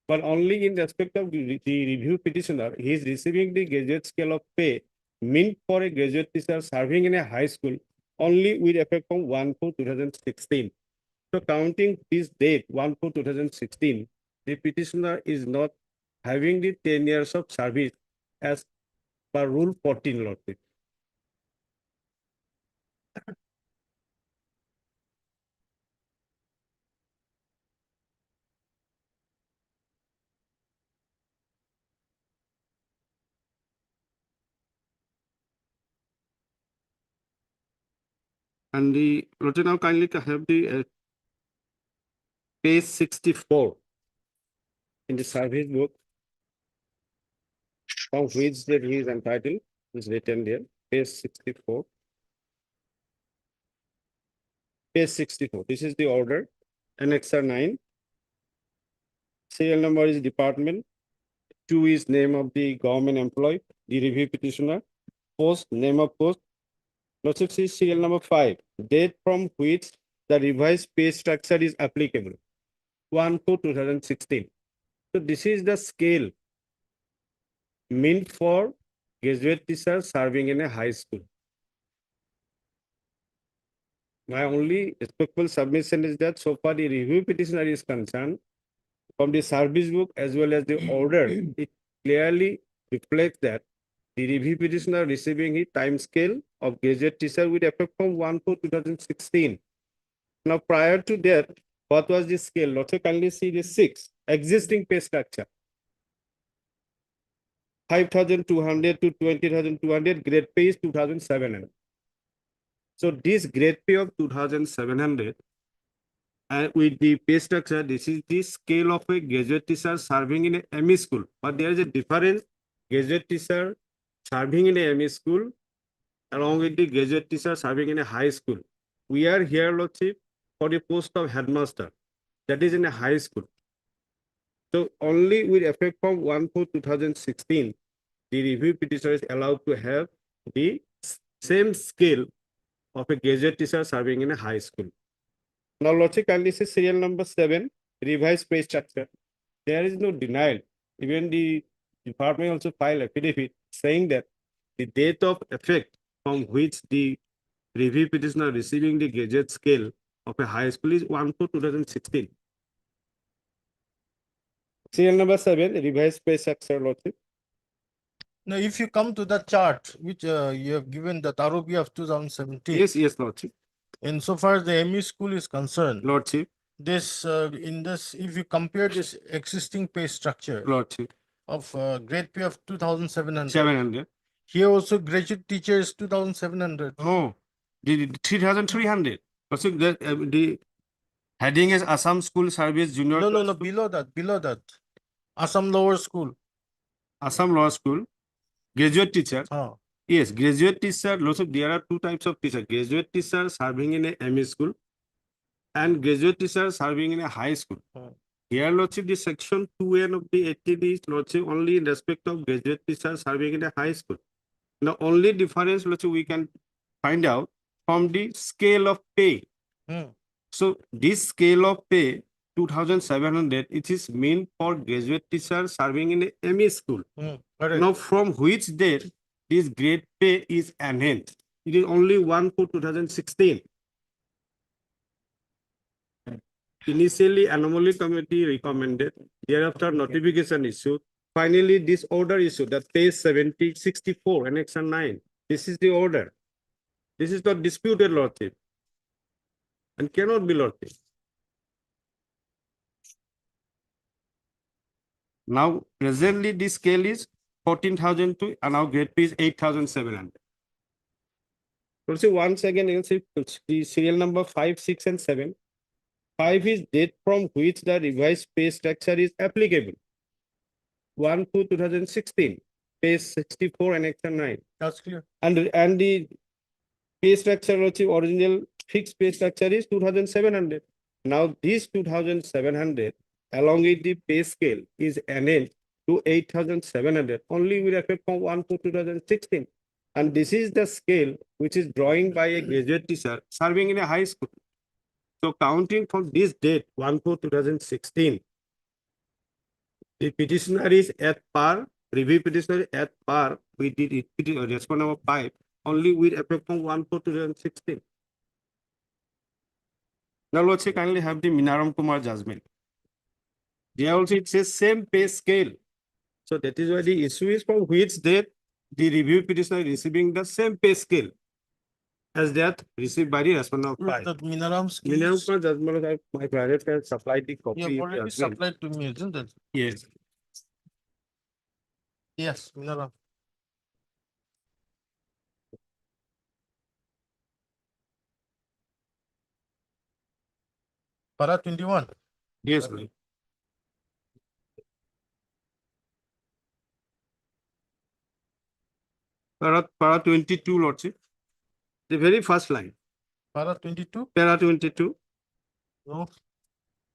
But only in respect of the review petitioner, he is receiving the graduate scale of pay meant for a graduate teacher serving in a high school only with effect from 1/4/2016. So counting this date, 1/4/2016, the petitioner is not having the 10 years of service as per Rule 14, Lordship. And the Lordship, now kindly to have the page 64 in the service book, from which that he is entitled is written there, page 64. Page 64. This is the order, Annexure 9. Serial number is department. 2 is name of the government employee, the review petitioner. Post, name of post. Lordship, see serial number 5. Date from which the revised pay structure is applicable. 1/4/2016. So this is the scale meant for graduate teachers serving in a high school. My only respectful submission is that so far the review petitioner is concerned, from the service book as well as the order, it clearly reflects that the review petitioner receiving his time scale of graduate teacher with effect from 1/4/2016. Now, prior to that, what was the scale? Let's kindly see the 6 existing pay structure. 5,200 to 20,200, grade pay is 2,700. So this grade pay of 2,700 and with the pay structure, this is the scale of a graduate teacher serving in a ME school. But there is a difference. Graduate teacher serving in a ME school along with the graduate teacher serving in a high school. We are here, Lordship, for the post of headmaster. That is in a high school. So only with effect from 1/4/2016, the review petitioner is allowed to have the same scale of a graduate teacher serving in a high school. Now, Lordship, kindly see serial number 7, revised pay structure. There is no denial. Even the department also filed affidavit saying that the date of effect from which the review petitioner receiving the graduate scale of a high school is 1/4/2016. Serial number 7, revised pay structure, Lordship. Now, if you come to the chart, which you have given the ROB of 2017. Yes, Lordship. Insofar as the ME school is concerned, Lordship. this, in this, if you compare this existing pay structure Lordship. of grade pay of 2,700. 700. Here also graduate teacher is 2,700. No, the 3,300. Also, the heading is Assam School Service Junior. No, below that. Assam Lower School. Assam Law School, graduate teacher. Oh. Yes, graduate teacher. Lots of there are two types of teacher. Graduate teacher serving in a ME school and graduate teacher serving in a high school. Here, Lordship, the section 2N of the 80D is, Lordship, only in respect of graduate teacher serving in a high school. The only difference, Lordship, we can find out from the scale of pay. So this scale of pay, 2,700, it is meant for graduate teacher serving in a ME school. Now, from which date this grade pay is enhanced? It is only 1/4/2016. Initially, anomaly committee recommended, thereafter notification issued. Finally, this order issued, that page 64, annexation 9. This is the order. This is not disputed, Lordship, and cannot be, Lordship. Now, presently, this scale is 14,002, and now grade pay is 8,700. So once again, you'll see the serial number 5, 6, and 7. 5 is date from which the revised pay structure is applicable. 1/4/2016, page 64, annexation 9. That's clear. And the pay structure, original fixed pay structure is 2,700. Now this 2,700 along with the pay scale is enhanced to 8,700 only with effect from 1/4/2016. And this is the scale which is drawing by a graduate teacher serving in a high school. So counting from this date, 1/4/2016, the petitioner is at par, review petitioner is at par with the respondent number 5 only with effect from 1/4/2016. Now let's say kindly have the Minaram Kumar judgment. There also it says same pay scale. So that is why the issue is from which date the review petitioner is receiving the same pay scale as that received by the respondent of 5. The Minaram Minaram Kumar judgment, my private has supplied the copy. You have already as well. supplied to me, isn't it? Yes. Yes, Minaram. Para 21. Yes, please. Para 22, Lordship. The very first line. Para 22? Para 22. No.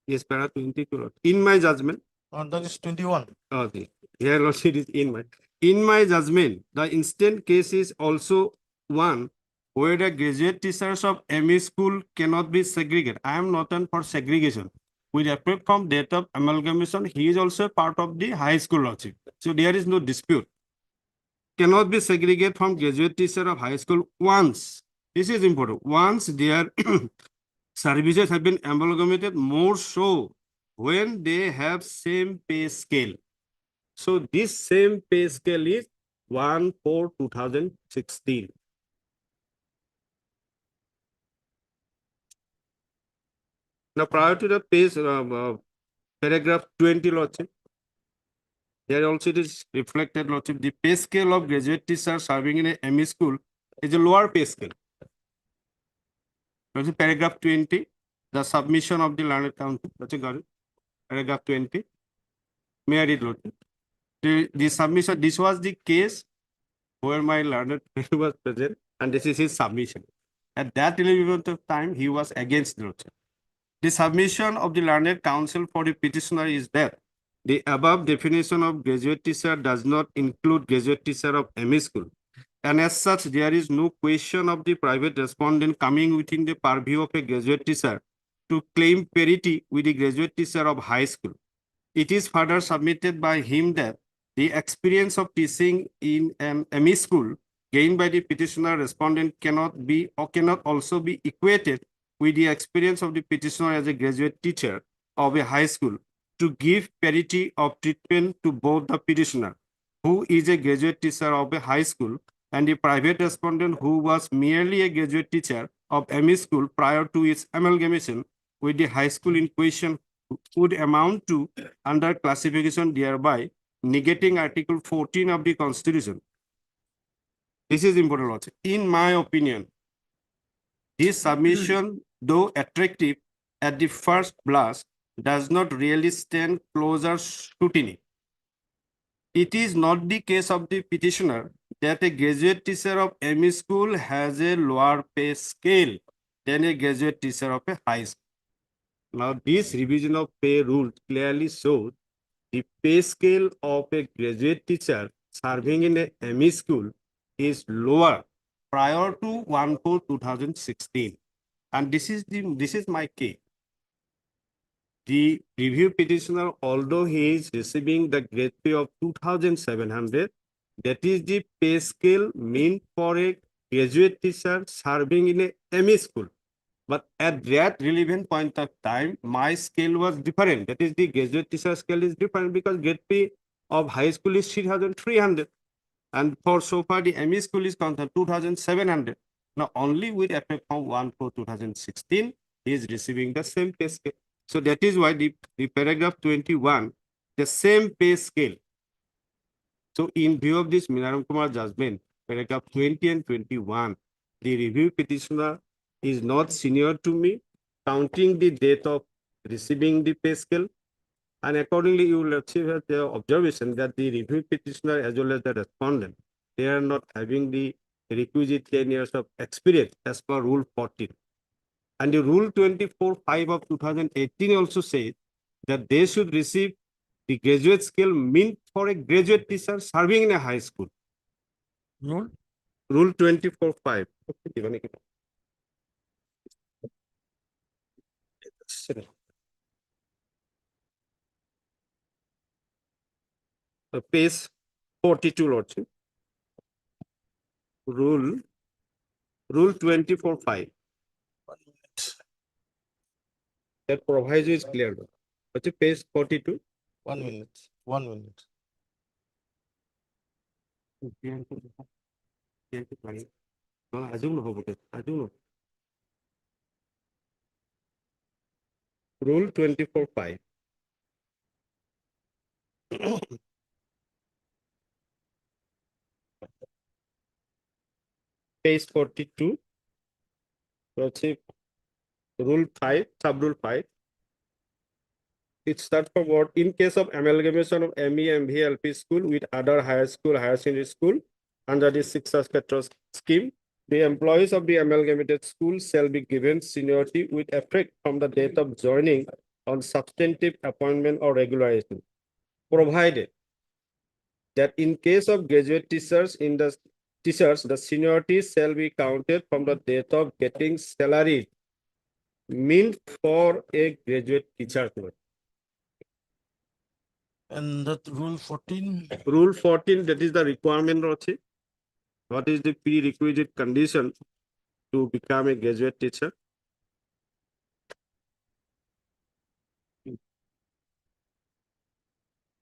Yes, para 22, Lord. In my judgment. That is 21. Okay. Here, Lordship, is in my judgment, the instant case is also one where the graduate teachers of ME school cannot be segregated. I am not on for segregation. With effect from date of amalgamation, he is also part of the high school, Lordship. So there is no dispute. Cannot be segregated from graduate teacher of high school once. This is important. Once their services have been amalgamated, more so when they have same pay scale. So this same pay scale is 1/4/2016. Now, prior to the page, paragraph 20, Lordship, here also it is reflected, Lordship, the pay scale of graduate teachers serving in a ME school is a lower pay scale. Lordship, paragraph 20, the submission of the learned council. Lordship, got it? Paragraph 20. May I read, Lordship? The submission, this was the case where my learned friend was present, and this is his submission. At that relevant of time, he was against the Lordship. The submission of the learned counsel for the petitioner is that the above definition of graduate teacher does not include graduate teacher of ME school. And as such, there is no question of the private respondent coming within the purview of a graduate teacher to claim parity with the graduate teacher of high school. It is further submitted by him that the experience of teaching in an ME school gained by the petitioner respondent cannot be or cannot also be equated with the experience of the petitioner as a graduate teacher of a high school to give parity of treatment to both the petitioner, who is a graduate teacher of a high school, and the private respondent who was merely a graduate teacher of ME school prior to its amalgamation with the high school in question, would amount to under classification, thereby negating Article 14 of the Constitution. This is important, Lordship. In my opinion, this submission, though attractive at the first blush, does not really stand closer scrutiny. It is not the case of the petitioner that a graduate teacher of ME school has a lower pay scale than a graduate teacher of a high school. Now, this revision of pay rule clearly shows the pay scale of a graduate teacher serving in a ME school is lower prior to 1/4/2016. And this is my case. The review petitioner, although he is receiving the grade pay of 2,700, that is the pay scale meant for a graduate teacher serving in a ME school. But at that relevant point of time, my scale was different. That is, the graduate teacher scale is different because grade pay of high school is 3,300. And for so far, the ME school is concerned 2,700. Now, only with effect from 1/4/2016, he is receiving the same pay scale. So that is why the paragraph 21, the same pay scale. So in view of this Minaram Kumar judgment, paragraph 20 and 21, the review petitioner is not senior to me, counting the date of receiving the pay scale. And accordingly, you will achieve the observation that the review petitioner as well as the respondent, they are not having the requisite 10 years of experience as per Rule 14. And the Rule 24(5) of 2018 also says that they should receive the graduate scale meant for a graduate teacher serving in a high school. Rule 24(5). Page 42, Lordship. Rule 24(5). That proviso is clear. What's it, page 42? 1 minute. 1 minute. Rule 24(5). Page 42. Lordship, Rule 5, sub-rule 5. It starts from what? In case of amalgamation of ME, MV, LP school with other higher school, higher secondary school under the 6 Spectrum scheme, the employees of the amalgamated school shall be given seniority with effect from the date of joining on substantive appointment or regulation, provided that in case of graduate teachers, the seniority shall be counted from the date of getting salary meant for a graduate teacher. And that Rule 14? Rule 14, that is the requirement, Rochi. What is the prerequisite condition to become a graduate teacher?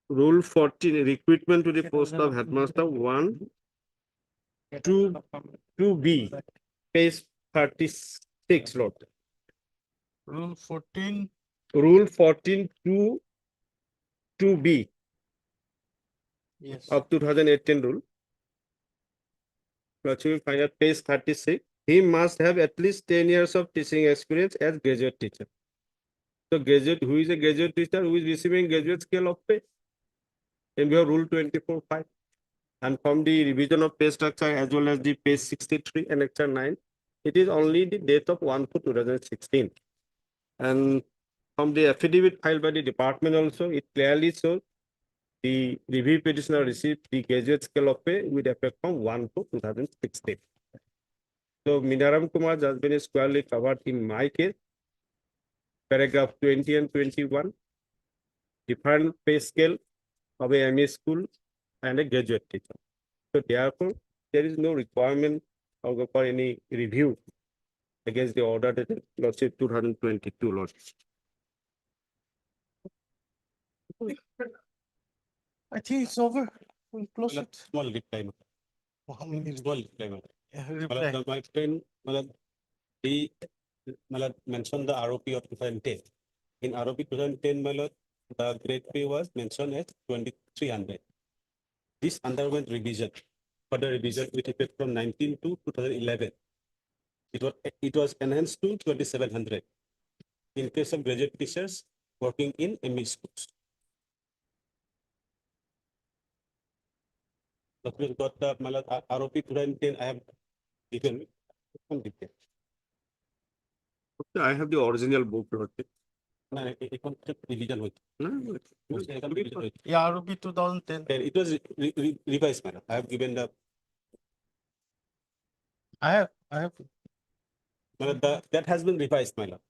Rule 14, recruitment to the post of headmaster 1, 2B, page 36, Lord. Rule 14, Rule 14, 2B yes. of 2018 rule. Lordship will find at page 36. He must have at least 10 years of teaching experience as graduate teacher. So graduate, who is a graduate teacher, who is receiving graduate scale of pay? And we have rule 24.5. And from the revision of pay structure as well as the page 63 and Annexure 9, it is only the date of 1/4/2016. And from the affidavit filed by the department also, it clearly shows the review petitioner received the graduate scale of pay with effect from 1/4/2016. So Minaram Kumar judgment is squarely covered in my case. Paragraph 20 and 21, different pay scale of a MA school and a graduate teacher. So therefore, there is no requirement for any review against the order dated Lordship 2022 Lordship. I think it's over. We'll close it. Small reply. How many? Small reply. Reply. My friend, he mentioned the ROP of 2010. In ROP 2010, the grade pay was mentioned as 2,300. This underwent revision. Further revision with effect from 19 to 2011. It was enhanced to 2,700 in case of graduate teachers working in ME schools. But we got the ROP 2010. I have given some detail. I have the original book, Lordship. No, it was revision with. Yeah, ROP 2010. It was revised, madam. I have given the. I have. That has been revised, my lord.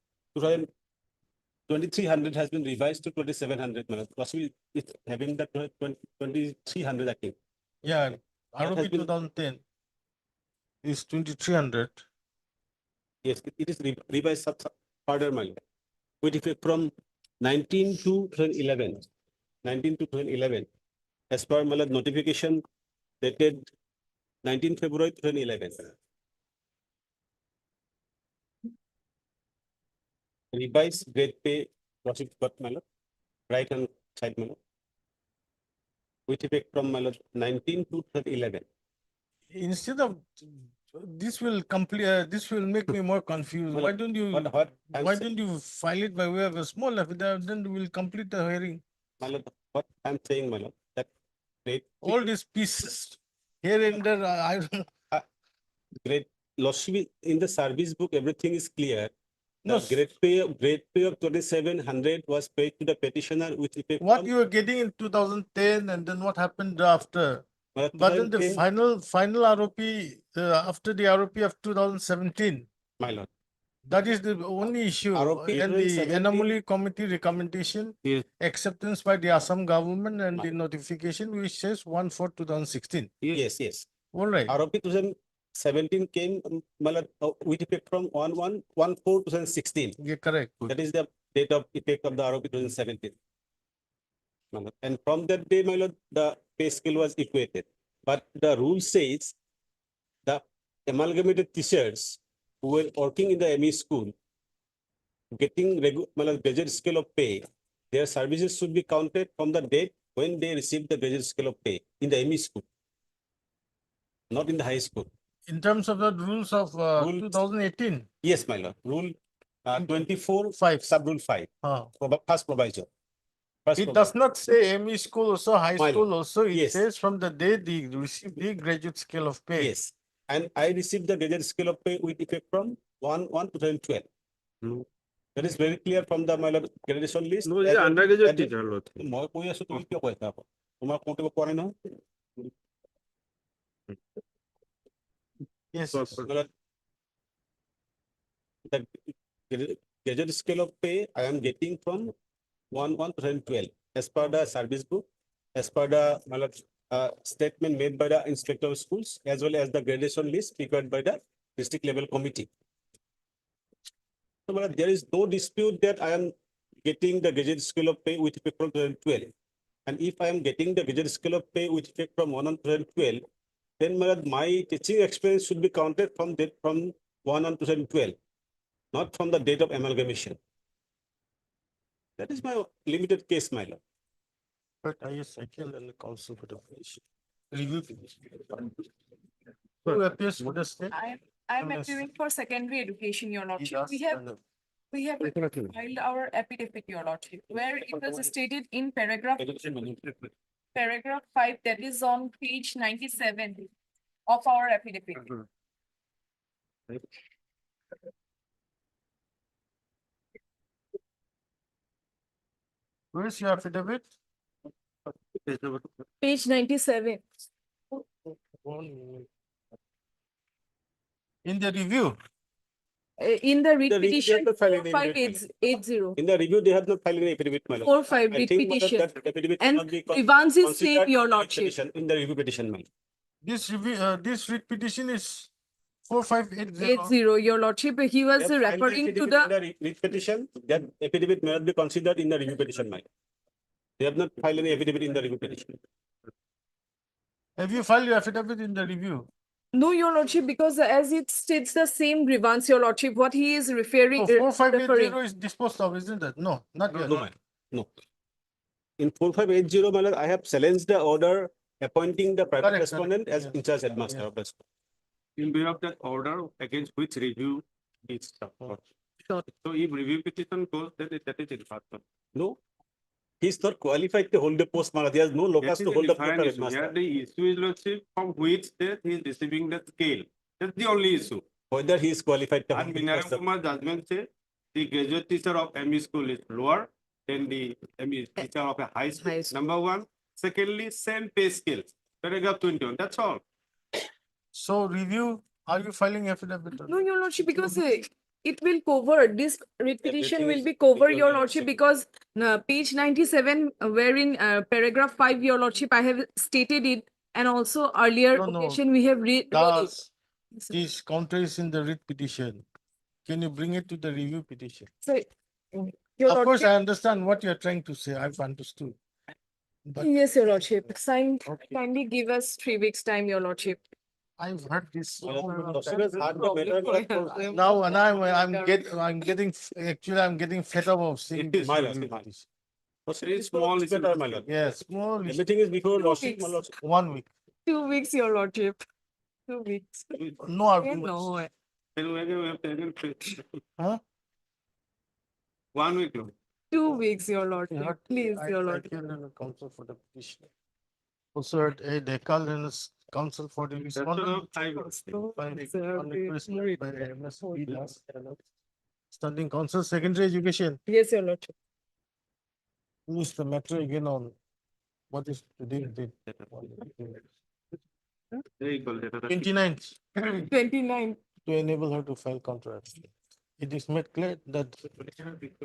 2,300 has been revised to 2,700, my lord. Possibly it's having the 2,300, I think. Yeah, That has ROP been- 2010 is 2,300. Yes, it is revised further, my lord. With effect from 19 to 2011. 19 to 2011. As per my lord notification dated 19 February 2011. Revised grade pay process got my lord. Right hand side, my lord. With effect from my lord 19 to 2011. Instead of this will this will make me more confused. Well, Why don't you what I'm why saying- don't you file it by way of a small affidavit? Then we'll complete the hearing. My lord, what I'm saying, my lord, that grade All these pieces here and there, I don't. grade lordship in the service book, everything is clear. No, The grade pay of 2,700 was paid to the petitioner with effect what from- you were getting in 2010 and then what happened after. But But then the 2010 final ROP after the ROP of 2017. My lord. That is the only issue. ROP And the 2017 anomaly committee recommendation, Yes. acceptance by the Assam government and the notification which says 1/4/2016. Yes, yes. All right. ROP 2017 came my lord, with effect from 1/4/2016. Yeah, correct. That is the date of effect of the ROP 2017. My lord. And from that day, my lord, the pay scale was equated. But the rule says the amalgamated teachers who were working in the ME school getting graduate scale of pay, their services should be counted from the date when they received the graduate scale of pay in the ME school, not in the high school. In terms of the rules of Rule- 2018. Yes, my lord. Rule 24(5), sub-rule 5, first proviso. First It does not say ME school also, high My school lord. also. It Yes. says from the day they receive the graduate scale of pay. Yes, and I received the graduate scale of pay with effect from 1/1/2012. That is very clear from the my lord gradation list. No, it's undergraduate teacher, Lord. মই কৈ আছো তুমি কিয় কৈ আছা আকৌ? তোমাৰ কওঁতে মই কোৱা নাই নহয়। Yes. The graduate scale of pay I am getting from 1/1/2012 as per the service book, as per the my lord, statement made by the inspector of schools as well as the gradation list prepared by the district level committee. So, my lord, there is no dispute that I am getting the graduate scale of pay with effect from 2012. And if I am getting the graduate scale of pay with effect from 1/2012, then my teaching experience should be counted from 1/2012, not from the date of amalgamation. That is my limited case, my lord. But I is second and the council for the petition. Review petition. Who appears for the state? I'm Unless- appearing for secondary education, your He lordship. does, We have filed our affidavit, your lordship, where it was stated in paragraph 5, that is on page 97 of our affidavit. Where is your affidavit? Page 97. In the review. In the writ The review, they petition have not filed any affidavit. 5880. In the review, they have not filed any affidavit, my lord. 45 I writ think, my lord, petition. that affidavit And cannot be Evans is considered same, your in the lordship. petition- In the review petition, my lord. This review, this writ petition is 4580. 80, your lordship. He was They have filed referring to affidavit the. in the writ petition, that affidavit may not be considered in the review petition, my lord. They have not filed any affidavit in the review petition. Have you filed your affidavit in the review? No, your lordship, because as it states the same grievance, your lordship, what he is referring. So 4580 referring. is disposed of, isn't it? No, not yet. No, my lord. No. In 4580, my lord, I have challenged the order appointing the private Correct, respondent as yeah. in charge headmaster of the school. In view of that order against which review is supported. Sure. So if review petition goes, then that is infraction. No. He's not qualified to hold the post, my lord. He has no locus to hold the post of headmaster. The issue is, lordship, from which date he is receiving the scale. That's the only issue. Whether he is qualified to And hold the Vinay post of. Kumar judgment say the graduate teacher of ME school is lower than the ME teacher of a high school. High school. Number one. Secondly, same pay scale. Paragraph 21. That's all. So review, are you filing affidavit? or No, not? your lordship, because it will cover, this writ petition Everything will is be cover, before your your lordship, lordship. because page 97, wherein paragraph 5, your lordship, I have stated it, and also earlier No, no. occasion we have read it. Does these countries in the writ petition? Can you bring it to the review petition? So, your Of course, lordship, I understand what you're trying to say. I've understood. But yes, your lordship, Okay. kindly give us 3 weeks time, your lordship. I've heard this. Lordship has had the matter, but Now, and I'm getting, actually, I'm getting fed up of seeing It is this. my review lord, my lord. petition. Very small issue, my lord. Yes, small, issue. Everything is before lordship, my weeks. lord. 1 week. 2 weeks, your lordship. 2 weeks. No arguments. No, Then we have taken Huh? 1 week. No. 2 weeks, your You lordship, heard- please, your I lordship. came in the council for the petition. Also heard a decal and council for the That's all respondent. I By request by MSP Das. Standing council, secondary education. Yes, your lordship. Who is the matter again on what is today date? There you go. 29th, 29. to enable her to file contract. It is made clear that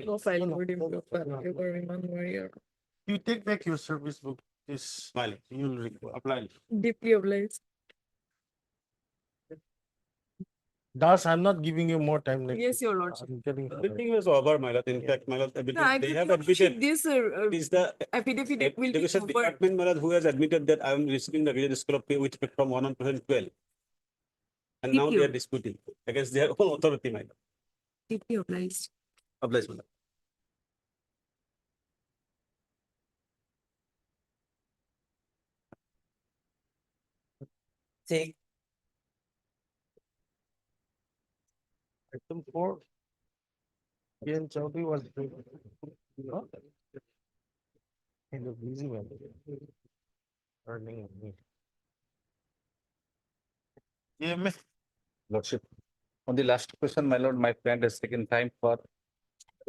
No file. No, Redeem no, your no, file. no. You got remand warrior. you take back your service book, this Smiley. you'll require. Apply. Deeply obliged. Das, I'm not giving you more time. next Yes, week. your lordship. I'm getting. Everything was over, my lord. In fact, my lord, No, I they think have your lordship, admitted, this it is the affidavit will be education covered. department, my lord, who has admitted that I am receiving the graduate school of pay with effect from 1/2012. And now Thank they you. are disputing against their own authority, my lord. Deeply obliged. Obliged, my lord. Take Item 4. Ken Chowdhury was. Kind of busy man. Earning me. Yeah, Lordship, on the last question, my lord, my friend has taken time to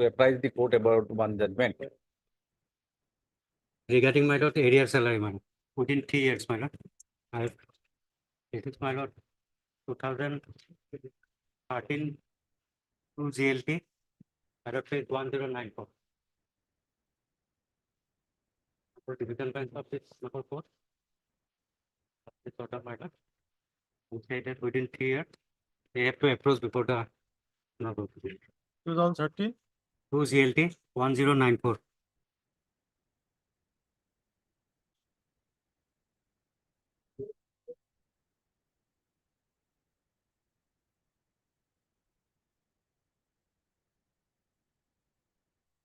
apprise the court about one judgment. regarding my lord, area salary, man, within 3 years, my lord. This is my lord, 2013 to GLT, Arab page 1094. For division bench of this number 4. This order, my lord. Who said that within 3 years, they have to approach before the. 2013. To GLT 1094.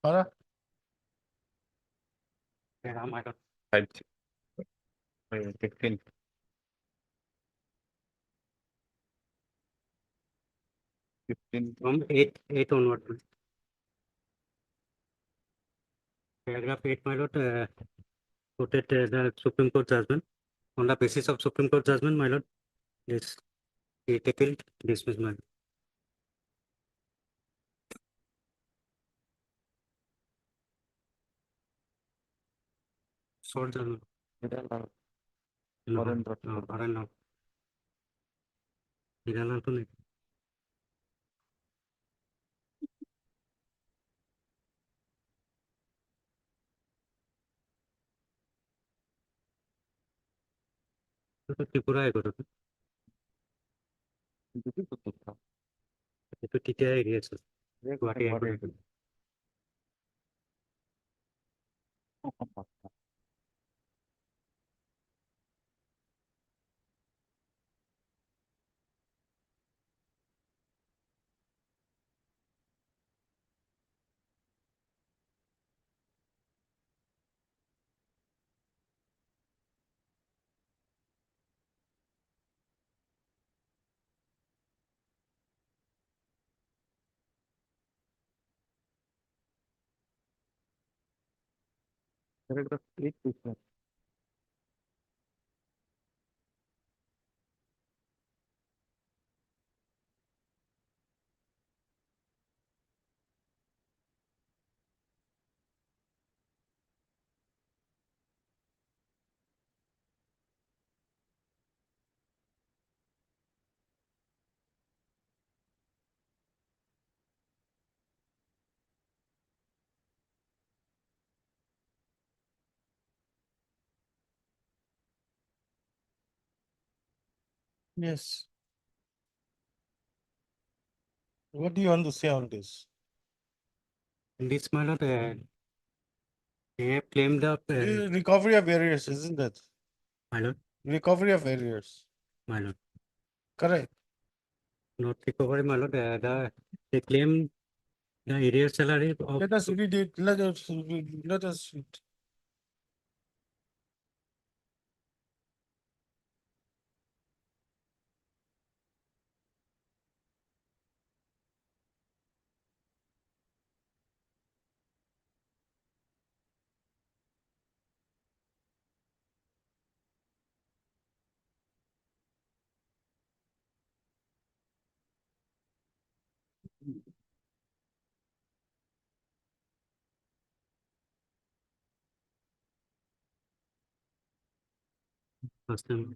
Farah? Yeah, I don't. 5, 15. From eight onward. Paragraph 8, my lord, quoted the Supreme Court judgment. On the basis of Supreme Court judgment, my lord, this he taken dismiss, my lord. Short judgment. No, no. Irregular to नहीं. तो त्रिपुरा है करो. तो ठीक है ये sir. Guwahati है. Paragraph 8, sir. Yes. What do you want to say on this? In this, my lord, they have claimed the Recovery of arrears, isn't it? my lord, Recovery of arrears. my lord. Correct. Not recovery, my lord. They claim the arrears salary of. Let us read it. Let us read. First time.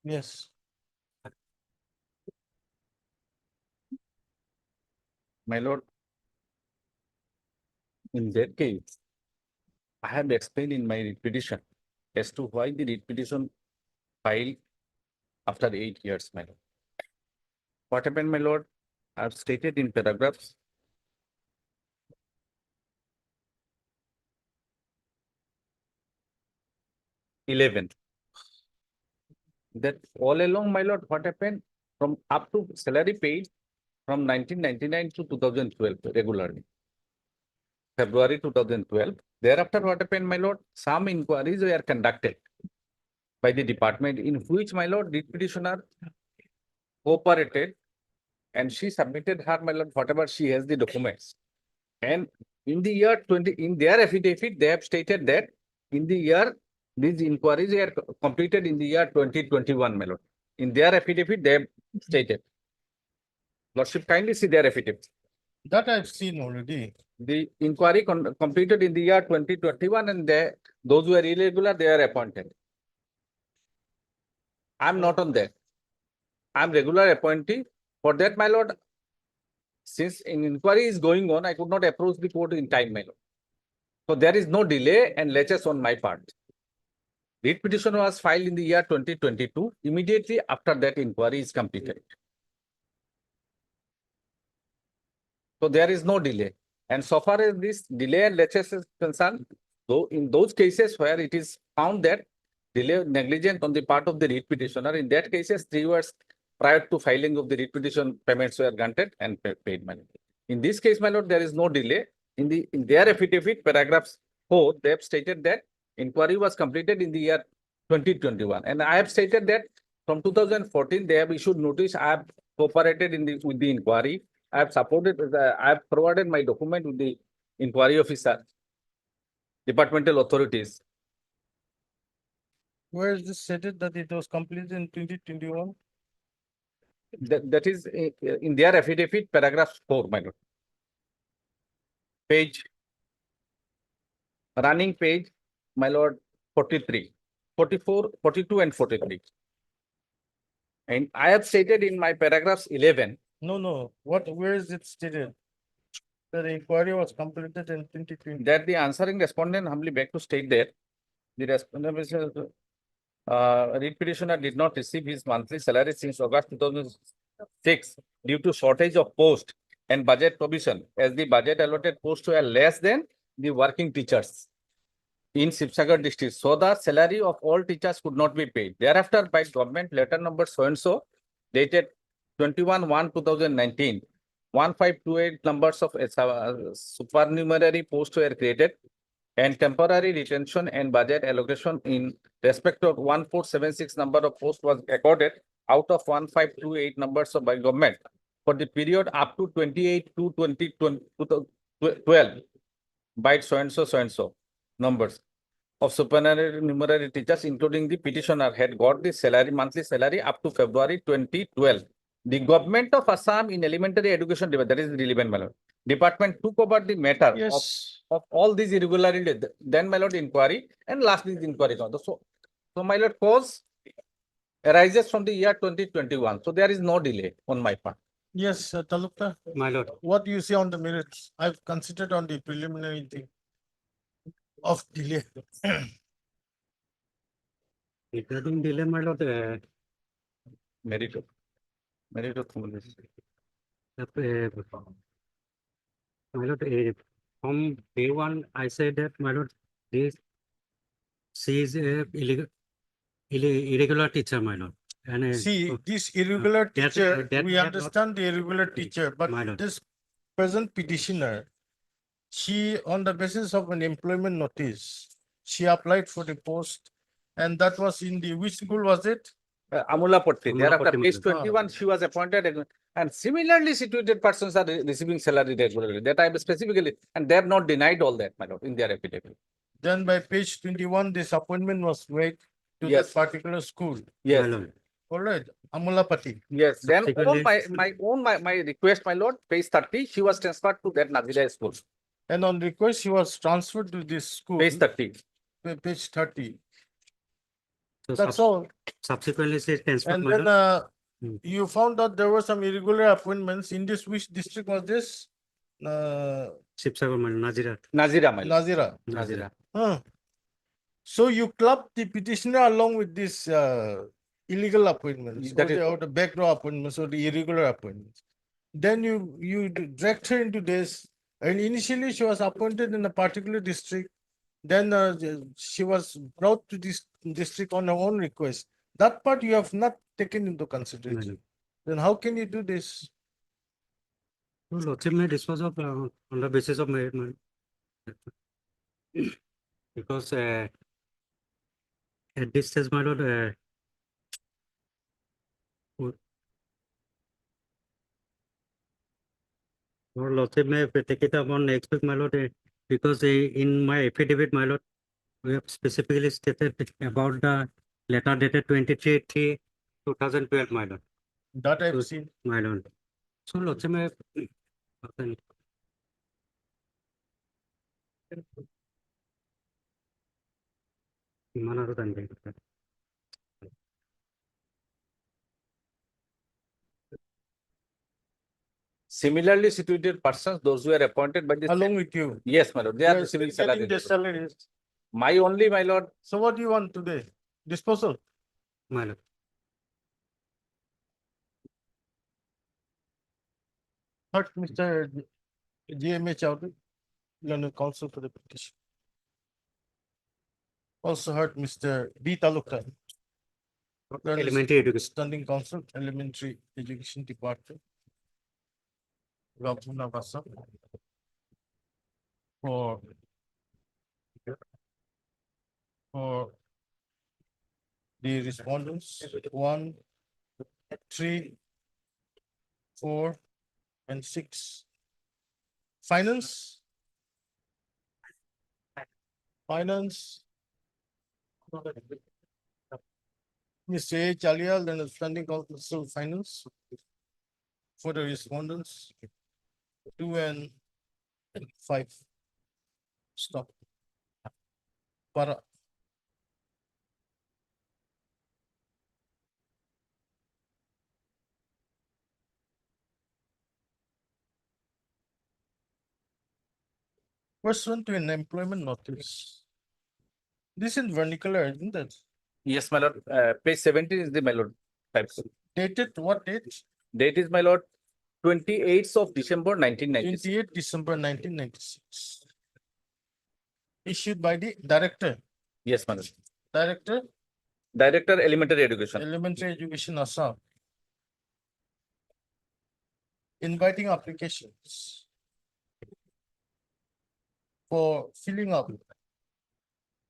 Yes. My lord, in that case, I have explained in my writ petition as to why the writ petition filed after 8 years, my lord. What happened, my lord? I have stated in paragraphs 11 that all along, my lord, what happened from up to salary paid from 1999 to 2012 regularly. February 2012. Thereafter, what happened, my lord? Some inquiries were conducted by the department in which, my lord, the petitioner cooperated and she submitted her, my lord, whatever she has the documents. And in the year 20, in their affidavit, they have stated that in the year, these inquiries were completed in the year 2021, my lord. In their affidavit, they have stated. Lordship, kindly see their affidavit. That I've seen already. The inquiry completed in the year 2021 and those who are irregular, they are appointed. I'm not on that. I'm regular appointee. For that, my lord, since an inquiry is going on, I could not approach the court in time, my lord. So there is no delay and laches on my part. Writ petition was filed in the year 2022. Immediately after that, inquiry is completed. So there is no delay. And so far as this delay and laches is concerned, though in those cases where it is found that delay negligent on the part of the writ petitioner, in that cases, 3 years prior to filing of the writ petition, payments were granted and paid money. In this case, my lord, there is no delay. In their affidavit, paragraph 4, they have stated that inquiry was completed in the year 2021. And I have stated that from 2014, they have issued notice. I have cooperated with the inquiry. I have supported, I have provided my document with the inquiry officer, departmental authorities. Where is this stated that it was completed in 2021? That is in their affidavit, paragraph 4, my lord. Page, running page, my lord, 43, 44, 42 and 43. And I have stated in my paragraphs 11. No. Where is it stated? That the inquiry was completed in 2020. That the answering respondent humbly beg to state that the respondent writ petitioner did not receive his monthly salary since August 2006 due to shortage of post and budget provision, as the budget allotted posts were less than the working teachers in Sibsagar district. So the salary of all teachers could not be paid. Thereafter, by government letter number so-and-so, dated 21/1/2019, 1528 numbers of supernumerary posts were created and temporary retention and budget allocation in respect of 1476 number of posts was accorded out of 1528 numbers of by government for the period up to 28/2/2012 by so-and-so numbers of supernumerary teachers, including the petitioner, had got the salary, monthly salary up to February 2012. The government of Assam in elementary education, that is relevant, my lord. Department took over the matter of all these irregularities, then my lord inquiry, and last is inquiry. So my lord, cause arises from the year 2021. So there is no delay on my part. Yes, Talukdar. My lord. What do you say on the merits? I've considered on the preliminary thing of delay. Regarding delay, my lord, Merit of my lord, from day one, I said that, my lord, she is a irregular teacher, my lord. And See, this irregular teacher, we understand the irregular teacher, but this present petitioner, she, on the basis of an employment notice, she applied for the post, and that was in the, which school was it? Amulapatti. Thereafter, page 21, she was appointed, and similarly situated persons are receiving salary regularly. That I specifically, and they have not denied all that, my lord, in their affidavit. Then by page 21, this appointment was made to that particular school. Yes. All right, Amulapati. Yes. Then on my request, my lord, page 30, she was transferred to that Nazira school. And on request, she was transferred to this school. Page 30. Page 30. So That's all. Subsequently, she transferred. And then you found out there were some irregular appointments in this. Which district was this? Sibsagar, Nazira. Nazira, my lord. Nazira. Nazira. So you clubbed the petitioner along with this illegal appointments, That or the backdoor appointments, or the irregular appointments. Then you dragged her into this, and initially she was appointed in a particular district. Then she was brought to this district on her own request. That part you have not taken into consideration. Then how can you do this? Lordship may dispose of on the basis of merit. Because at this stage, my lord, or lordship may take it up on next week, my lord, because in my affidavit, my lord, we have specifically stated about the letter dated 23/3/2012, my lord. That I've seen. My lord. So lordship may. Manado tanto. Similarly situated persons, those who are appointed by the. Along with you. Yes, my lord, they are the Yes, civil getting their salary. salaries. My only, my lord, So what do you want today? Disposal? My lord. Hurt Mr. GMA Chowdhury, learned counsel for the petition. Also heard Mr. B. Talukar. Elementary education. Standing counsel, Elementary Education Department. Raghuna Vasa. For the respondents, 1, 3, 4, and 6. Finance. Mr. A. Chalial, then standing counsel finance. For the respondents, 2 and 5. Stop. Para. Pursuant to an employment notice. This is vernacular, isn't it? yes, my lord, page 17 is the, my lord, types. Dated what date? Date is, my lord, 28th of December 1996. 28 December 1996. Issued by the director. Yes, my lord. Director, Director, Elementary Education. Elementary Education, Assam. Inviting applications for filling up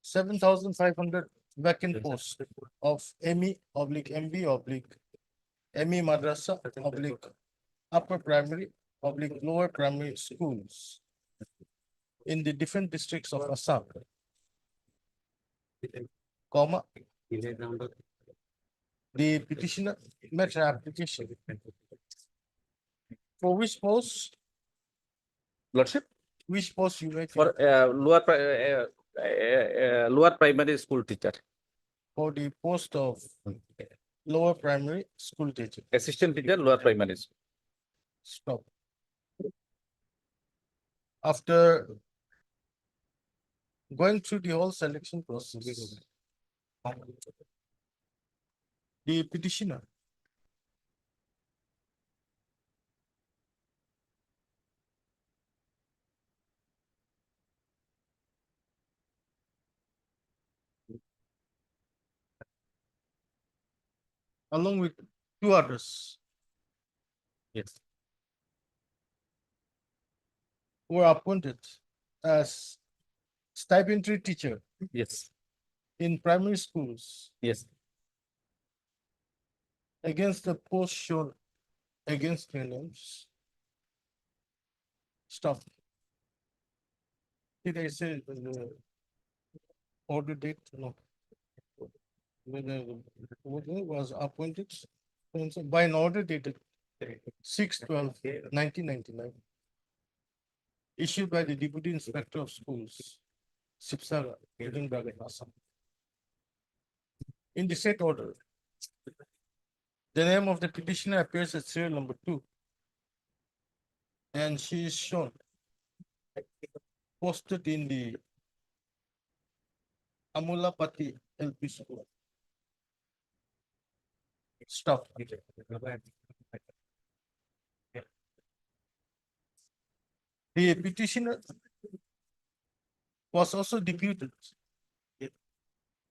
7,500 vacant posts of ME/MB/ME Madrasa upper primary lower primary schools in the different districts of Assam. Comma. The petitioner met her application. For which post? Lordship, Which post you make? for lower primary school teacher, For the post of lower primary school teacher. assistant teacher, lower primary school. Stop. After going through the whole selection process, the petitioner along with 2 others Yes. were appointed as stipendary teacher Yes. in primary schools Yes. against the post shown against their names. Stop. Did I say the order date? No. Whether was appointed by an order dated 6/12/1999. Issued by the Deputy Inspector of Schools, Sipsara, Edinburgh, Assam. In the said order, the name of the petitioner appears as serial number 2. And she is shown posted in the Amulapati LP school. Stop. The petitioner was also deputed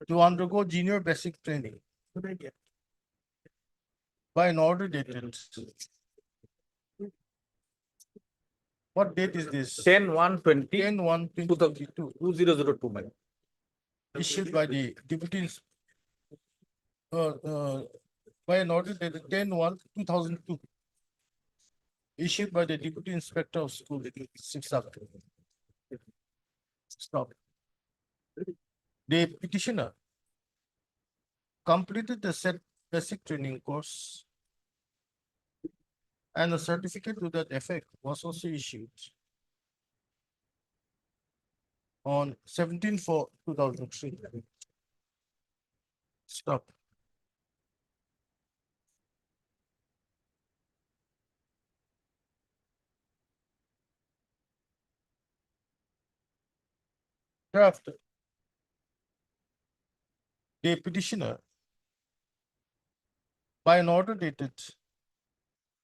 to undergo junior basic training by an order dated What date is this? 10/1/20, 10/1/2022, 2002, my lord. issued by the deputy by an order dated 10/1/2002. Issued by the Deputy Inspector of School, 6 October. Stop. The petitioner completed the said basic training course, and a certificate to that effect was also issued on 17/4/2003. Stop. Thereafter, the petitioner, by an order dated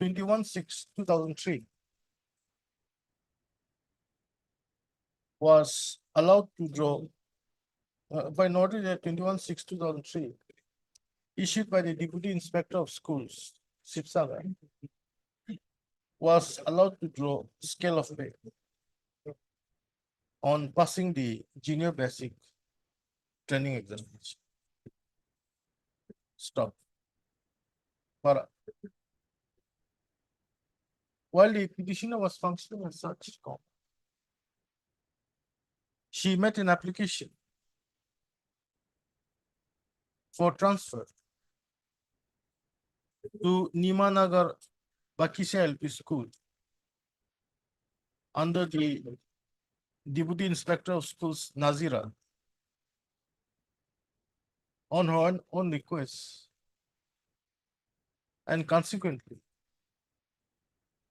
21/6/2003, was allowed to draw by an order dated 21/6/2003, issued by the Deputy Inspector of Schools, Sipsaga, was allowed to draw scale of pay on passing the junior basic training examination. Stop. Para. While the petitioner was functioning as such, she made an application for transfer to Nimanagar Bakisha LP School under the Deputy Inspector of Schools Nazira on her own request, and consequently,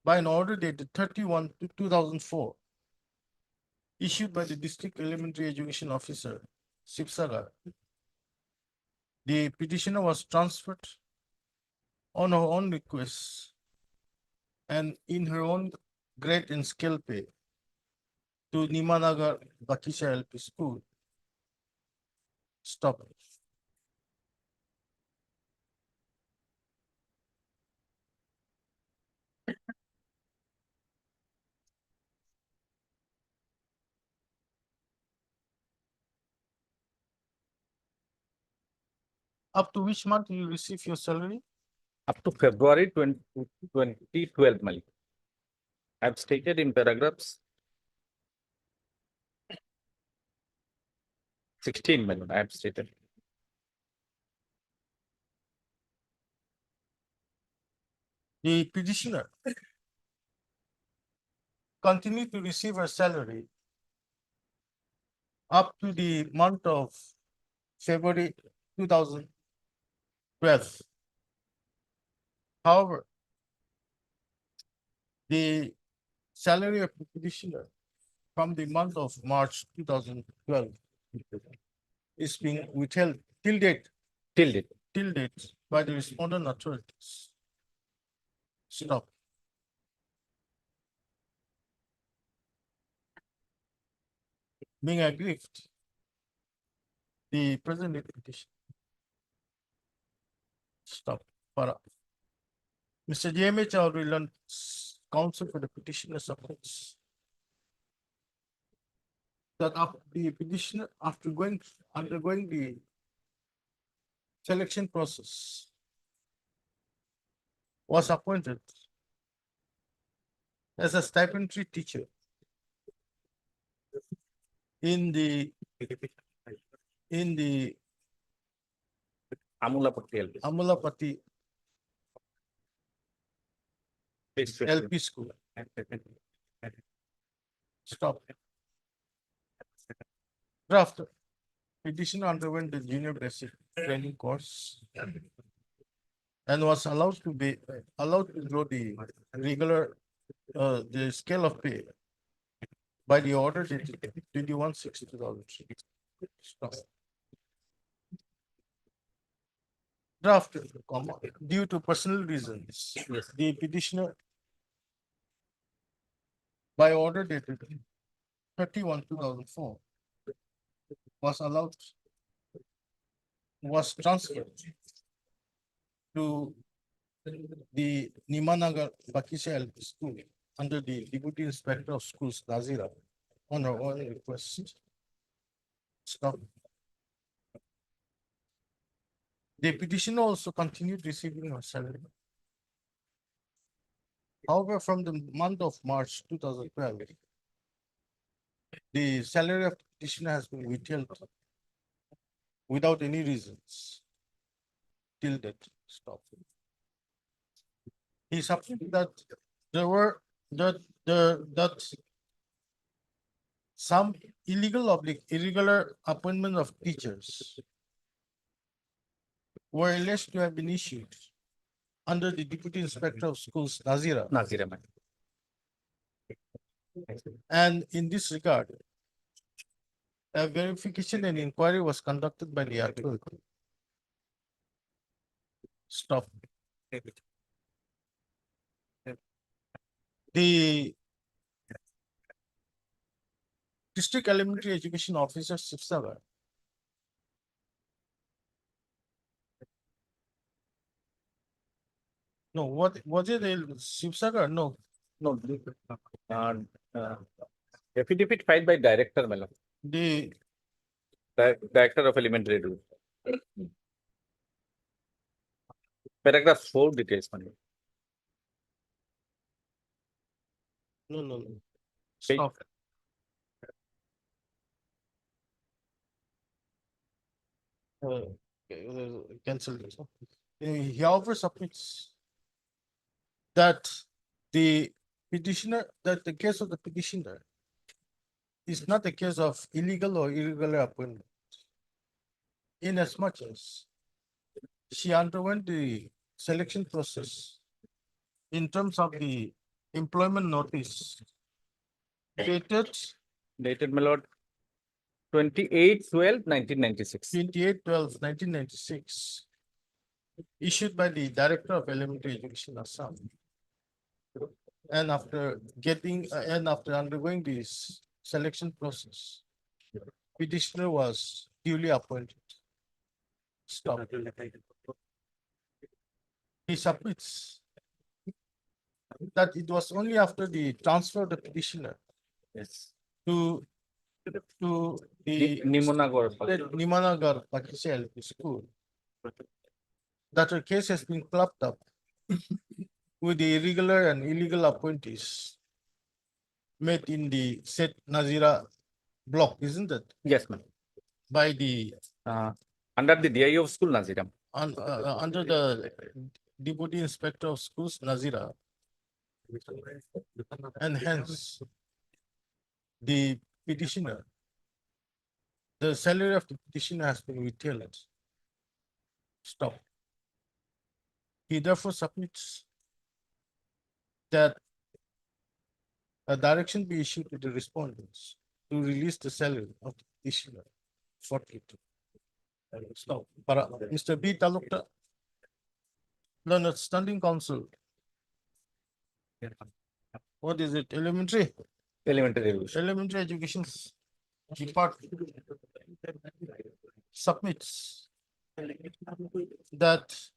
by an order dated 31/2004, issued by the District Elementary Education Officer, Sipsagar, the petitioner was transferred on her own request and in her own grade and scale pay to Nimanagar Bakisha LP School. Stop. Up to which month you receive your salary? Up to February 2012, my lord. I've stated in paragraphs 16, my lord, I have stated. The petitioner continued to receive her salary up to the month of February 2012. However, the salary of the petitioner from the month of March 2012 is being withheld till date by the respondent authorities. Stop. Being aggrieved, the present petition. Stop. Para. Mr. JMH Aurilan, counsel for the petitioner supports that after the petitioner, after undergoing the selection process, was appointed as a stipendary teacher in the Amulapati LP school. Stop. Draft. Petitioner underwent the junior basic training course and was allowed to draw the regular the scale of pay by the order dated 21/6/2003. Stop. Draft, due to personal reasons, the petitioner by order dated 31/2004 was transferred to the Nimanagar Bakisha LP School under the Deputy Inspector of Schools, Nazira, on her own request. Stop. The petitioner also continued receiving her salary. However, from the month of March 2012, the salary of the petitioner has been withheld without any reasons till that stop. He submitted that there were that some irregular appointment of teachers were alleged to have been issued under the Deputy Inspector of Schools, Nazira. Nazira, ma'am. And in this regard, a verification and inquiry was conducted by the article. Stop. The District Elementary Education Officer, Sipsagar, no, what was it? Sipsagar? No, No, affidavit filed by director, my lord. the Director of Elementary Rule. Paragraph 4 details, my lord. no. Stop. Cancel this. He however submits that the petitioner, that the case of the petitioner is not a case of illegal or irregular appointment. In as much as she underwent the selection process in terms of the employment notice Dated, my lord, 28/12/1996. 28/12/1996, issued by the Director of Elementary Education, Assam. And after undergoing this selection process, petitioner was duly appointed. Stop. He submits that it was only after the transfer of the petitioner to the Nimanagar Pakistan school that her case has been clubbed up with the irregular and illegal appointees made in the said Nazira block, isn't it? Yes, ma'am. By the Under the DIO of school, Nazira. under the Deputy Inspector of Schools, Nazira. And hence, the petitioner, the salary of the petitioner has been withheld. Stop. He therefore submits that a direction be issued to the respondents to release the salary of the petitioner forthwith. Stop. Mr. B. Talukta, Learned Standing Council. What is it? Elementary? Elementary Education Department submits that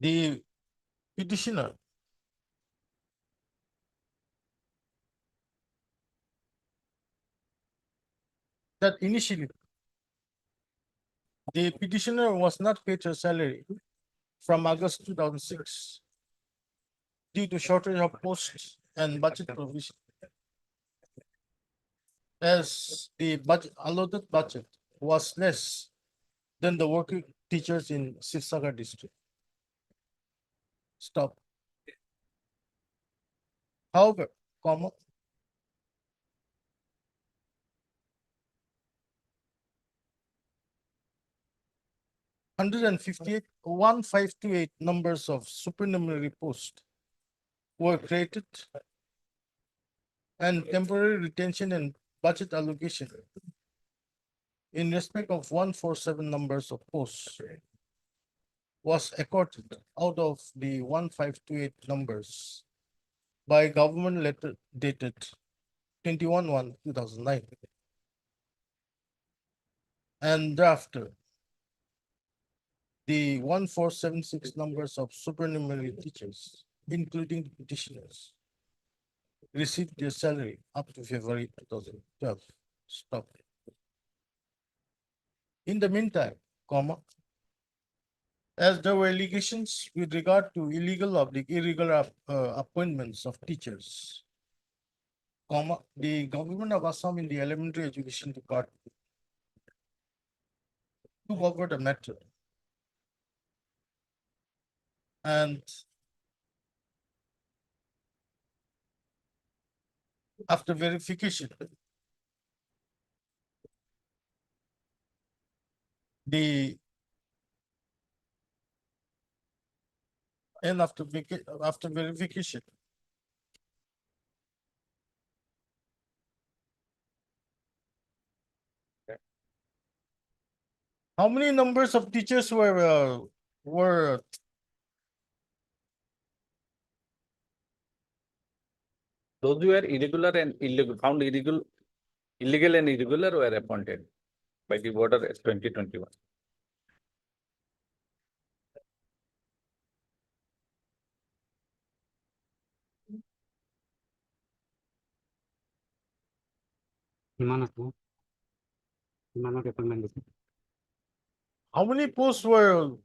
the petitioner that initially the petitioner was not paid her salary from August 2006 due to shortage of posts and budget provision. As the budget allotted budget was less than the working teachers in Sivsagar district. Stop. However, comma, hundred and 1528 numbers of supernumerary posts were created and temporary retention and budget allocation in respect of 147 numbers of posts was accorded out of the 1528 numbers by government letter dated 21/1/2009. And thereafter, the 1476 numbers of supernumerary teachers, including the petitioners, received their salary up to February 2012. Stop. In the meantime, as there were allegations with regard to illegal or irregular appointments of teachers, the government of Assam in the elementary education department took over the matter and after verification, after verification, how many numbers of teachers were Those who are irregular and illegal, found illegal and irregular were appointed by the order as 2021. how many posts were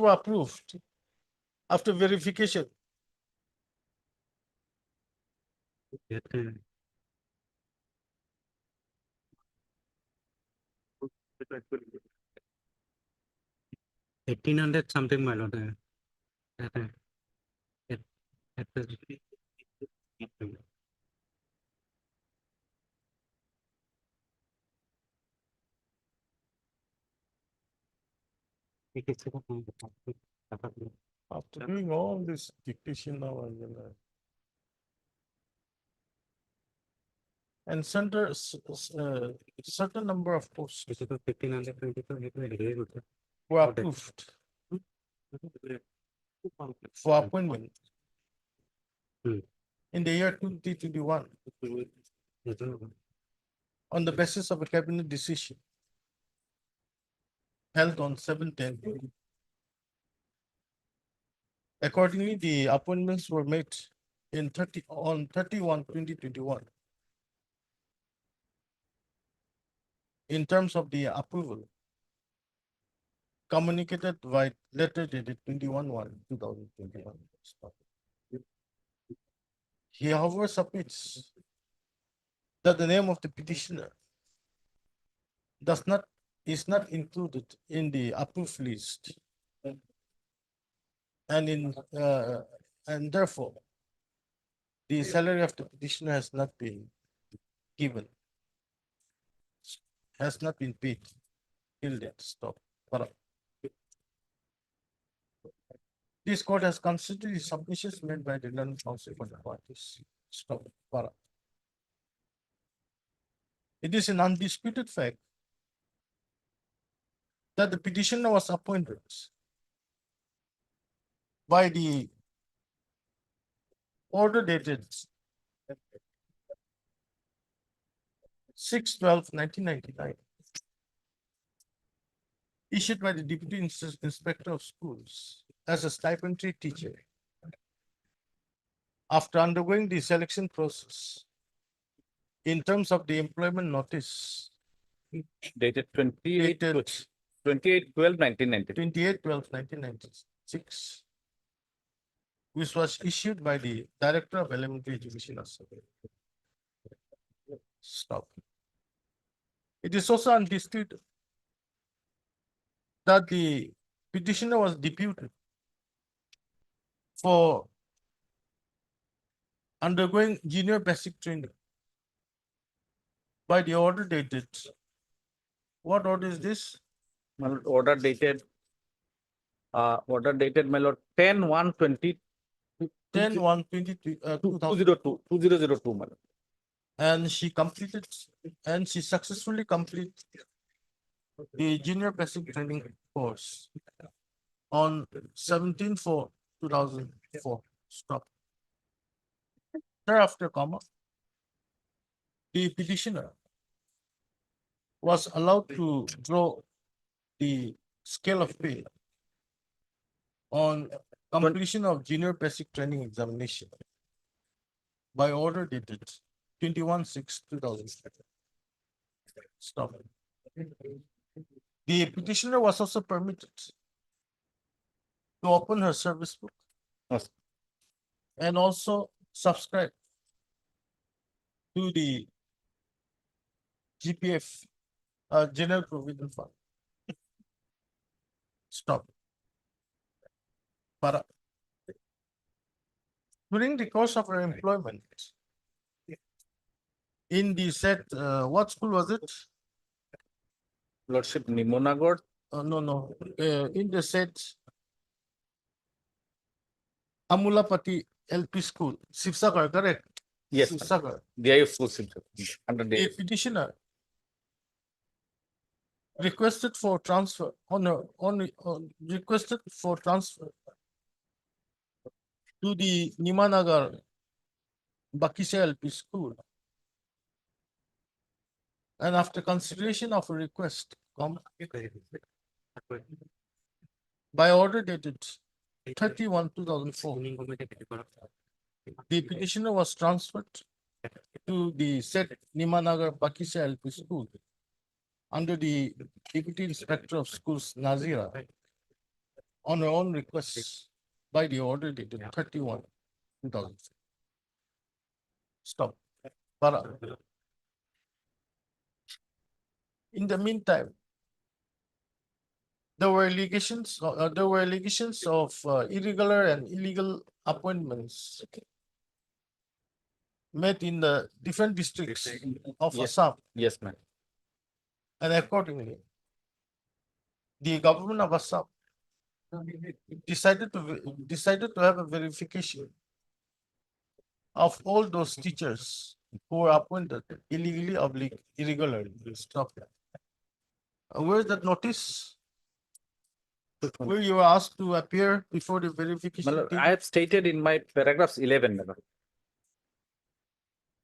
approved after verification? something, my lord. After doing all this dictation now and certain number of posts were approved for appointment in the year 2021 on the basis of a cabinet decision held on 7/10. Accordingly, the appointments were made on 31/2021. In terms of the approval communicated by letter dated 21/1/2021. He however submits that the name of the petitioner is not included in the approved list. And therefore, the salary of the petitioner has not been given, has not been paid till date. Stop. This court has considered the submissions made by the learned counsel for the parties. Stop. It is an undisputed fact that the petitioner was appointed by the order dated 6/12/1999, issued by the Deputy Inspector of Schools as a stipendary teacher after undergoing the selection process in terms of the employment notice Dated 28/12/1990. 28/12/1996, which was issued by the Director of Elementary Education. Stop. It is also undisputed that the petitioner was deputed for undergoing junior basic training by the order dated. What order is this? My lord, order dated, my lord, 10/1/20. 2002, my lord. And she successfully completed the junior basic training course on 17/4/2004. Stop. Thereafter, the petitioner was allowed to draw the scale of pay on completion of junior basic training examination by order dated 21/6/2007. Stop. The petitioner was also permitted to open her service book and also subscribe to the GPF, General Provident Fund. Stop. Para. During the course of her employment in the said, what school was it? Lordship, Nimona. No, in the said Amulapati LP School, Sivsagar, correct? Yes, Sivsagar. DIF school under The the petitioner requested for transfer requested for transfer to the Nimanagar Bakise LP School. And after consideration of a request, by order dated 31/2004, the petitioner was transferred to the said Nimanagar Bakise LP School under the Deputy Inspector of Schools Nazira on her own request by the order dated 31/2004. Stop. Para. In the meantime, there were allegations of irregular and illegal appointments made in the different districts of Yes. Assam, Yes, ma'am. and accordingly, the government of Assam decided to have a verification of all those teachers who were appointed illegally or irregularly. Stop. Where's that notice? Where you were asked to appear before the verification Malad, team? I have stated in my paragraphs 11, my lord.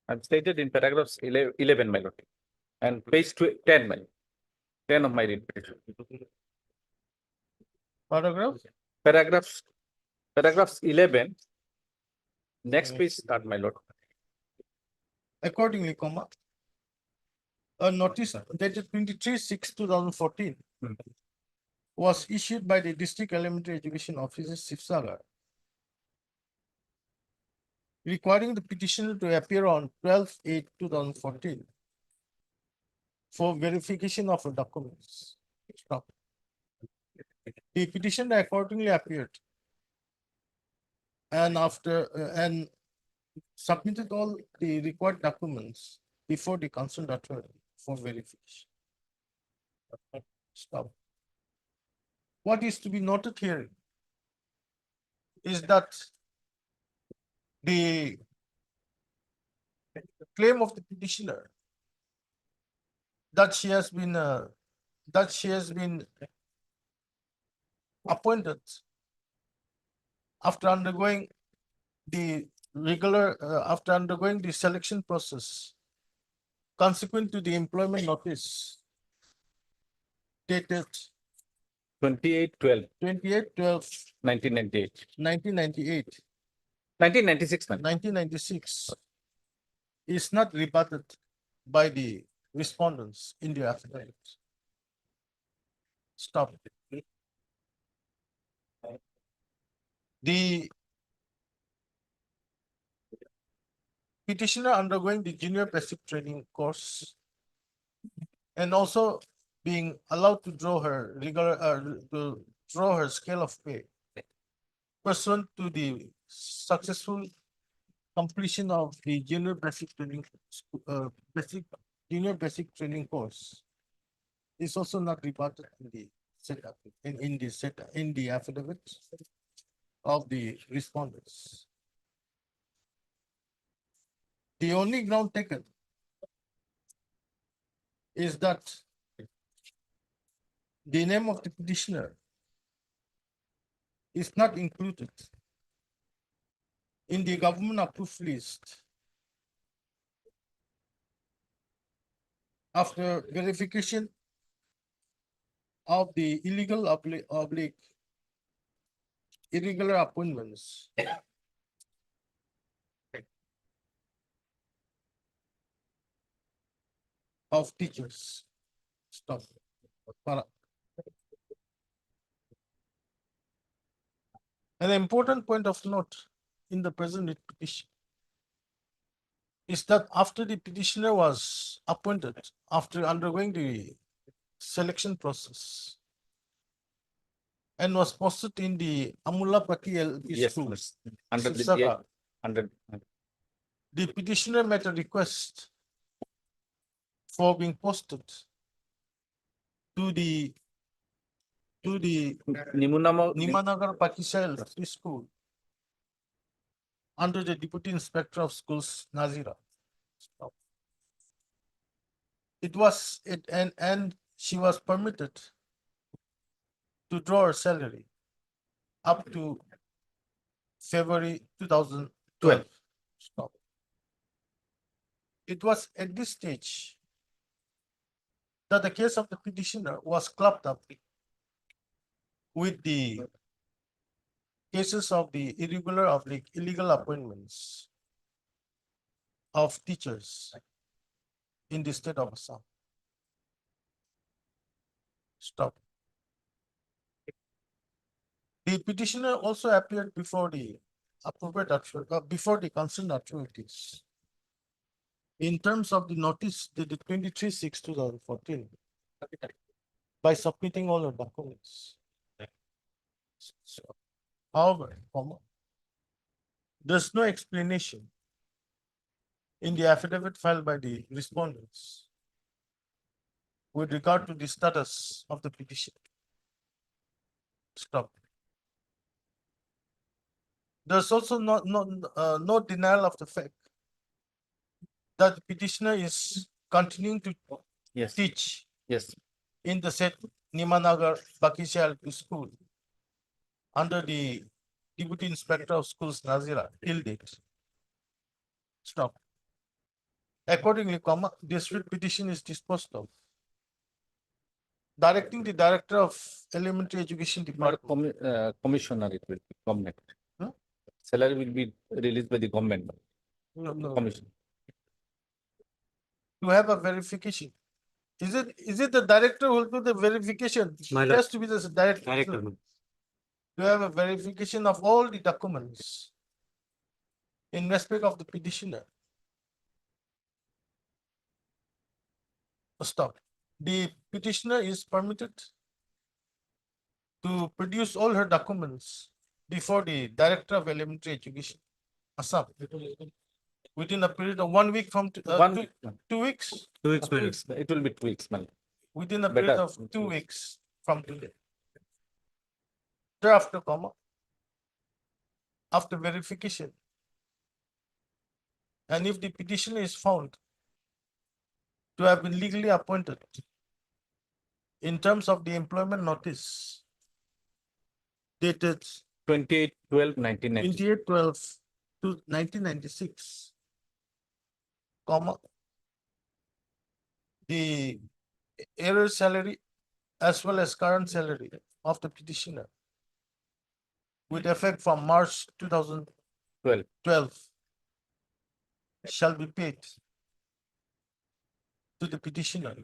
I've stated in paragraphs 11, my lord, and page 10, my lord. 10 of my petition. Paragraph? Paragraphs 11. Next page start, my lord. Accordingly, a notice dated 23/6/2014 was issued by the District Elementary Education Officer Sivsagar, requiring the petitioner to appear on 12/8/2014 for verification of her documents. Stop. The petitioner accordingly appeared and and submitted all the required documents before the concerned authority for verification. Stop. What is to be noted here is that the claim of the petitioner that she has been appointed after undergoing the selection process consequent to the employment notice dated 28/12. 1998. 1996, man. 1996 is not rebutted by the respondents in the affidavit. Stop. The petitioner undergoing the junior basic training course and also being allowed to draw her scale of pay pursuant to the successful completion of the junior basic training course is also not rebutted in the setup in the affidavit of the respondents. The only ground taken is that the name of the petitioner is not included in the government approved list after verification of the illegal oblique irregular appointments of teachers. Stop. Para. An important point of note in the present writ petition is that after the petitioner was appointed, after undergoing the selection process, and was posted in the Amula Pati LP Yes, school, yes. Under the, Sipsaka, under, the petitioner made a request for being posted to the Nimanagar Pakistan LP school under the Deputy Inspector of Schools Nazira. And she was permitted to draw her salary up to February 2012. Stop. It was at this stage that the case of the petitioner was clubbed up with the cases of the irregular of the illegal appointments of teachers in the state of Assam. Stop. The petitioner also appeared before the appropriate before the concerned authorities in terms of the notice dated 23/6/2014 by submitting all the documents. However, there's no explanation in the affidavit filed by the respondents with regard to the status of the petition. Stop. There's also no denial of the fact that the petitioner is continuing to teach in the said Nimanagar Bakisha LP school under the Deputy Inspector of Schools Nazira till date. Stop. Accordingly, this writ petition is disposed of, directing the Director of Elementary Education Department. commissioner, it will be government. Huh? Salary will be released by the government. No. Commission. To have a verification. Is it the director who will do the verification? It has to be the director. To have a verification of all the documents in respect of the petitioner. Stop. The petitioner is permitted to produce all her documents before the Director of Elementary Education, Assam, within a period of 1 week from 2 weeks. 2 weeks, it will be 2 weeks, man. Within a period Better. of 2 weeks from today. Thereafter, after verification, and if the petitioner is found to have been legally appointed in terms of the employment notice dated 28/12/1990. 28/12 to 1996, the error salary as well as current salary of the petitioner with effect from March 2012 shall be paid to the petitioner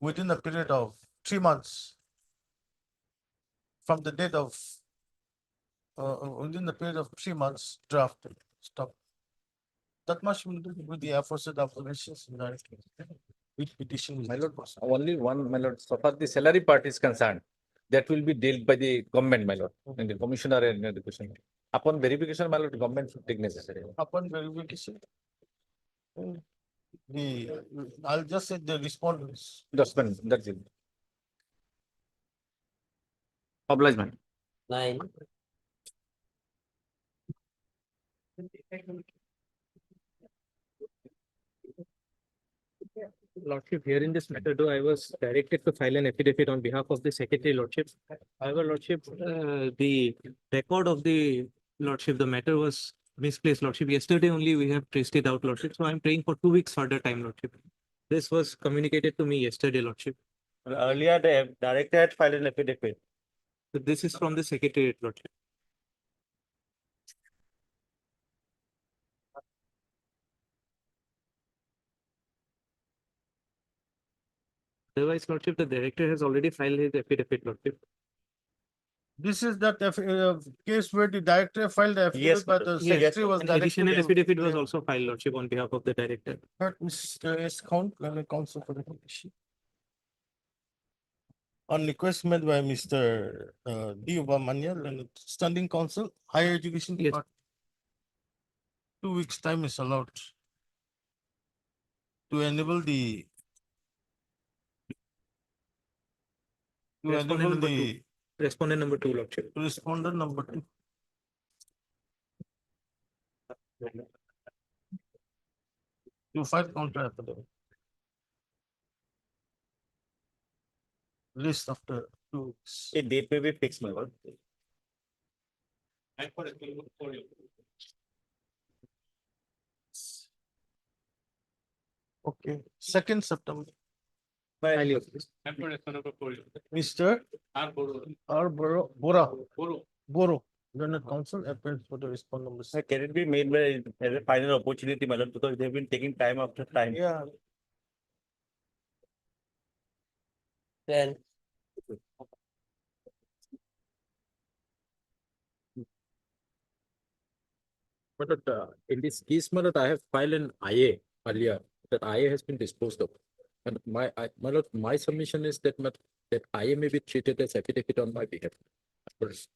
within a period of 3 months from the date of within the period of 3 months drafted. Stop. That much will do with the aforesaid observations in the which petition is My lord, only one, my lord, so far the salary part is concerned, that will be dealt by the government, my lord, and the commissioner and education. Upon verification, my lord, government should take necessary. upon verification. I'll just say the respondents. That's it. Obligement. 9. Lordship, here in this matter, though I was directed to file an affidavit on behalf of the Secretary, Lordship. However, Lordship, the record of the Lordship, the matter was misplaced, Lordship. Yesterday only we have traced it out, Lordship. So I'm praying for 2 weeks further time, Lordship. This was communicated to me yesterday, Lordship. Earlier, the director had filed an affidavit. So this is from the Secretariat, Lordship. Otherwise, Lordship, the director has already filed his affidavit, Lordship. This is that case where the director filed the affidavit, but the secretary was An directed. additional to- affidavit was also filed, Lordship, on behalf of the director. But Mr. S. Counsel for the petition. On request made by Mr. D. Ubamanyal and standing counsel, higher education department. 2 weeks' time is allowed to enable the to Respondent enable number the two. Respondent number 2, Lordship. respondent number 2. To file counter affidavit. List after 2 weeks. A date may be fixed, my lord. Okay, 2nd September. Highly of this. Mr. R. Boro, Learned Counsel, appears for the respondent number 6. Can it be made by as a final opportunity, my lord, because they've been taking time after time. Yeah. Then. But in this case, my lord, I have filed an IA earlier. That IA has been disposed of. And my lord, my submission is that that IA may be treated as affidavit on my behalf. First.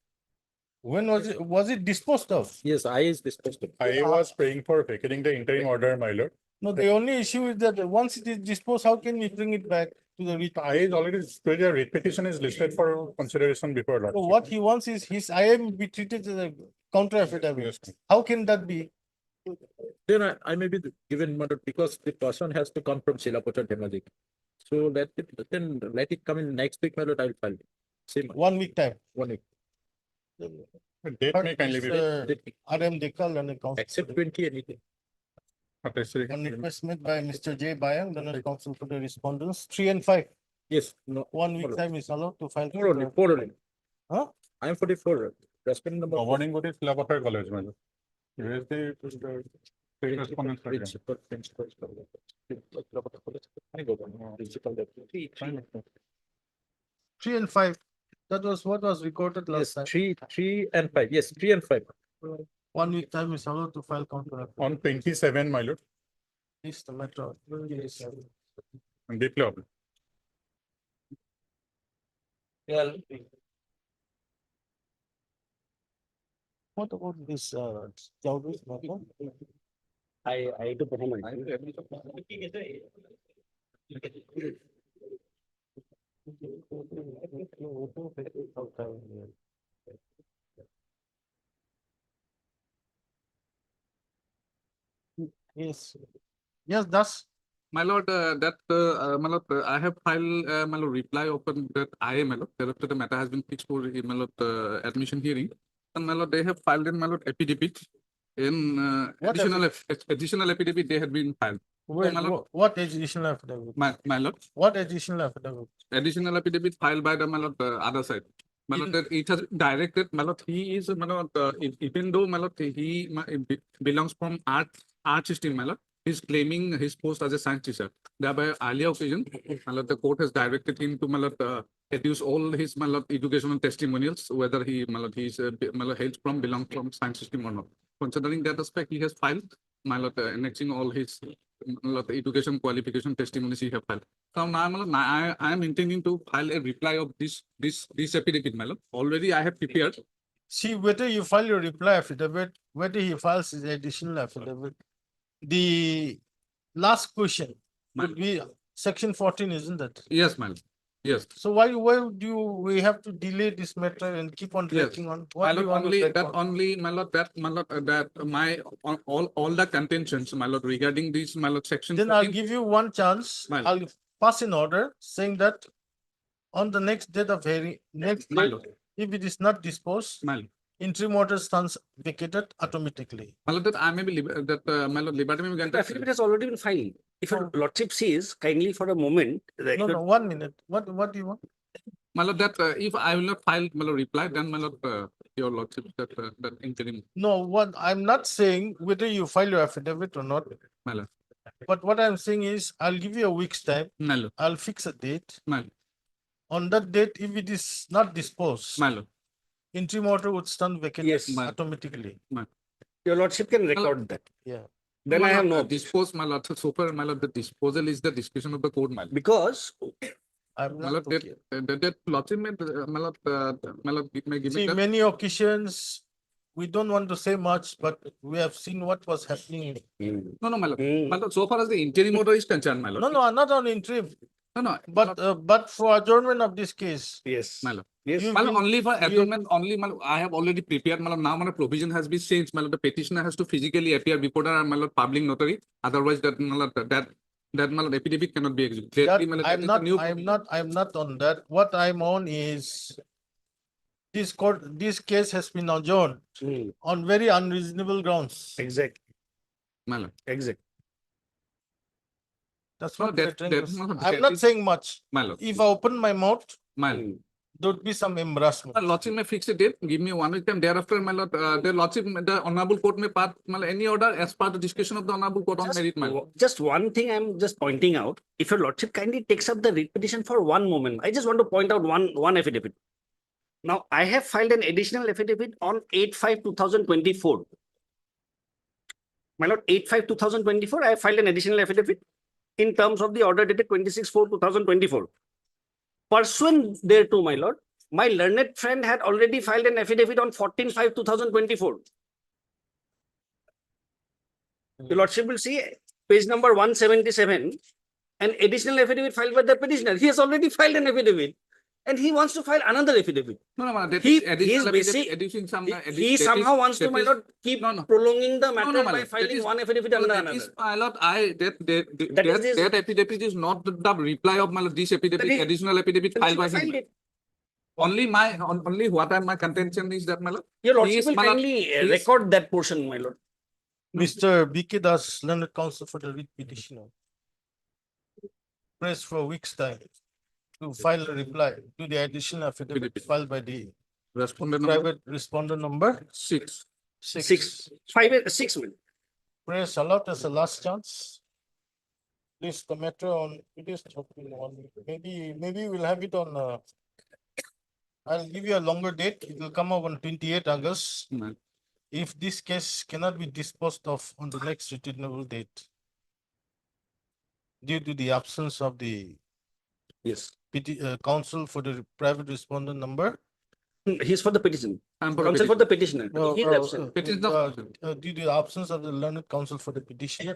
When was it disposed of? Yes, IA is disposed of. I was praying for vacating the interim order, my lord. No, the only issue is that once it is disposed, how can we bring it back to the writ? I is already, the writ petition is listed for consideration before So lord. what he wants is his IM be treated as a counter affidavit. How can that be? Then I may be given, my lord, because the person has to come from Silapota Dhemaji. So then let it come in next week, my lord, I'll file it. Same. 1 week time. 1 week. Date may kindly be. RM Dekal and a counsel. Except 20 anything. On request made by Mr. J. Bayang, Learned Counsel for the respondents, 3 and 5. Yes, no. 1 week time is allowed to file. 4 only, 4 only. Huh? I am 44. Respondent number. Governing body is Silapota College, my lord. Where is the correspondence? Principal. 3 and 5. That was what was recorded last time. 3 and 5. Yes, 3 and 5. 1 week time is allowed to file counter. On 27, my lord. Is the matter. And deeply obliged. Well. What about this, Chowdhury's matter? I to perform Yes. Yes, that's. My lord, my lord, I have filed my lord reply open that IA, my lord, thereafter the matter has been fixed for my lord admission hearing. And my lord, they have filed in my lord affidavit. In additional affidavit they had been filed. Wait, my lord, what additional affidavit? my lord, What additional affidavit? additional affidavit filed by the my lord other side. My lord, that it has directed, my lord, he is my lord, even though my lord he belongs from art system, my lord, he's claiming his post as a science teacher. Thereby, earlier occasion, my lord, the court has directed him to my lord produce all his my lord educational testimonials, whether he my lord he's my lord hails from belong from science system or not. Considering that aspect, he has filed my lord annexing all his my lord, education qualification testimonies he have filed. So now my lord, I am intending to file a reply of this affidavit, my lord. Already I have prepared. See, whether you file your reply affidavit, whether he files his additional affidavit. The last question would be section 14, isn't it? Yes, my lord. Yes. So why do we have to delay this matter and keep on dragging on? My What do you lord, want to only drag that on? only my lord that my lord that my all the contentions, my lord, regarding this my lord section. Then I'll 14. give you one chance. My lord. I'll pass an order saying that on the next date of hearing, next My date, lord. if it is not disposed, My lord. interim order stands vacated automatically. My lord, that I may be my lord liberty may be The granted. affidavit has already been filed. if your lordship sees kindly for a moment. No, no, 1 minute. What do you want? My lord, that if I will not file, my lord, reply, then my lord, your lordship, that interim, No, what I'm not saying whether you file your affidavit or not, my lord, but what I'm saying is I'll give you a week's time. my lord, I'll fix a date. my lord, On that date, if it is not disposed, my lord, interim order would stand vacant Yes. automatically. Your lordship can record that. Yeah. Then My I have lord, no objection. dispose, my lord, so far, my lord, the disposal is the discretion of the court, my lord. Because I'm My not lord, okay. that lordship may, my lord, may give me See, that. many occasions, we don't want to say much, but we have seen what was happening. No, no, my lord. My lord, so far as the interim order is concerned, my lord. No, no, not on interim, No, no. but for adjournment of this case. yes, My lord. yes, You've My lord, been- only for you- adjournment, only, my lord, I have already prepared, my lord, now my provision has been changed, my lord, the petitioner has to physically appear before the, my lord, public notary, otherwise that, my lord, that, my lord, affidavit cannot be executed. that- My lord, that I'm is the not, new I'm not on that. What I'm on is this case has been adjourned on very unreasonable grounds. exactly, my lord. exactly. That's No, what we're that- trying to that- say. no, I'm that not is- saying much. My lord, If I open my mouth, my lord. there would be some embarrassment. My lordship may fix a date, give me 1 week time, thereafter, my lord, the lordship, the honorable court may pass, my lord, any order as per the discretion of the honorable court on merit, my lord. Just one thing I'm just pointing out. If your lordship kindly takes up the writ petition for one moment, I just want to point out one affidavit. Now, I have filed an additional affidavit on 8/5/2024. My lord, 8/5/2024, I have filed an additional affidavit in terms of the order dated 26/4/2024. Pursuant thereto, my lord, my learned friend had already filed an affidavit on 14/5/2024. Your lordship will see page number 177, an additional affidavit filed by the petitioner. He has already filed an affidavit and he wants to file another affidavit. No, no, my lord, that He is additional is affidavit, basic, addition some. he somehow wants to, my lord, keep prolonging the matter my by lord, that filing is- one affidavit my lord, under that another. is, my lord, That is this- that affidavit is not the reply of my lord, this affidavit, Then he- additional affidavit then he filed by should him. file it. Only what my contention is that, my lord. Your he lordship is, will my lord, kindly he is- record that portion, my lord. Mr. B.K. Das, learned counsel for the writ petitioner. Press for a week's time to file a reply to the additional affidavit filed by the Respondent number private respondent number 6. six. 6 minutes. Press allowed as a last chance. Please, the matter on, it is talking on, maybe we'll have it on, I'll give you a longer date. It will come up on 28 August. If this case cannot be disposed of on the next reasonable date due to the absence of the Yes. counsel for the private respondent number. He's for the petition. I'm for Counsel for the petitioner. No, He's absent. due to the absence of the learned counsel for the petitioner,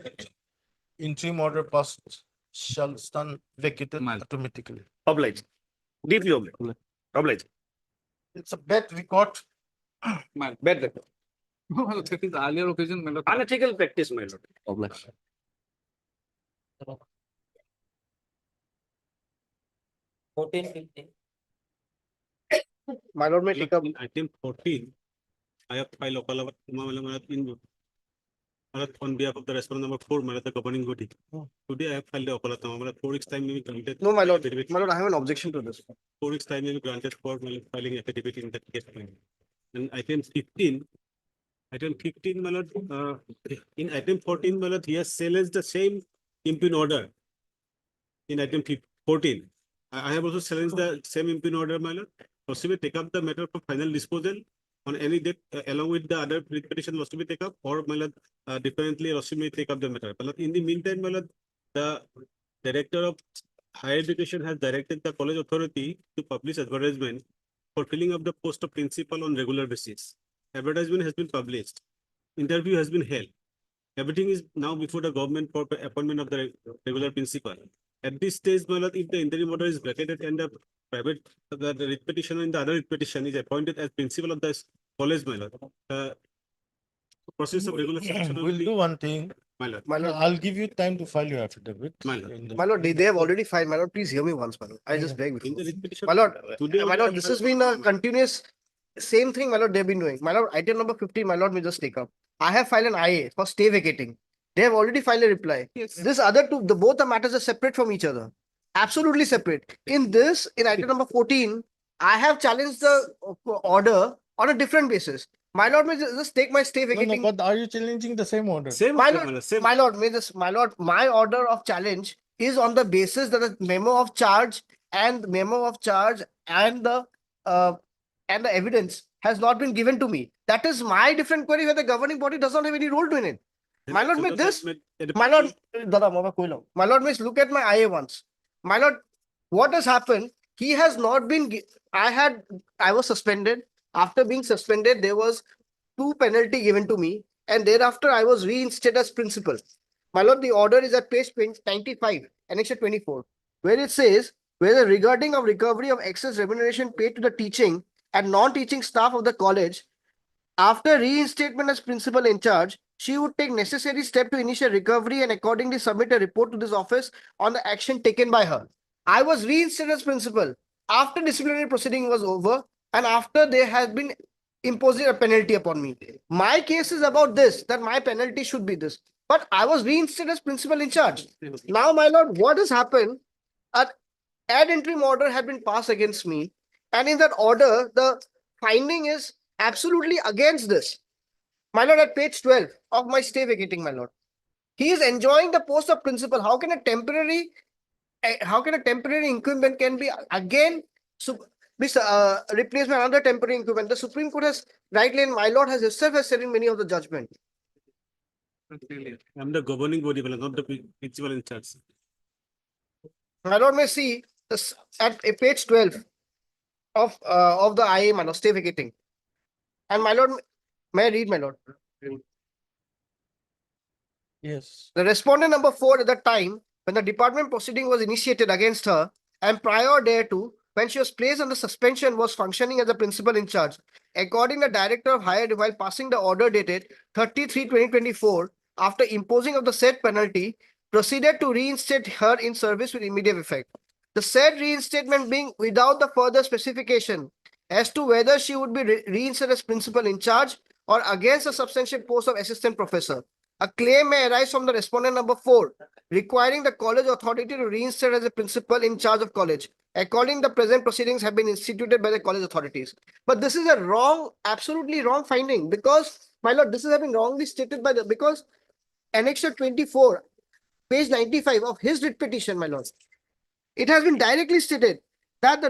interim order passed shall stand vacated automatically. Obliged. Deeply obliged. Obliged. It's a bad record. Bad record. No, that is earlier occasion, my lord. Unethical practice, my lord. Obliged. My lord may take up. In item 14, I have filed on behalf of the respondent number 4, the governing body. Today I have filed the Okalatama. 4 weeks time may be granted. No, my lord, I have an objection to this. 4 weeks time may be granted for filing affidavit in that case. And item 15, my lord, in item 14, my lord, he has challenged the same impugn order. In item 14, I have also challenged the same impugn order, my lord. Possibly take up the matter for final disposal on any date along with the other writ petition was to be take up, or my lord, differently also may take up the matter. But in the meantime, my lord, the Director of Higher Education has directed the college authority to publish advertisement for filling up the post of principal on regular basis. Advertisement has been published. Interview has been held. Everything is now before the government for appointment of the regular principal. At this stage, my lord, if the interim order is vacated and the private, the writ petitioner in the other writ petition is appointed as principal of the college, my lord, process of regular selection will We'll be- do one thing. My lord. I'll give you time to file your affidavit. My lord. My lord, they have already filed. My lord, please hear me once, my lord. I just beg In before. the writ petition- My lord, Today my only lord, I this have- has been a continuous same thing, my lord, they've been doing. My lord, item number 15, my lord, may just take up. I have filed an IA for stay vacating. They have already filed a reply. This other two, both the matters are separate from each other. Absolutely separate. In this, in item number 14, I have challenged the order on a different basis. My lord, may just take my stay No, vacating. but are you challenging the same order? My lord, my order of challenge is on the basis that the memo of charge and the evidence has not been given to me. That is my different query where the governing body does not have any role to in it. My lord, may this, my lord, my lord, may look at my IA once. My lord, what has happened? He has not been. I was suspended. After being suspended, there was 2 penalty given to me, and thereafter I was reinstated as principal. My lord, the order is at page 95, annexure 24, where it says, whether regarding of recovery of excess remuneration paid to the teaching and non-teaching staff of the college, after reinstatement as principal in charge, she would take necessary step to initiate recovery and accordingly submit a report to this office on the action taken by her. I was reinstated as principal after disciplinary proceeding was over and after there has been imposing a penalty upon me. My case is about this, that my penalty should be this. But I was reinstated as principal in charge. Now, my lord, what has happened? An ad interim order had been passed against me. And in that order, the finding is absolutely against this. My lord, at page 12 of my stay vacating, my lord. He is enjoying the post of principal. How can a temporary incumbent can be again replaced by another temporary incumbent? The Supreme Court has rightly, and my lord has itself has said in many of the judgment. I'm the governing body, not the principal in charge. My lord may see this at page 12 of the IA, my lord, stay vacating. And my lord, may I read, my lord? Yes. The respondent number 4 at the time when the department proceeding was initiated against her and prior thereto, when she was placed under suspension, was functioning as a principal in charge. According to the Director of Higher while passing the order dated 30/3/2024, after imposing of the said penalty, proceeded to reinstate her in service with immediate effect. The said reinstatement being without the further specification as to whether she would be reinstated as principal in charge or against a substantial post of assistant professor. A claim may arise from the respondent number 4, requiring the college authority to reinstate as a principal in charge of college. According the present proceedings have been instituted by the college authorities. But this is a wrong, absolutely wrong finding because, my lord, this has been wrongly stated by because annexure 24, page 95 of his writ petition, my lord, it has been directly stated that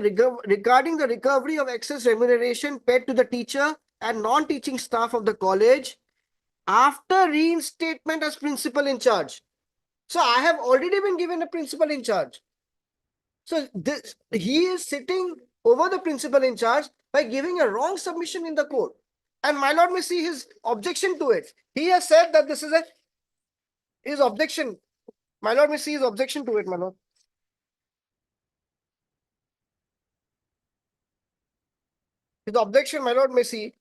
regarding the recovery of excess remuneration paid to the teacher and non-teaching staff of the college after reinstatement as principal in charge. So I have already been given a principal in charge. So he is sitting over the principal in charge by giving a wrong submission in the court. And my lord may see his objection to it. He has said that this is his objection. My lord may see his objection to it, my lord. His objection, my lord may see.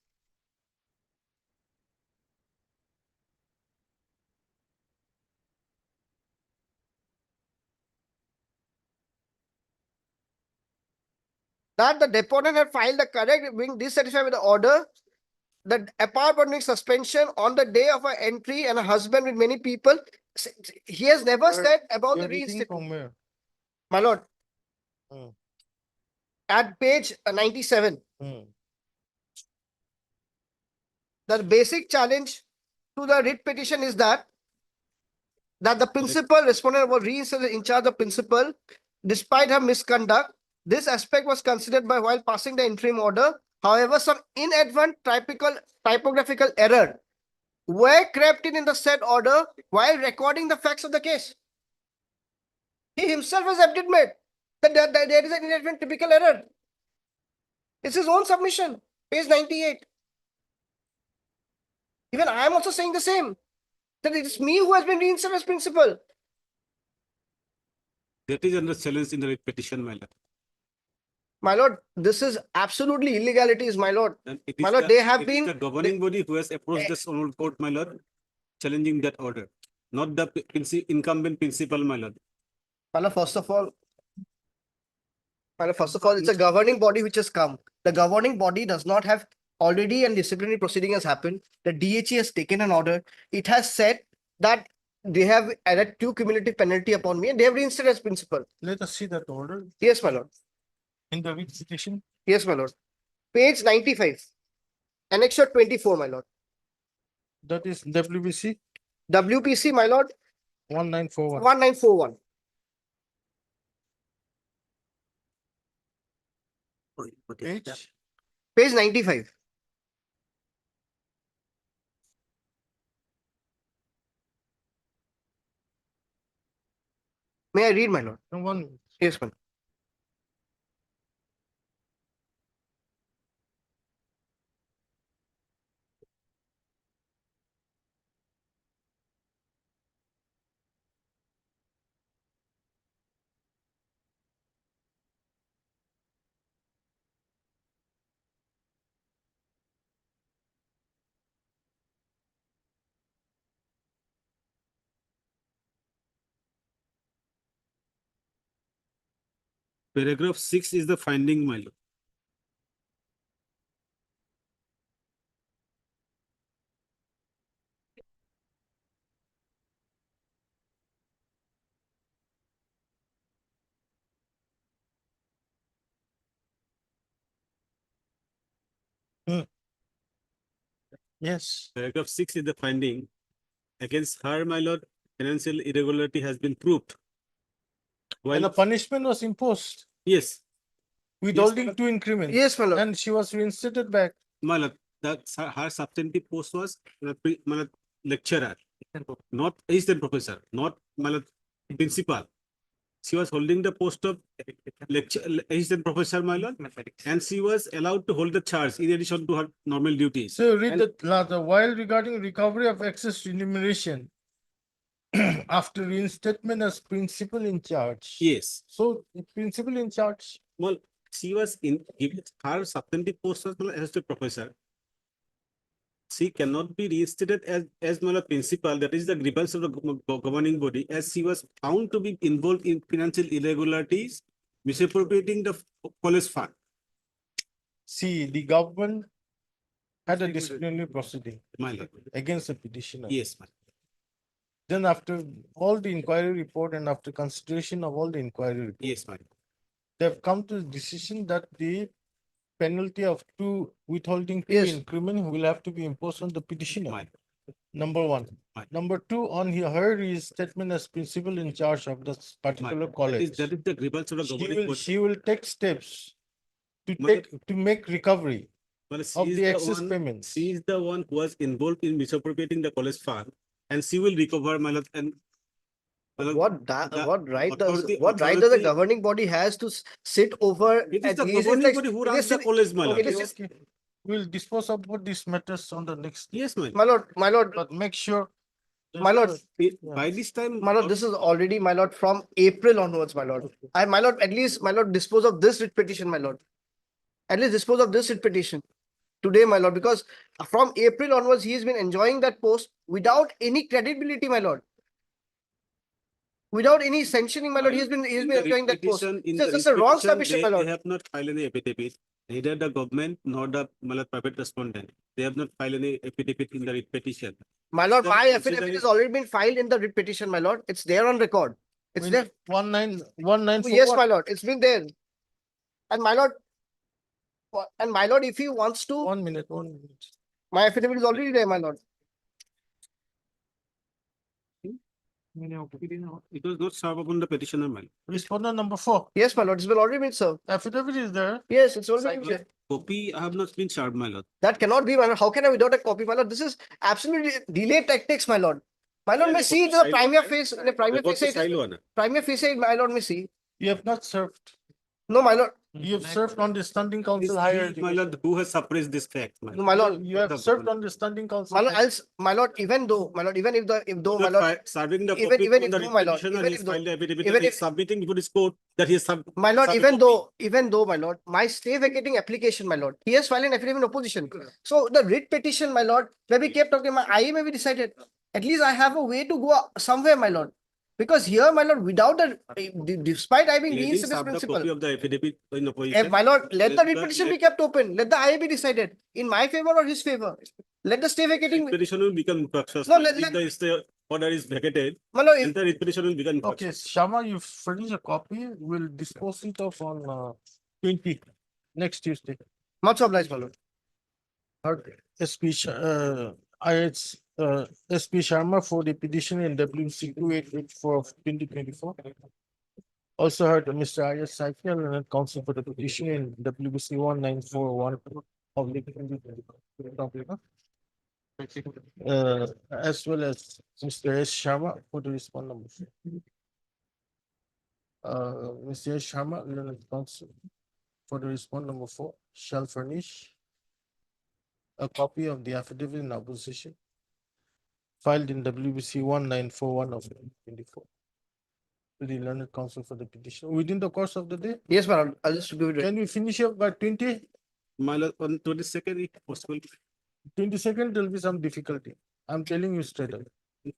That the deponent had filed the correct being dissatisfied with the order, that apart from suspension on the day of her entry and a husband with many people, he has never said about the reinstatement. My lord, at page 97, the basic challenge to the writ petition is that the principal respondent was reinstated in charge of principal despite her misconduct. This aspect was considered by while passing the interim order. However, some inadvertent typographical error were crept in the said order while recording the facts of the case. He himself has admitted that there is an inadvertent typical error. It's his own submission, page 98. Even I am also saying the same, that it is me who has been reinstated as principal. That is under challenge in the writ petition, my lord. My lord, this is absolutely illegalities, my lord. My lord, they have been the governing body who has approached this honorable court, my lord, challenging that order, not the incumbent principal, my lord. My lord, first of all, it's a governing body which has come. The governing body does not have already and disciplinary proceeding has happened. The DHE has taken an order. It has said that they have added 2 cumulative penalty upon me and they have reinstated as principal. Let us see that order Yes, my lord. in the writ petition. Yes, my lord. Page 95. Annexure 24, my lord. That is WBC WPC, my lord, 1941. 1941. Page. Page 95. May I read, my lord? One. Yes, my lord. Paragraph 6 is the finding, my lord. Yes. Paragraph 6 is the finding. Against her, my lord, financial irregularity has been proved. And a punishment was imposed Yes, with Yes, holding 2 increments. Yes, my lord. And she was reinstated back. my lord, her substantive post was my lord, lecturer, not assistant professor, not my lord, principal. She was holding the post of assistant professor, my lord, and she was allowed to hold the charge in addition to her normal duties. So read And- the while regarding recovery of excess remuneration after reinstatement as principal in charge. Yes. So the principal in charge. Well, she was in her substantive post was my lord, assistant professor. She cannot be reinstated as my lord, principal. That is the grievance of the governing body, as she was found to be involved in financial irregularities, misappropriating the college fund. See, the government had a disciplinary proceeding My lord. against the petitioner. Yes, my Then after all the inquiry report and after consideration of all the inquiry report, yes, my they have come to the decision that the penalty of 2 withholding 2 Yes. increment will have to be imposed on the petitioner. my Number 1. Right. Number 2, on her statement as principal in charge of this particular college. that is the grievance of the governing body. She will take steps to Mother- make recovery Well, of the excess payments. She is the one who was involved in misappropriating the college fund, and she will recover, my lord, and my lord, What right does authority- the governing body has to sit over? It is at the least it's governing like- body who it runs is the in- college, my lord. it is- We'll dispose of both these matters on the next. Yes, my My lord, But make sure. my lord, By this time, my lord, this is already, my lord, from April onwards, my lord. My lord, at least, my lord, dispose of this writ petition, my lord. At least dispose of this writ petition today, my lord, because from April onwards, he has been enjoying that post without any credibility, my lord. Without any sanctioning, my lord, he has been enjoying that post. It's just a wrong submission, my They lord. have not filed any affidavit. Neither the government nor the my lord, private respondent. They have not filed any affidavit in the writ petition. My lord, The my affidavit considering- has already been filed in the writ petition, my lord. It's there on record. It's there. 1941. Yes, my lord, it's been there. And my lord, if he wants to, 1 minute. my affidavit is already there, my lord. It was not served upon the petitioner, my lord. Respondent number 4. Yes, my lord, it's been already been served. Affidavit is there. Yes, it's already been there. Copy have not been served, my lord. That cannot be, my lord. How can I without a copy, my lord? This is absolutely delay tactics, my lord. My lord may see it in the primary face, in the primary face, primary face, my lord may see. You have not served. No, my lord. You have served on the standing council Is higher. he, my lord, who has suppressed this fact, my No, my lord. You have served on the standing council. My lord, my lord, even though, my lord, even if though, my lord, serving the even- copy even from if the though, my lord, petitioner, even he if has though- filed the affidavit, even that he is if- submitting before this court that he has my lord, submitted even though, my lord, my stay vacating application, my lord, he has filed an affidavit in opposition. So the writ petition, my lord, where we kept talking, my IA may be decided. At least I have a way to go somewhere, my lord. Because here, my lord, without despite I being Let him reinstated as serve the principal. copy of the affidavit in opposition. My lord, let the Let writ petition be kept open. Let the IA be decided in my favor or his favor. Let the stay vacating. Petition will become infractious. No, let- If the stay order is vacated, My lord, and the repetition will begin. Okay, Shama, you furnish a copy, we'll dispose it of on 20, next Tuesday. much obliged, my lord. Heard SP, it's SP Sharma for the petition in WC 2884 of 2024. Also heard Mr. Ayas Saifia, Learned Counsel for the petition in WBC 1941 of the 2024. As well as Mr. S. Sharma for the respond number. Mr. S. Sharma, Learned Counsel for the respond number 4 shall furnish a copy of the affidavit in opposition filed in WBC 1941 of 2024 to the Learned Counsel for the petition within the course of the day. Yes, my lord, I'll just give it. Can we finish up by 20? My lord, on 22nd, if possible. 22nd, there'll be some difficulty. I'm telling you straight away.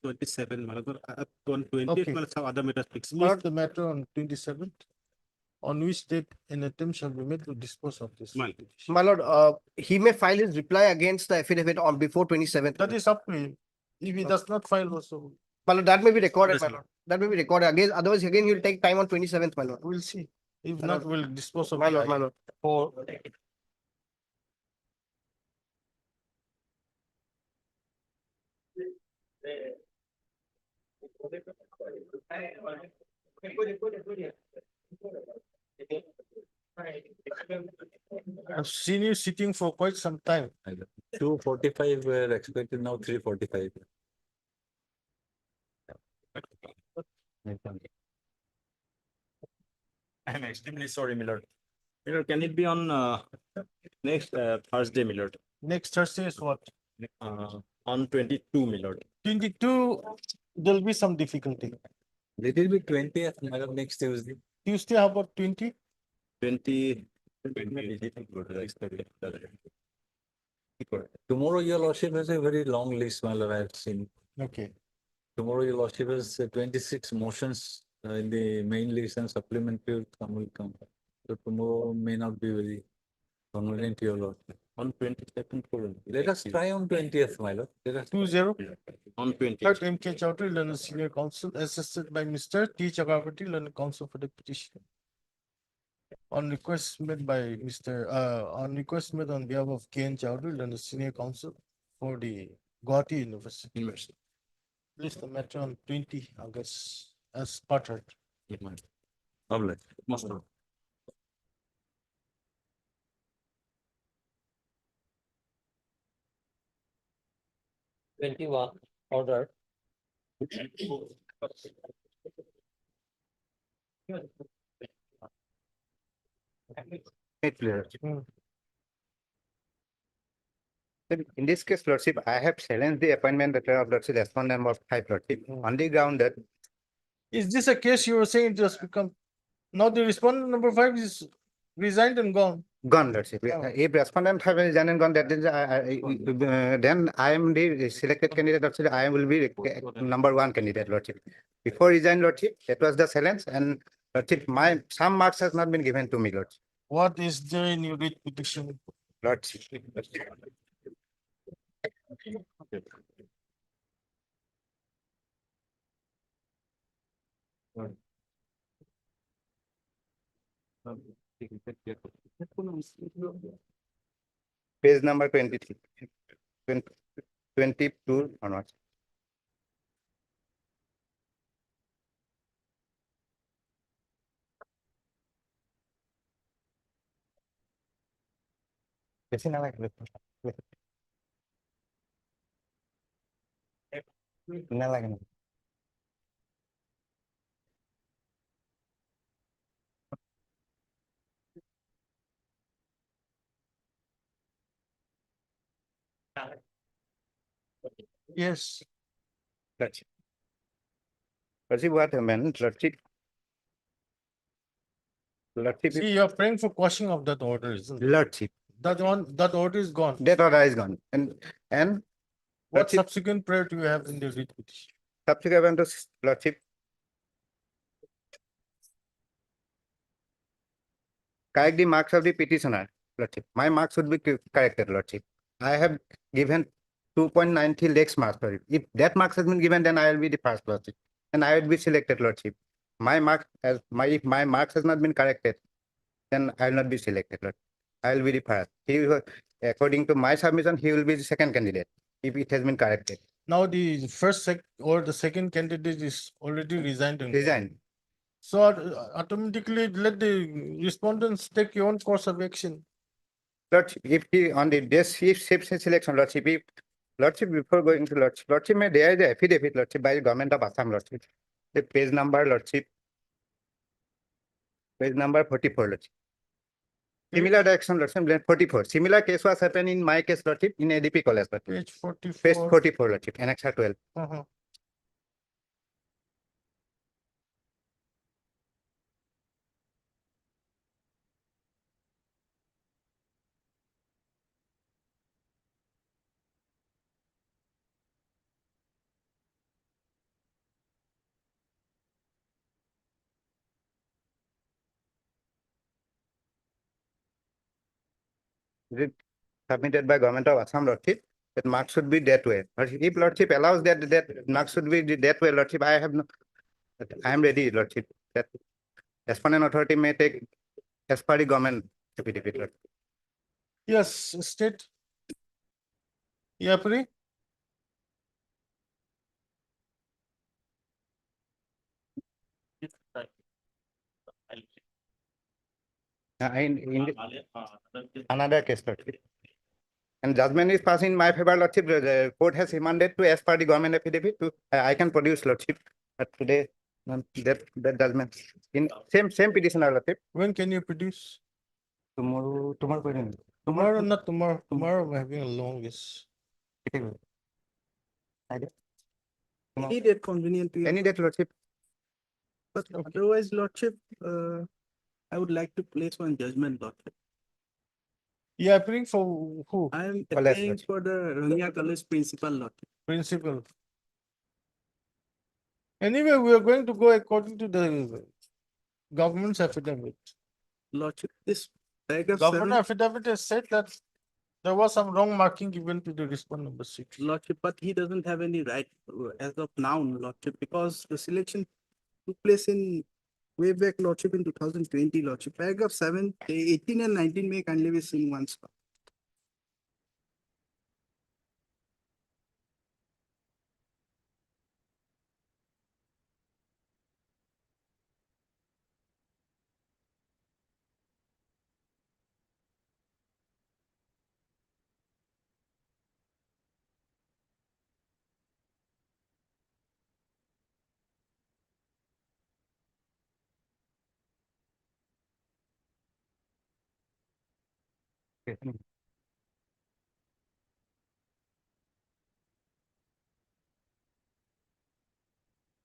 27, my lord, on 20th, Okay. my lord, some other matters fixed. Leave the matter on 27th, on which date an attempt shall be made to dispose of this. My petition. My lord, he may file his reply against the affidavit on before 27th. That is up to him. If he does not file also, My lord, that may be recorded, Yes, my my lord. That may be recorded again. Otherwise, again, he'll take time on 27th, my lord. we'll see. If My not, we'll dispose of My the lord, my item. lord. For I've seen you sitting for quite some time. 2:45 were expected, now 3:45. I'm extremely sorry, my lord. My lord, can it be on next Thursday, my lord? Next Thursday is what? On 22, my lord. 22, there'll be some difficulty. Let it be 20th, next Tuesday. Tuesday, how about 20? 20. Tomorrow, your lordship has a very long list, my lord, I've seen. Okay. Tomorrow, your lordship has 26 motions in the main list and supplementary will come. So tomorrow may not be very convenient to your lordship. On 22nd. Let us try on 20th, my lord. Let us 20. On 20. Third M.K. Chowdhury, Learned Senior Counsel, assisted by Mr. T. Chakravarti, Learned Counsel for the petition. On request made by on request made on behalf of K. N. Chowdhury, Learned Senior Counsel for the Guwahati University. Place the matter on 20 August as partnered. Obliged. Most of. 21, order. It clear. Then in this case, Lordship, I have challenged the appointment letter of Lordship Respondent number 5, Lordship, on the ground that Is this a case you were saying it just become, now the respondent number 5 is resigned and gone? gone, Lordship. Oh. If Respondent have resigned and gone, that is, then I am the selected candidate, Lordship. I will be number 1 candidate, Lordship. Before resign, Lordship, that was the challenge, and Lordship, some marks has not been given to me, Lordship. What is there in your writ petition? Lordship. Page number 23, 22 onwards. বেশি না লাগবে না লাগে না Yes. Lordship. Lordship, what meant, Lordship? Lordship, See, you're praying for quashing of that order, isn't it? Lordship. That order is gone. That order is gone. And What Lordship, subsequent prayer do you have in the writ petition? subsequent to Lordship. Correct the marks of the petitioner, Lordship. My marks would be corrected, Lordship. I have given 2.90 lakhs marks. Sorry. If that marks has been given, then I will be the first lordship, and I will be selected lordship. My mark as if my marks has not been corrected, then I will not be selected lordship. I will be the first. According to my submission, he will be the second candidate if it has been corrected. Now the the second candidate is already resigned. Resigned. So automatically let the respondents take your own course of action. Lordship, if he on the selection, lordship, if lordship before going to lordship, may there is the affidavit, lordship, by the government of Assam, lordship. The page number, lordship. Page number 44, lordship. Similar direction, lordship, 44. Similar case was happened in my case, lordship, in ADP college, lordship. Page 44. Page 44, lordship, Annexure 12. Is it submitted by government of Assam, lordship? That mark should be that way. If lordship allows that mark should be that way, lordship, I am ready, lordship. That respondent authority may take as per the government affidavit, lordship. Yes, state. Yeah, Pri? Another case, lordship. And judgment is passed in my favor, lordship. The court has remanded to as per the government affidavit to I can produce, lordship. But today, that judgment in same petitioner, lordship. When can you produce? Tomorrow. Tomorrow, not tomorrow. Tomorrow we're having a longest. Any date convenient to you. Any date, lordship. But otherwise, lordship, I would like to place one judgment, lordship. Yeah, applying for who? I am College, applying lordship. for the Rohingya College principal, lordship. Principal. Anyway, we are going to go according to the government's affidavit. Lordship, this paragraph Government 7, affidavit has said that there was some wrong marking given to the respondent number 6. lordship, but he doesn't have any right as of now, lordship, because the selection took place in way back, lordship, in 2020, lordship. Paragraph 7, 18 and 19 may kindly be seen once.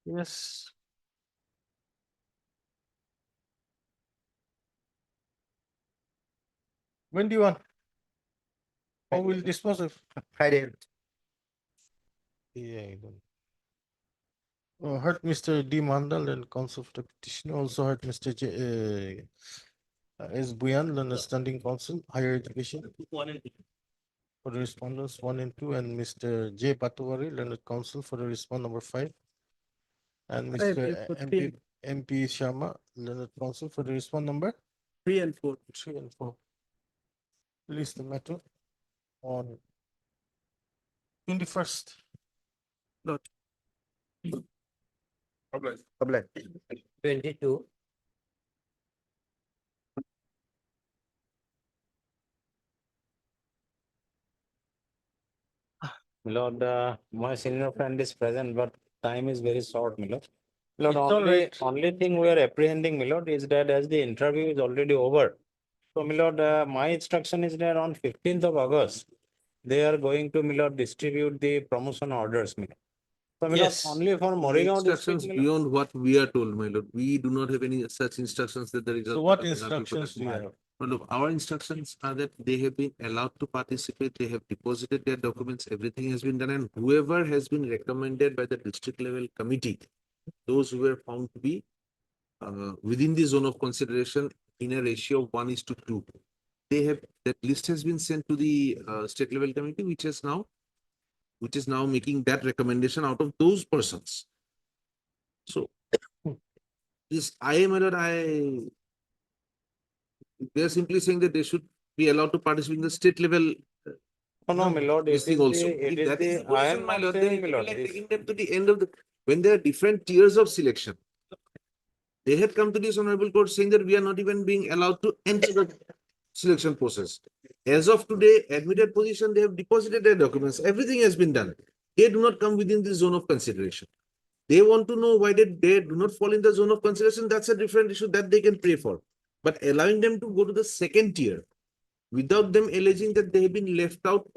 Yes. When do you want? Or will dispose of? Friday. Yeah, I don't. Heard Mr. D. Mandal and counsel for the petitioner. Also heard Mr. S. Buyan, learned standing counsel, higher education. For the respondents 1 and 2, and Mr. J. Patwari, learned counsel for the respondent number 5. And Mr. MP Sharma, learned counsel for the respondent number 3 and 4. 3 and 4. Release the matter on 21st. Lord. Public. 22. Lord, my senior friend is present, but time is very short, my lord. Lord, It's all right. only thing we are apprehending, my lord, is that as the interview is already over. So, my lord, my instruction is that on 15th of August, they are going to, my lord, distribute the promotion orders, my lord. So, my lord, Yes. only for Morrigaon district, Instructions my lord. beyond what we are told, my lord. We do not have any such instructions that the result. So what instructions do you have? Well, look, our instructions are that they have been allowed to participate, they have deposited their documents, everything has been done, and whoever has been recommended by the district level committee, those who were found to be within the zone of consideration in a ratio of 1:2. That list has been sent to the state level committee, which has now which is now making that recommendation out of those persons. So this they're simply saying that they should be allowed to participate in the state level. No, my lord, This thing also. If that is the position, my lord, then it will be like taking them to the end of the, when there are different tiers of selection. They had come to this honorable court saying that we are not even being allowed to enter the selection process. As of today, admitted position, they have deposited their documents. Everything has been done. They do not come within the zone of consideration. They want to know why they do not fall in the zone of consideration. That's a different issue that they can pray for. But allowing them to go to the second tier without them alleging that they have been left out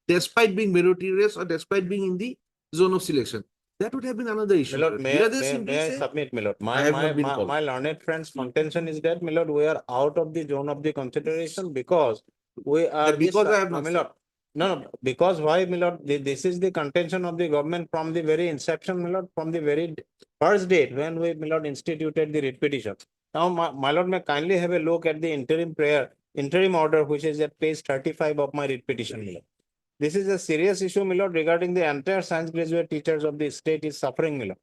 despite being meritorious or despite being in the zone of selection, that would have been another issue. My lord, Here they simply may I say, submit, my lord? I have not been called. My learned friend's contention is that, my lord, we are out of the zone of the consideration because we are. Because I have not My lord, no, because why, my lord? This is the contention of the government from the very inception, my lord, from the very first date when we, my lord, instituted the writ petition. Now, my lord, may kindly have a look at the interim order, which is at page 35 of my writ petition, my lord. This is a serious issue, my lord, regarding the entire science graduate teachers of the state is suffering, my lord.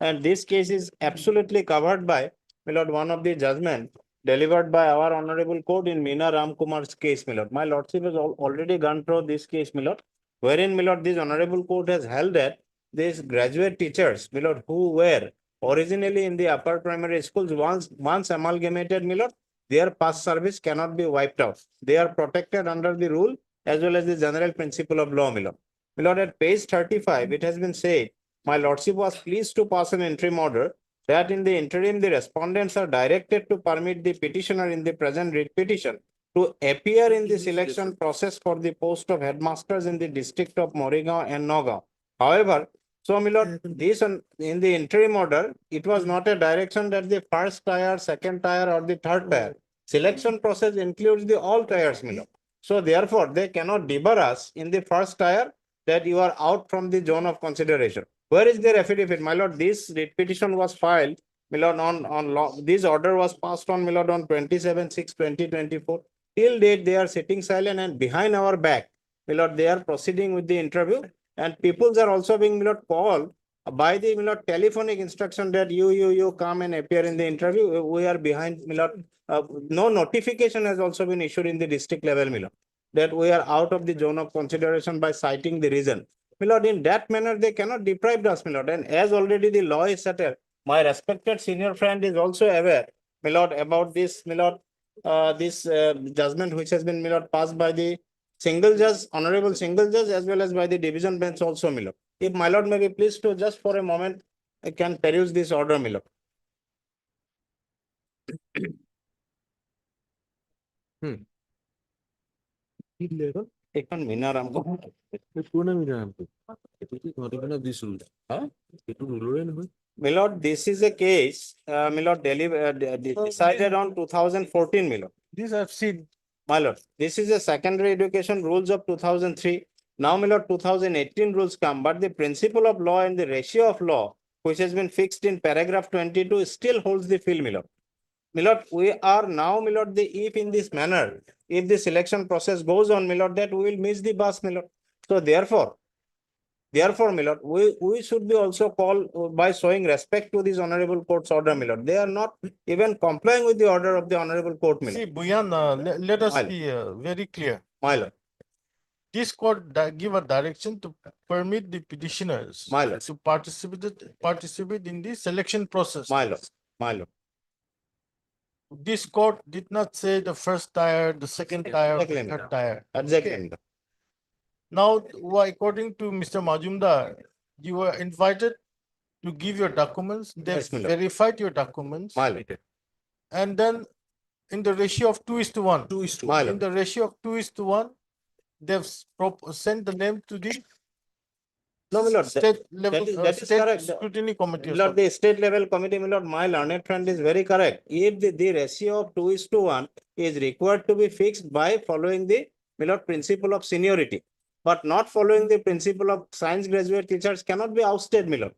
And this case is absolutely covered by, my lord, one of the judgment delivered by our honorable court in Meena Ramkumar's case, my lord. My lordship has already gone through this case, my lord, wherein, my lord, this honorable court has held that these graduate teachers, my lord, who were originally in the upper primary schools, once amalgamated, my lord, their past service cannot be wiped out. They are protected under the rule as well as the general principle of law, my lord. My lord, at page 35, it has been said, my lordship was pleased to pass an interim order that in the interim, the respondents are directed to permit the petitioner in the present writ petition to appear in the selection process for the post of headmasters in the district of Morigaon and Nagaon. However, so, my lord, this in the interim order, it was not a direction that the first tier, second tier, or the third tier. Selection process includes the all tiers, my lord. So, therefore, they cannot debar us in the first tier that you are out from the zone of consideration. Where is their affidavit? My lord, this writ petition was filed, my lord, on law. This order was passed on, my lord, on 27/6/2024. Till date, they are sitting silent and behind our back, my lord, they are proceeding with the interview. And peoples are also being, my lord, called by the, my lord, telephonic instruction that you come and appear in the interview. We are behind, my lord. No notification has also been issued in the district level, my lord, that we are out of the zone of consideration by citing the reason. My lord, in that manner, they cannot deprive us, my lord. And as already the law is settled, my respected senior friend is also aware, my lord, about this, my lord, this judgment which has been, my lord, passed by the single judge, honorable single judge, as well as by the division bench also, my lord. If my lord may be pleased to just for a moment, I can peruse this order, my lord. এখন মিনারাম My lord, this is a case, my lord, decided on 2014, my lord. This I've seen. My lord, this is a secondary education rules of 2003. Now, my lord, 2018 rules come, but the principle of law and the ratio of law, which has been fixed in paragraph 22, still holds the field, my lord. My lord, we are now, my lord, if in this manner, if the selection process goes on, my lord, that we will miss the bus, my lord. So therefore, my lord, we should be also called by showing respect to this honorable court's order, my lord. They are not even complying with the order of the honorable court, my See, lord. Buyan, let us My lord. be very clear. My lord, This court give a direction to permit the petitioners My lord. to participate in the selection process. my lord, my lord. This court did not say the first tier, the second tier, Exactly, the my third lord. tier. Exactly, Okay. my lord. Now, according to Mr. Majumdar, you were invited to give your documents. They Yes, my lord. verified your documents. My lord. And then in the ratio of 2:1. 2:1. My In lord. the ratio of 2:1, they've sent the name to the No, my lord, state level, that is state correct. scrutiny committee. or My lord, the state level committee, my lord, my learned friend is very correct. If the ratio of 2:1 is required to be fixed by following the, my lord, principle of seniority, but not following the principle of science graduate teachers cannot be ousted, my lord.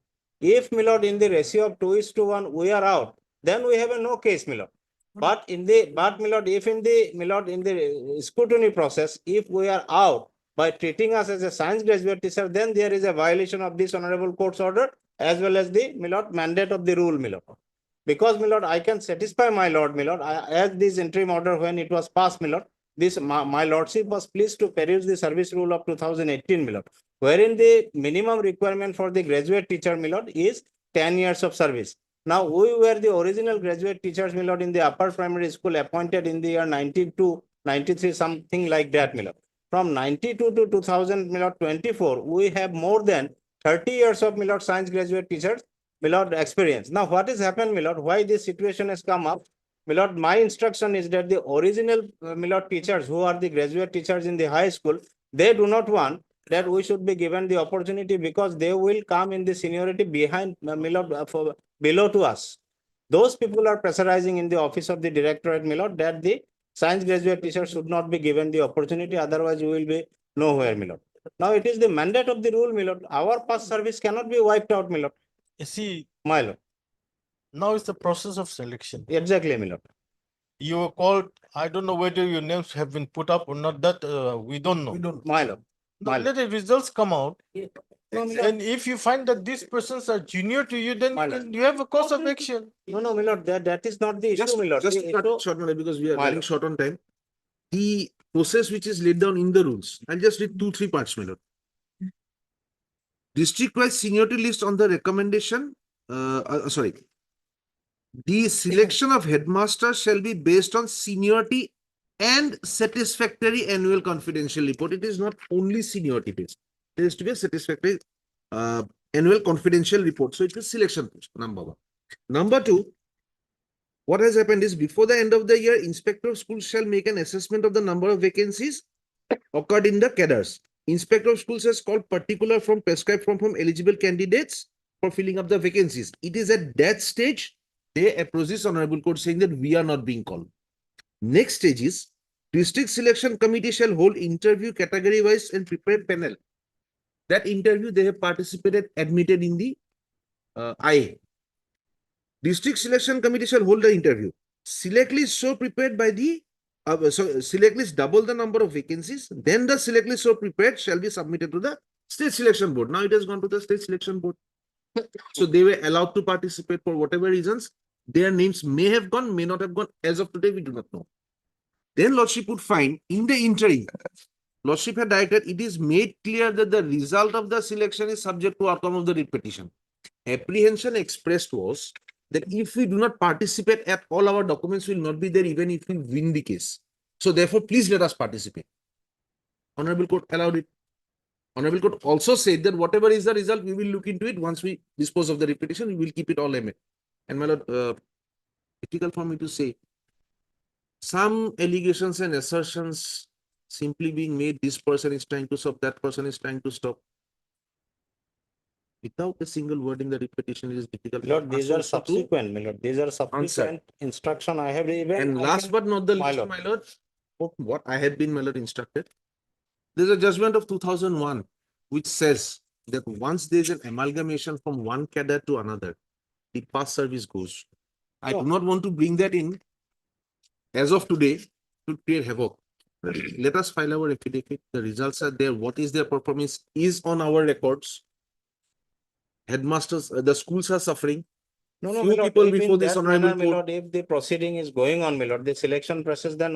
If, my lord, in the ratio of 2:1, we are out, then we have a no case, my lord. But my lord, if in the, my lord, in the scrutiny process, if we are out, by treating us as a science graduate teacher, then there is a violation of this honorable court's order as well as the, my lord, mandate of the rule, my lord. Because, my lord, I can satisfy my lord, my lord, as this interim order when it was passed, my lord, this, my lordship was pleased to peruse the service rule of 2018, my lord, wherein the minimum requirement for the graduate teacher, my lord, is 10 years of service. Now, we were the original graduate teachers, my lord, in the upper primary school appointed in the year 92, 93, something like that, my lord. From 92 to 2024, we have more than 30 years of, my lord, science graduate teachers, my lord, experience. Now, what has happened, my lord, why this situation has come up? My lord, my instruction is that the original, my lord, teachers who are the graduate teachers in the high school, they do not want that we should be given the opportunity because they will come in the seniority behind, my lord, for below to us. Those people are pressurizing in the office of the directorate, my lord, that the science graduate teachers should not be given the opportunity, otherwise we will be nowhere, my lord. Now it is the mandate of the rule, my lord. Our past service cannot be wiped out, my lord. You see, My lord. now it's the process of selection. Exactly, my lord. You were called, I don't know whether your names have been put up or not, that we don't know. We don't, my lord. Now let the results come out. No, my lord. And if you find that these persons are junior to you, then you have a course of action. No, no, my lord, that is not the issue, my lord. Just The cut issue- short on it because we are My running lord. short on time. The process which is laid down in the rules, I'll just read 2-3 parts, my lord. District-wise seniority list on the recommendation, sorry. The selection of headmaster shall be based on seniority and satisfactory annual confidential report. It is not only seniority based. There is to be a satisfactory annual confidential report. So it is selection post, number one. Number two, what has happened is before the end of the year, inspector of schools shall make an assessment of the number of vacancies occurred in the cadres. Inspector of schools has called particular from prescribed from eligible candidates for filling up the vacancies. It is at that stage they approach this honorable court saying that we are not being called. Next stage is district selection committee shall hold interview category wise and prepare panel. That interview they have participated, admitted in the IA. District selection committee shall hold the interview. Select list so prepared by the select list double the number of vacancies. Then the select list so prepared shall be submitted to the state selection board. Now it has gone to the state selection board. So they were allowed to participate for whatever reasons. Their names may have gone, may not have gone. As of today, we do not know. Then Lordship would find in the interim, Lordship had directed it is made clear that the result of the selection is subject to outcome of the writ petition. Apprehension expressed was that if we do not participate at all, our documents will not be there even if we win the case. So therefore, please let us participate. Honorable Court allowed it. Honorable Court also said that whatever is the result, we will look into it. Once we dispose of the writ petition, we will keep it all amid. And my lord, difficult for me to say. Some allegations and assertions simply being made, this person is trying to stop, that person is trying to stop. Without a single word in the repetition, it is difficult. Lord, these are subsequent, my lord. These are subsequent instruction I have even. And I last can- but not the my least, lord. my lord, what I have been, my lord, instructed. There's a judgment of 2001 which says that once there's an amalgamation from one cadre to another, the past service goes. I do not want to bring that in as of today to create havoc. Let us file our affidavit. The results are there. What is their performance is on our records. Headmasters, the schools are suffering. No, no, Few my lord, people if in before this that honorable manner, my court. lord, if the proceeding is going on, my lord, the selection process, then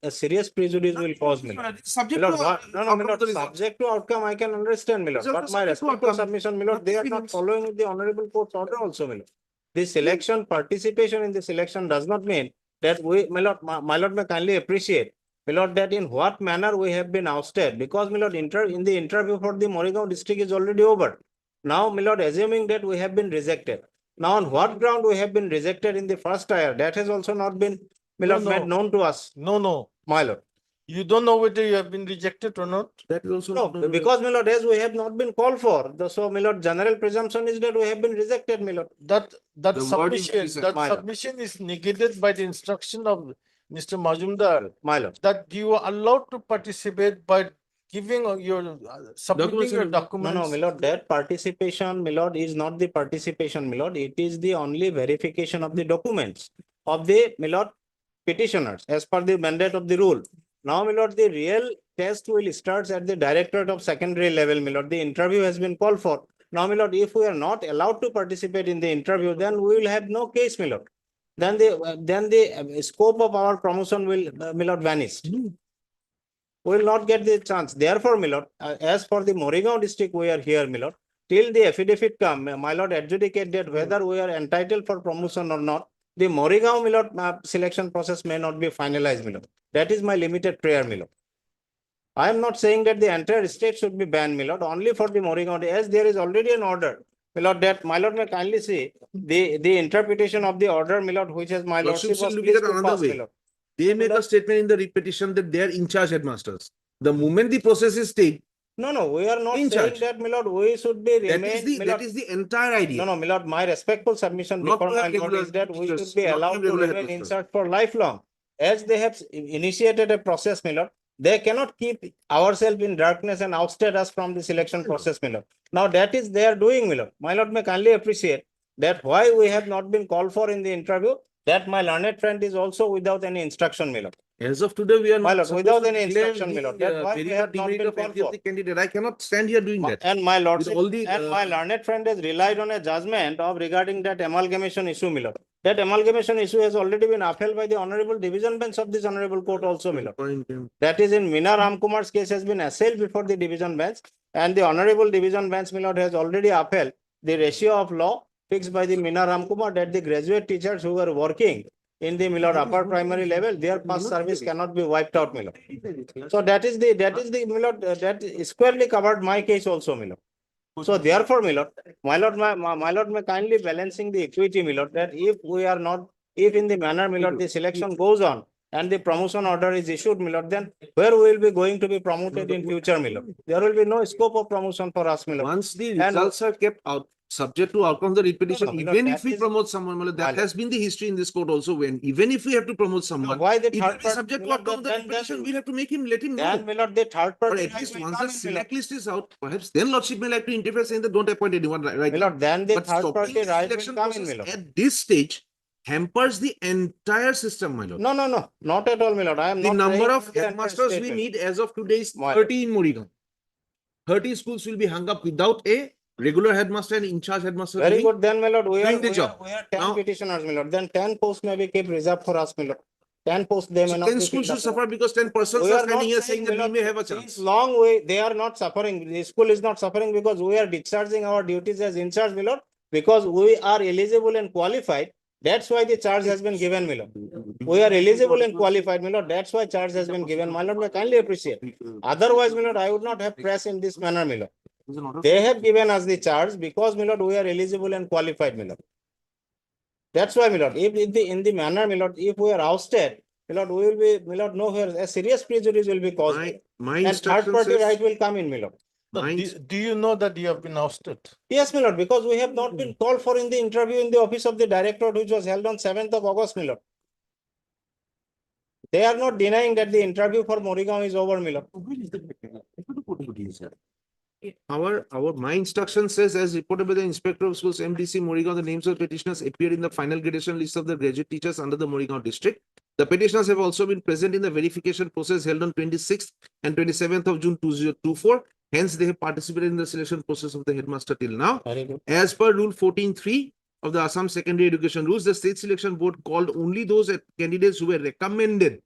a serious prejudice will cause, my lord. Subject My lord, to no, no, my lord, subject to outcome, I can understand, my lord, Result but is my subject to respectful outcome. submission, my lord, they are not following the honorable court's order also, my lord. The selection, participation in the selection does not mean that we, my lord may kindly appreciate, my lord, that in what manner we have been ousted, because, my lord, in the interview for the Morrigaon district is already over. Now, my lord, assuming that we have been rejected. Now, on what ground we have been rejected in the first tier, that has also not been, my lord, made known to us. No. My lord. You don't know whether you have been rejected or not? That is also No, because, my lord, as we have not been called for, so, my lord, general presumption is that we have been rejected, my lord. That The word is submission is negated by the instruction of Mr. Majumdar. My lord. That you are allowed to participate by giving your submitting your documents. No, my lord, that participation, my lord, is not the participation, my lord. It is the only verification of the documents of the, my lord, petitioners as per the mandate of the rule. Now, my lord, the real test will start at the directorate of secondary level, my lord. The interview has been called for. Now, my lord, if we are not allowed to participate in the interview, then we will have no case, my lord. Then the scope of our promotion will, my lord, vanish. We will not get the chance. Therefore, my lord, as for the Morrigaon district, we are here, my lord. Till the affidavit come, my lord, adjudicate that whether we are entitled for promotion or not. The Morrigaon, my lord, selection process may not be finalized, my lord. That is my limited prayer, my lord. I am not saying that the entire state should be banned, my lord, only for the Morrigaon, as there is already an order. My lord, that my lord may kindly see the interpretation of the order, my lord, which has my Lordship lordship should was look pleased at it to another pass, my way. lord. They make a statement in the repetition that they are in charge headmasters. The moment the process is stayed, No, we are not in saying charge. that, my lord, we should be That remain. is the my that lord. is the entire idea. No, my lord, my respectful submission Not before to my have lord regular is that we should teachers, be not to allowed have to regular remain in headmasters. charge for lifelong. As they have initiated a process, my lord, they cannot keep ourselves in darkness and ousted us from the selection process, my lord. Now that is they are doing, my lord. My lord may kindly appreciate that why we have not been called for in the interview, that my learned friend is also without any instruction, my lord. As of today, we are My not lord, supposed without to any declare instruction, my lord. the That why we merit have or not demerit been of called any of for. the candidate. I cannot stand here doing that. And my lordship, all the, and my learned friend has relied on a judgment of regarding that amalgamation issue, my lord. That amalgamation issue has already been upheld by the honorable division bench of this honorable court also, my lord. That is in Meena Ramkumar's case has been assailed before the division bench, and the honorable division bench, my lord, has already upheld the ratio of law fixed by the Meena Ramkumar that the graduate teachers who were working in the, my lord, upper primary level, their past service cannot be wiped out, my lord. So that is the, my lord, that squarely covered my case also, my lord. So therefore, my lord, my lord may kindly balancing the equity, my lord, that if we are not, if in the manner, my lord, the selection goes on and the promotion order is issued, my lord, then where we will be going to be promoted in future, my lord? There will be no scope of promotion for us, my lord. Once the results are kept out, subject to outcome of the repetition, No, even if that we is- promote someone, my lord, that My has been the history in this court also. When even if we have to promote someone, why the it will third be party, subject to my lord, outcome of the then- repetition. We'll have to make him let him then, know. my lord, the third Or party at right least will once come the in, my lord. select list is out, perhaps then lordship may like to interfere saying that don't appoint anyone right My now. lord, then the But third stopping party the right will selection come in, process my lord. at this stage hampers the entire system, my lord. No, not at all, my lord. I am The not number saying of the entire headmasters we statement. need as of today is My 30 in Morrigaon. 30 schools will be hung up without a regular headmaster and in-charge headmaster Very doing, good, then, my lord, we are, doing the we job. are, we are 10 Now, petitioners, my lord. Then 10 posts may be kept reserved for us, my lord. 10 posts, they may so not 10 be schools filled should up, my lord. suffer because 10 persons We are are standing not here saying, saying that my we may lord, have a since chance. long way, they are not suffering. The school is not suffering because we are discharging our duties as in charge, my lord. Because we are eligible and qualified. That's why the charge has been given, my lord. We are eligible and qualified, my lord. That's why charge has been given, my lord. I kindly appreciate. Otherwise, my lord, I would not have pressed in this manner, my lord. They have given us the charge because, my lord, we are eligible and qualified, my lord. That's why, my lord, if in the manner, my lord, if we are ousted, my lord, we will be, my lord, nowhere, a serious prejudice will be caused. My And third instruction party says, right will come in, my lord. Do you know that you have been ousted? Yes, my lord, because we have not been called for in the interview in the office of the director, which was held on 7th of August, my lord. They are not denying that the interview for Morrigaon is over, my lord. my instruction says, as reported by the Inspector of Schools, MDC Morrigaon, the names of petitioners appear in the final gradation list of the graduate teachers under the Morrigaon district. The petitioners have also been present in the verification process held on 26th and 27th of June 2024. Hence, they have participated in the selection process of the headmaster till now. As per Rule 14.3 of the Assam Secondary Education Rules, the State Selection Board called only those candidates who were recommended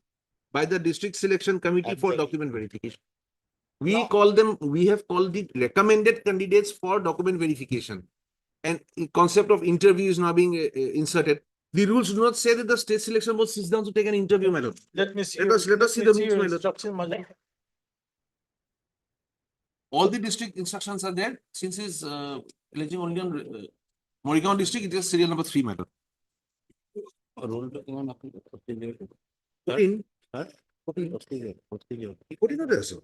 by the District Selection Committee for document verification. We have called the recommended candidates for document verification. And the concept of interview is now being inserted. The rules do not say that the State Selection Board sits down to take an interview, my lord. Let me see. Let us see the rules, my lord. instruction, my lord. All the district instructions are there. Since he's alleging only on Morrigaon district, it is serial number 3, my lord. In? Put in the sir.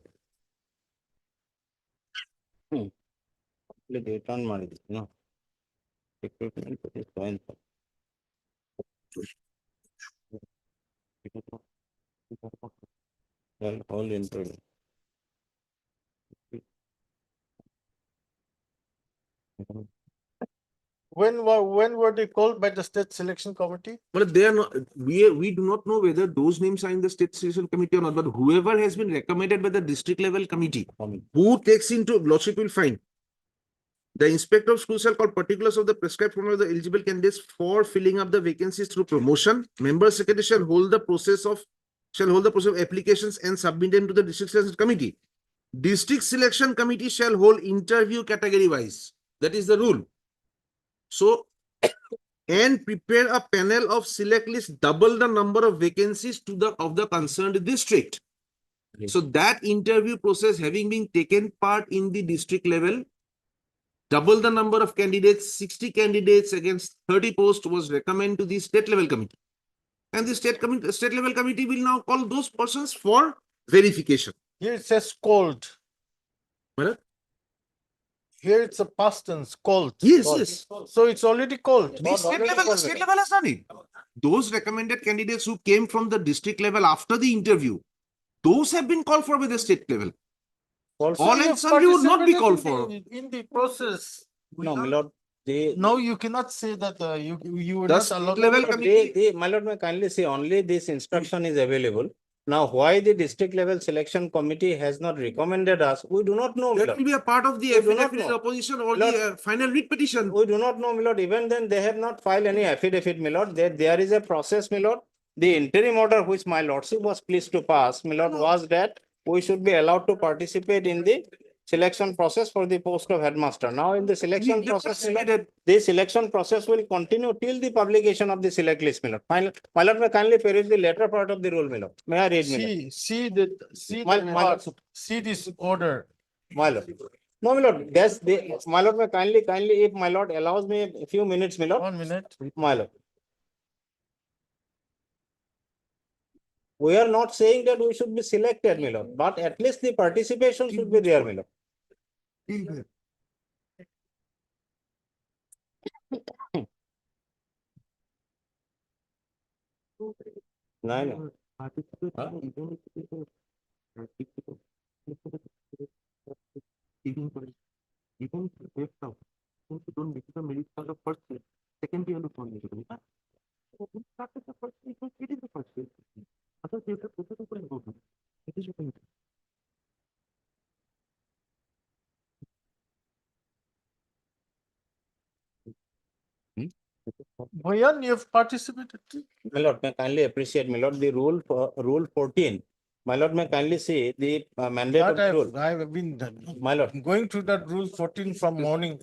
Return ಮಾಡಿದ್ವಿ, no? Equipment is fine. Well, all interview. When were they called by the state selection committee? But they are not, we do not know whether those names are in the state selection committee or not, but whoever has been recommended by the district level committee, who takes into, lordship will find. The inspector of school shall call particulars of the prescribed form of the eligible candidates for filling up the vacancies through promotion. Member secretary shall hold the process of applications and submit them to the district selection committee. District selection committee shall hold interview category wise. That is the rule. So, and prepare a panel of select list double the number of vacancies to the of the concerned district. So that interview process having been taken part in the district level, double the number of candidates, 60 candidates against 30 posts was recommended to the state level committee. And the state level committee will now call those persons for verification. Here it says called. Well, here it's a past tense, called. Yes, Called. yes. So it's already called. The state level has done it. Those recommended candidates who came from the district level after the interview, those have been called for by the state level. Also, all you and sundry would not be called participated for. in the process. No, my lord, they. No, you cannot say that you were The not state allowed. level committee. My lord, may kindly say only this instruction is available. Now, why the district level selection committee has not recommended us, we do not know. That will be a part of the We do not affidavit know. opposition or Lord, the final writ petition. We do not know, my lord. Even then, they have not filed any affidavit, my lord. There is a process, my lord. The interim order which my lordship was pleased to pass, my lord, was that we should be allowed to participate in the selection process for the post of headmaster. Now, in the selection process, my lord, the selection process will continue till the publication of the select list, my lord. My lord, may kindly peruse the latter part of the rule, my lord. May I read, my lord? See this order. My lord. No, my lord, that's the, my lord, may kindly, if my lord allows me a few minutes, my lord. 1 minute. My lord. We are not saying that we should be selected, my lord, but at least the participation should be there, my lord. No. Bhayan, you have participated too. My lord, may kindly appreciate, my lord, the rule for rule 14. My lord, may kindly see the mandate of the rule. I've been My lord, going through that rule 14 from morning.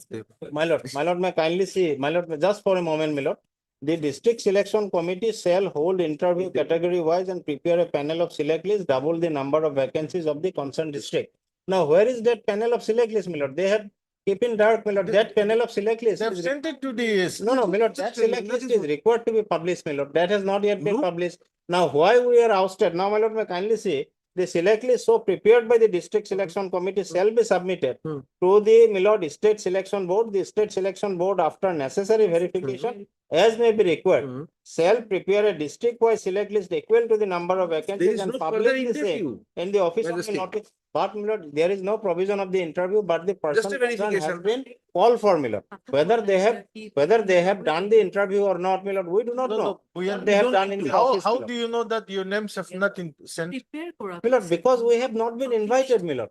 my lord, may kindly see, my lord, just for a moment, my lord. The district selection committee shall hold interview category wise and prepare a panel of select list, double the number of vacancies of the concerned district. Now, where is that panel of select list, my lord? They have keep in dark, my lord, that panel of select list. They have sent it to the. No, my lord, that select list is required to be published, my lord. That has not yet been published. Now, why we are ousted? Now, my lord, may kindly see, the select list so prepared by the district selection committee shall be submitted to the, my lord, state selection board. The state selection board, after necessary verification, as may be required, shall prepare a district-wise select list equal to the number of vacancies and publish the same in the office of the notice. But, my lord, there is no provision of the interview, but the person concerned has been called for, my lord. Whether they have done the interview or not, my lord, we do not know. What they have done in the office. How do you know that your names have not been sent? My lord, because we have not been invited, my lord.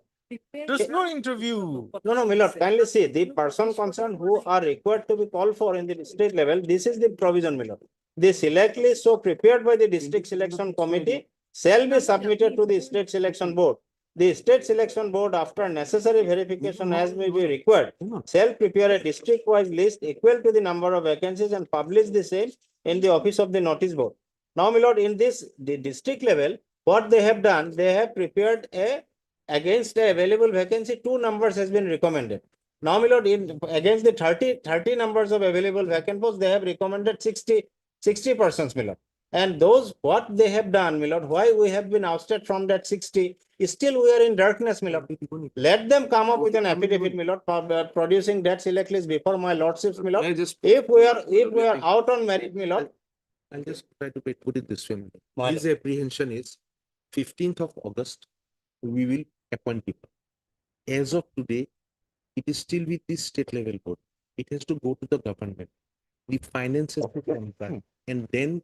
There's no interview. No, my lord, kindly see, the person concerned who are required to be called for in the state level, this is the provision, my lord. The select list so prepared by the district selection committee shall be submitted to the state selection board. The state selection board, after necessary verification as may be required, shall prepare a district-wise list equal to the number of vacancies and publish the same in the office of the notice board. Now, my lord, in the district level, what they have done, they have prepared against the available vacancy, 2 numbers has been recommended. Now, my lord, against the 30 numbers of available vacant posts, they have recommended 60 persons, my lord. And those, what they have done, my lord, why we have been ousted from that 60, still we are in darkness, my lord. Let them come up with an affidavit, my lord, producing that select list before my lordship's, my lord. If we are out on merit, my lord. I'll just try to put it this way. His apprehension is 15th of August, we will appoint people. As of today, it is still with this state level board. it has to go to the government. The finances have to come back, and then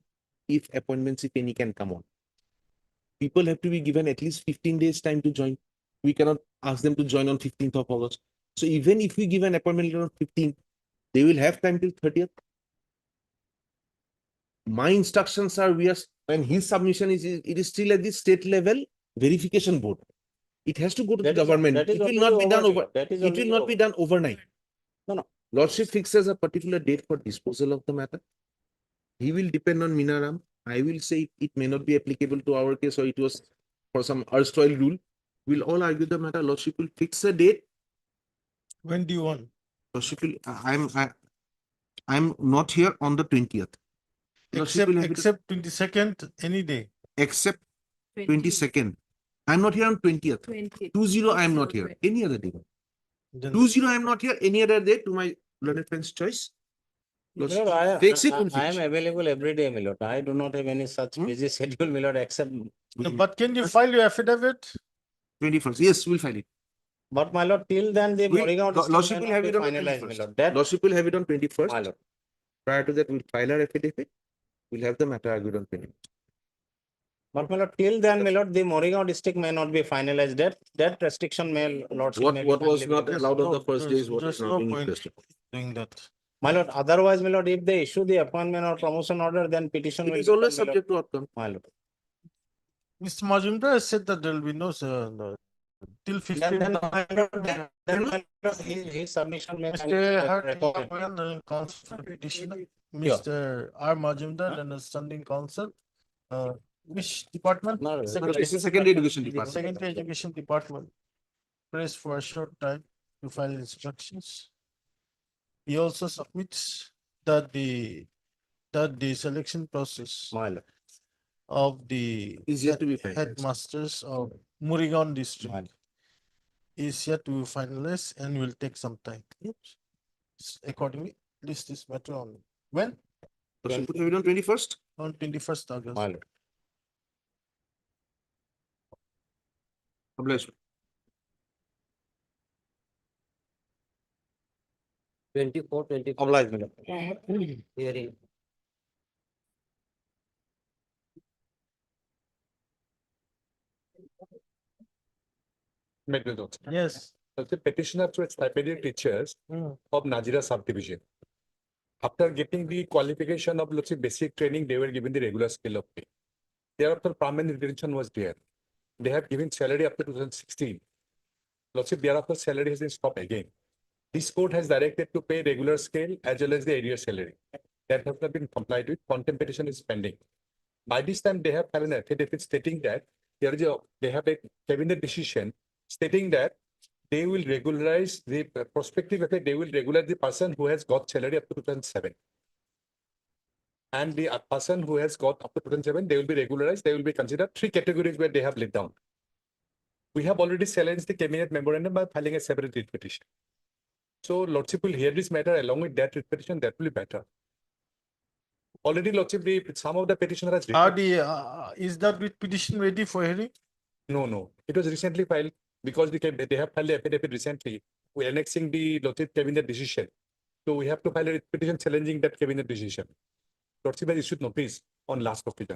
if appointments, if any, can come on. People have to be given at least 15 days time to join. We cannot ask them to join on 15th of August. So even if we give an appointment letter on 15th, they will have time till 30th. My instructions are, when his submission is, it is still at the state level verification board. It has to go to the government. It will not be done over, it will not be done overnight. No. Lordship fixes a particular date for disposal of the matter. He will depend on Minaram. I will say it may not be applicable to our case, or it was for some erstwhile rule. We'll all argue the matter. Lordship will fix a date. When do you want? Lordship will, I'm not here on the 20th. Lordship will have it- Except 22nd, any day. Except 22nd. I'm not here on 20th. 20, I am not here. Any other day. 20, I am not here. Any other day, to my learned friend's choice. Lord, I am Fix. available every day, my lord. I do not have any such busy schedule, my lord, except. No, but can you file your affidavit? 21st. Yes, we'll file it. But my lord, till then the Morigaon Lordship district will may have not it be on the finalized, my 21st. lord. That, Lordship will have it on 21st. my lord. Prior to that, we'll file our affidavit. We'll have the matter argued on 21st. But my lord, till then, my lord, the Morigaon district may not be finalized. That restriction may, lordship. may be What was kindly not reduced. allowed on the first day is what There's is now no being point requested. doing that. My lord, otherwise, my lord, if they issue the appointment or promotion order, then petition It will. is always become, my lord. subject to outcome. My lord. Mr. Majumdar has said that there will be no, till 15th. Then my lord, his submission may. Mr. recorded. Hartman, Counsel Petitioner, Mr. R. Majumdar, and the standing counsel. Which department? This is Secondary Education Department. Secondary Education Department. Press for a short time to file instructions. He also submits that the selection process My lord. of the Is yet to be finalized. headmasters of Murigaon district is yet to be finalized and will take some time. Accordingly, list this matter on when? Lordship will have it on 21st. On 21st August. My lord. Obliged. 24, 25. Obliged, my lord. Hearing. Yes. The petitioner to stipended teachers of Najira subdivision. After getting the qualification of, let's say, basic training, they were given the regular scale of pay. Thereafter, permanent retention was there. They have given salary up to 2016. Let's say thereafter, salary has been stopped again. This court has directed to pay regular scale as well as the area salary. That has not been complied with. Contempt petition is pending. By this time, they have filed an affidavit stating that they have a cabinet decision stating that they will regularize the prospective effect. They will regularize the person who has got salary up to 2007. And the person who has got up to 2007, they will be regularized. They will be considered three categories where they have laid down. We have already challenged the cabinet memorandum by filing a separate writ petition. So Lordship will hear this matter along with that writ petition. That will be better. Already Lordship, some of the petitioners. Is that writ petition ready for hearing? No. It was recently filed because they have filed the affidavit recently. We are annexing the Lordship cabinet decision. So we have to file a writ petition challenging that cabinet decision. Lordship has issued notice on last week.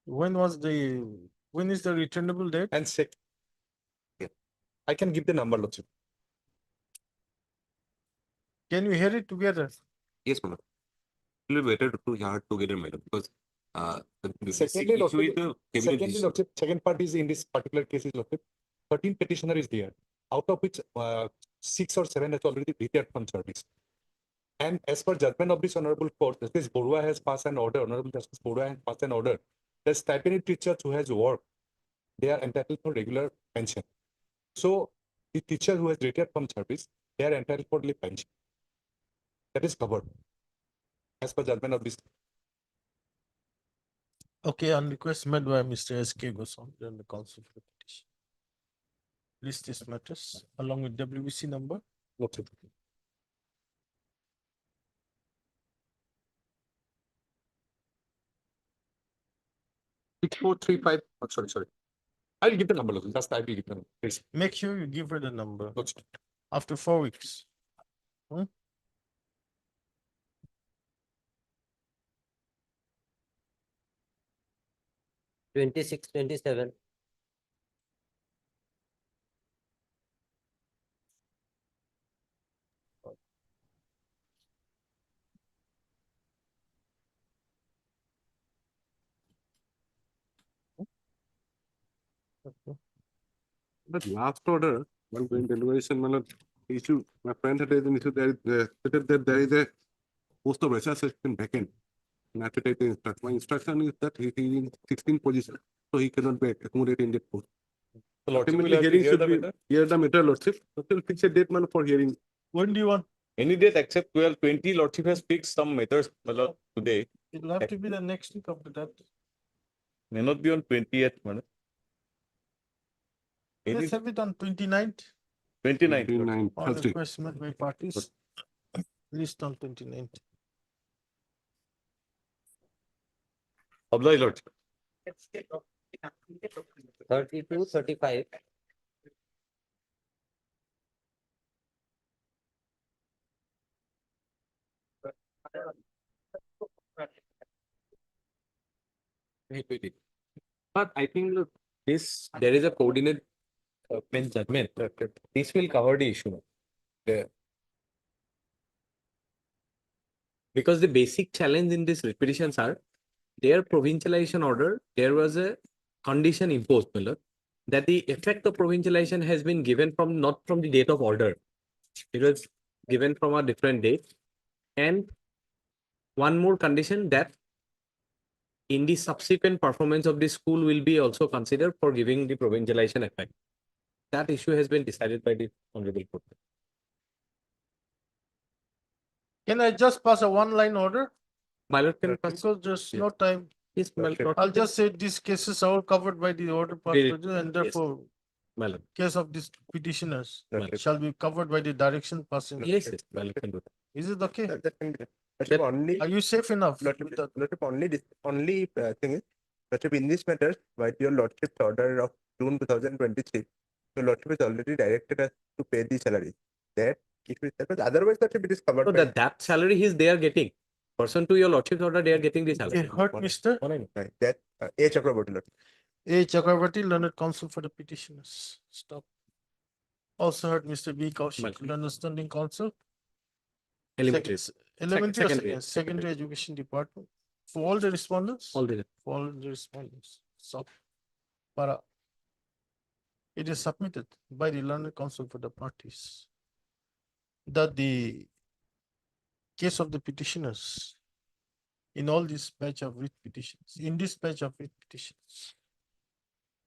When is the returnable date? And I can give the number, Lordship. Can we hear it together? Yes, madam. It will be better to hard together, madam, because Secondly, Lordship, second part is in this particular case is Lordship, 13 petitioner is there, out of which 6 or 7 has already retired from service. And as per judgment of this honorable court, Justice Borua has passed an order, Honorable Justice Borua has passed an order that stipended teachers who has worked, they are entitled for regular pension. So the teacher who has retired from service, they are entitled for pension. That is covered as per judgment of this. Okay, on request made by Mr. S.K. Goswami, then the counsel for the petition. List these matters along with WBC number. Okay. Sorry. I'll give the number. Just I will give the number. Please. Make sure you give her the number. after 4 weeks. Hmm? Twenty-six, 27. But last order, one point deliberation, issue, my friend had raised an issue, stated that there is a post of research assistant vacant. And I have to take the instruction. My instruction is that he is in 16 position, so he cannot be accommodated in that post. So Lordship will Ultimately, have to hearing hear should the be, matter. hear the matter, Lordship. So till fix a date, for hearing. When do you want? Any date except 12/20, Lordship has fixed some matters, my lord, today. It'll have to be the next week after that. May not be on 20th, madam. Let's have it on 29th. 29th. 29, On Thursday. request made by parties. List on 29th. Oblige, Lordship. 32, 35. Wait. But I think look, there is a coordinate bench judgment. This will cover the issue. Because the basic challenge in these petitions are their provincialization order, there was a condition imposed, my lord, that the effect of provincialization has been given from not from the date of order. It was given from a different date. And one more condition that in the subsequent performance of the school will be also considered for giving the provincialization effect. That issue has been decided by the Honorable Court. Can I just pass a one-line order? My lord, can pass. Because there's no time. Yes, my lord. I'll just say these cases are all covered by the order passed Really? by the- and Yes. therefore My lord. case of these petitioners Okay. shall be covered by the direction passing. Yes, my lord can do that. Is it okay? That- Only, Are you safe enough? Lordship, only thing is, Lordship, in this matter, by your Lordship's order of June 2023, the Lordship is already directed us to pay the salary. That if it happens, otherwise, Lordship, it is covered So by. that salary is they are getting. Person to your lordship's order, they are getting the They salary. hurt Mr. Right, that A. Chakraborty, Lordship. A. Chakravarti, learned counsel for the petitioners. Stop. Also heard Mr. B. Kaushik, learned standing counsel. Elementary. Elementary or Secondary. secondary education department. For all the respondents? All the. For all the respondents. So, para. It is submitted by the learned counsel for the parties that the case of the petitioners in all this batch of writ petitions, in this batch of writ petitions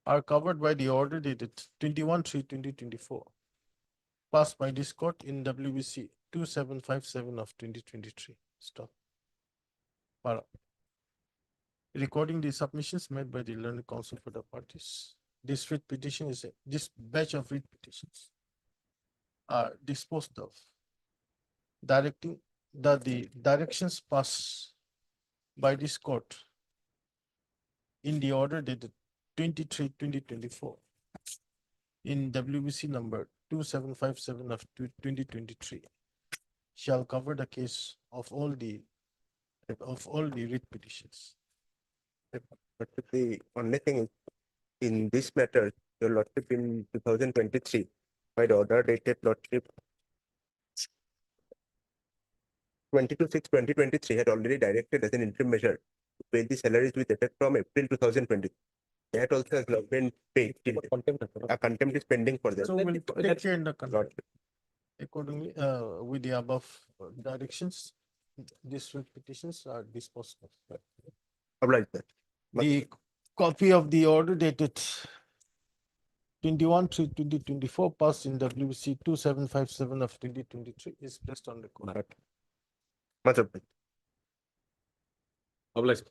are covered by the order dated 21/3/2024 passed by this court in WBC 2757 of 2023. Stop. Para. Recording the submissions made by the learned counsel for the parties. This writ petition is this batch of writ petitions are disposed of, directing that the directions passed by this court in the order dated 23/2024 in WBC number 2757 of 2023 shall cover the case of all the writ petitions. But the only thing is, in this matter, your Lordship in 2023, by the order dated Lordship 22/6/2023 had already directed as an interim measure to pay the salaries with effect from April 2020. That also has not been paid. A contempt is pending for that. So we'll take care in the contempt. Lordship. Accordingly, with the above directions, these writ petitions are disposed of. Oblige that. The copy of the order dated 21/3/2024 passed in WBC 2757 of 2023 is placed on the court. Much obliged. Oblige.